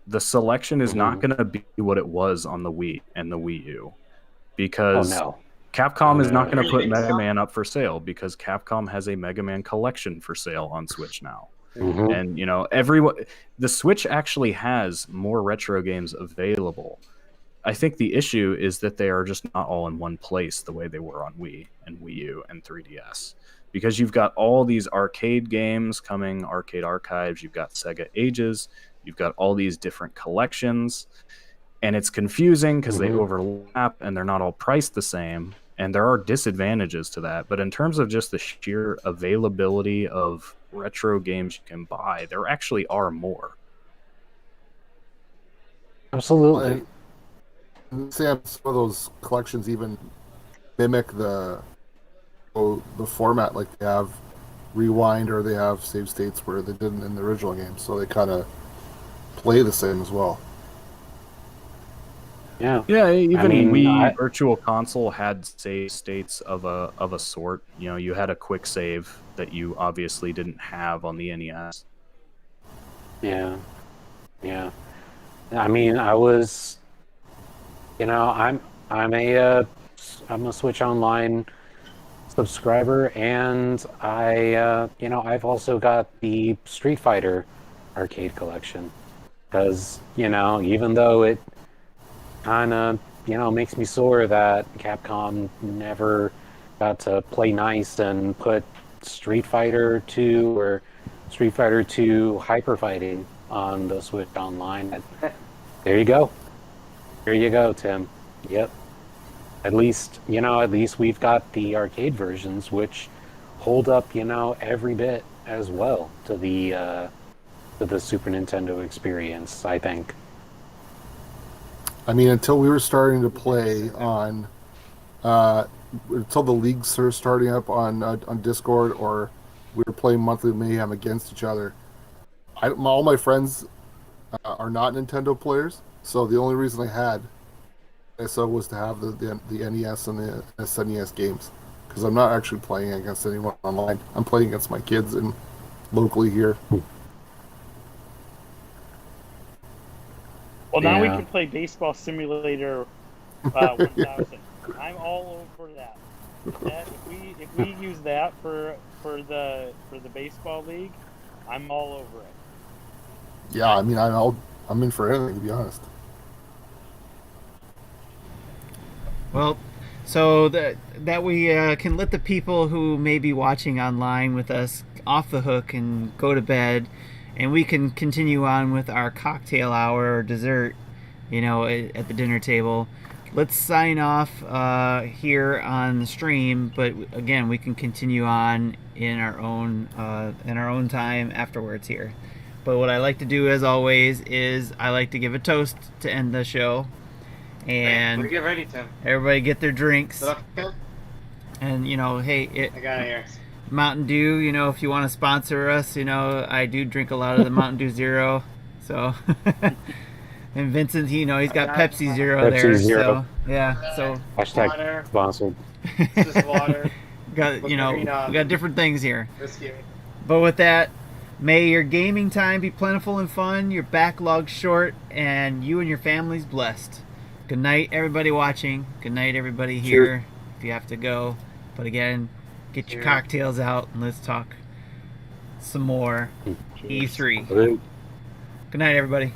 the selection is not going to be what it was on the Wii and the Wii U, because Capcom is not going to put Mega Man up for sale, because Capcom has a Mega Man collection for sale on Switch now. And the Switch actually has more retro games available. I think the issue is that they are just not all in one place the way they were on Wii and Wii U and 3DS. Because you've got all these arcade games coming, Arcade Archives, you've got Sega Ages, you've got all these different collections, and it's confusing because they overlap and they're not all priced the same, and there are disadvantages to that. But in terms of just the sheer availability of retro games you can buy, there actually are more. Absolutely. Sam, some of those collections even mimic the format, like they have rewind or they have save states where they didn't in the original game, so they kind of play the same as well. Yeah, even Wii Virtual Console had save states of a sort. You had a quick save that you obviously didn't have on the NES. Yeah. I mean, I was, I'm a I'm a Switch Online subscriber, and I've also got the Street Fighter arcade collection because even though it kind of makes me sore that Capcom never got to play nice and put Street Fighter 2 or Street Fighter 2 Hyper Fighting on the Switch Online. There you go. There you go, Tim. Yep. At least we've got the arcade versions, which hold up, every bit as well to the Super Nintendo experience, I think. I mean, until we were starting to play on, until the leagues were starting up on Discord, or we were playing Monthly Mayhem against each other. All my friends are not Nintendo players, so the only reason I had NES was to have the NES and the SNES games, because I'm not actually playing against anyone online. I'm playing against my kids and locally here. Well, now we Yeah. can play Baseball Simulator 1000. I'm all over that. If we use that for the baseball league, I'm all over it. Yeah, I mean, I'm in for anything, to be honest. Well, so that we can let the people who may be watching online with us off the hook and go to bed, and we can continue on with our cocktail hour or dessert, at the dinner table. Let's sign off here on the stream, but again, we can continue on in our own time afterwards here. But what I like to do, as always, is I like to give a toast to end the show. And get ready, Tim. everybody get their drinks. Okay. And, hey, I got it here. Mountain Dew, if you want to sponsor us, I do drink a lot of the Mountain Dew Zero. So, and Vincent, he's got Pepsi Zero Pepsi there. Zero. So, yeah. So, Hashtag Water. sponsored. It's just water. got, we got different things here. Whiskey. But with that, may your gaming time be plentiful and fun, your backlog short, and you and your families blessed. Good night, everybody watching. Good night, everybody here. If you have to go. But again, get your cocktails out and let's talk some more E3. Good night, everybody.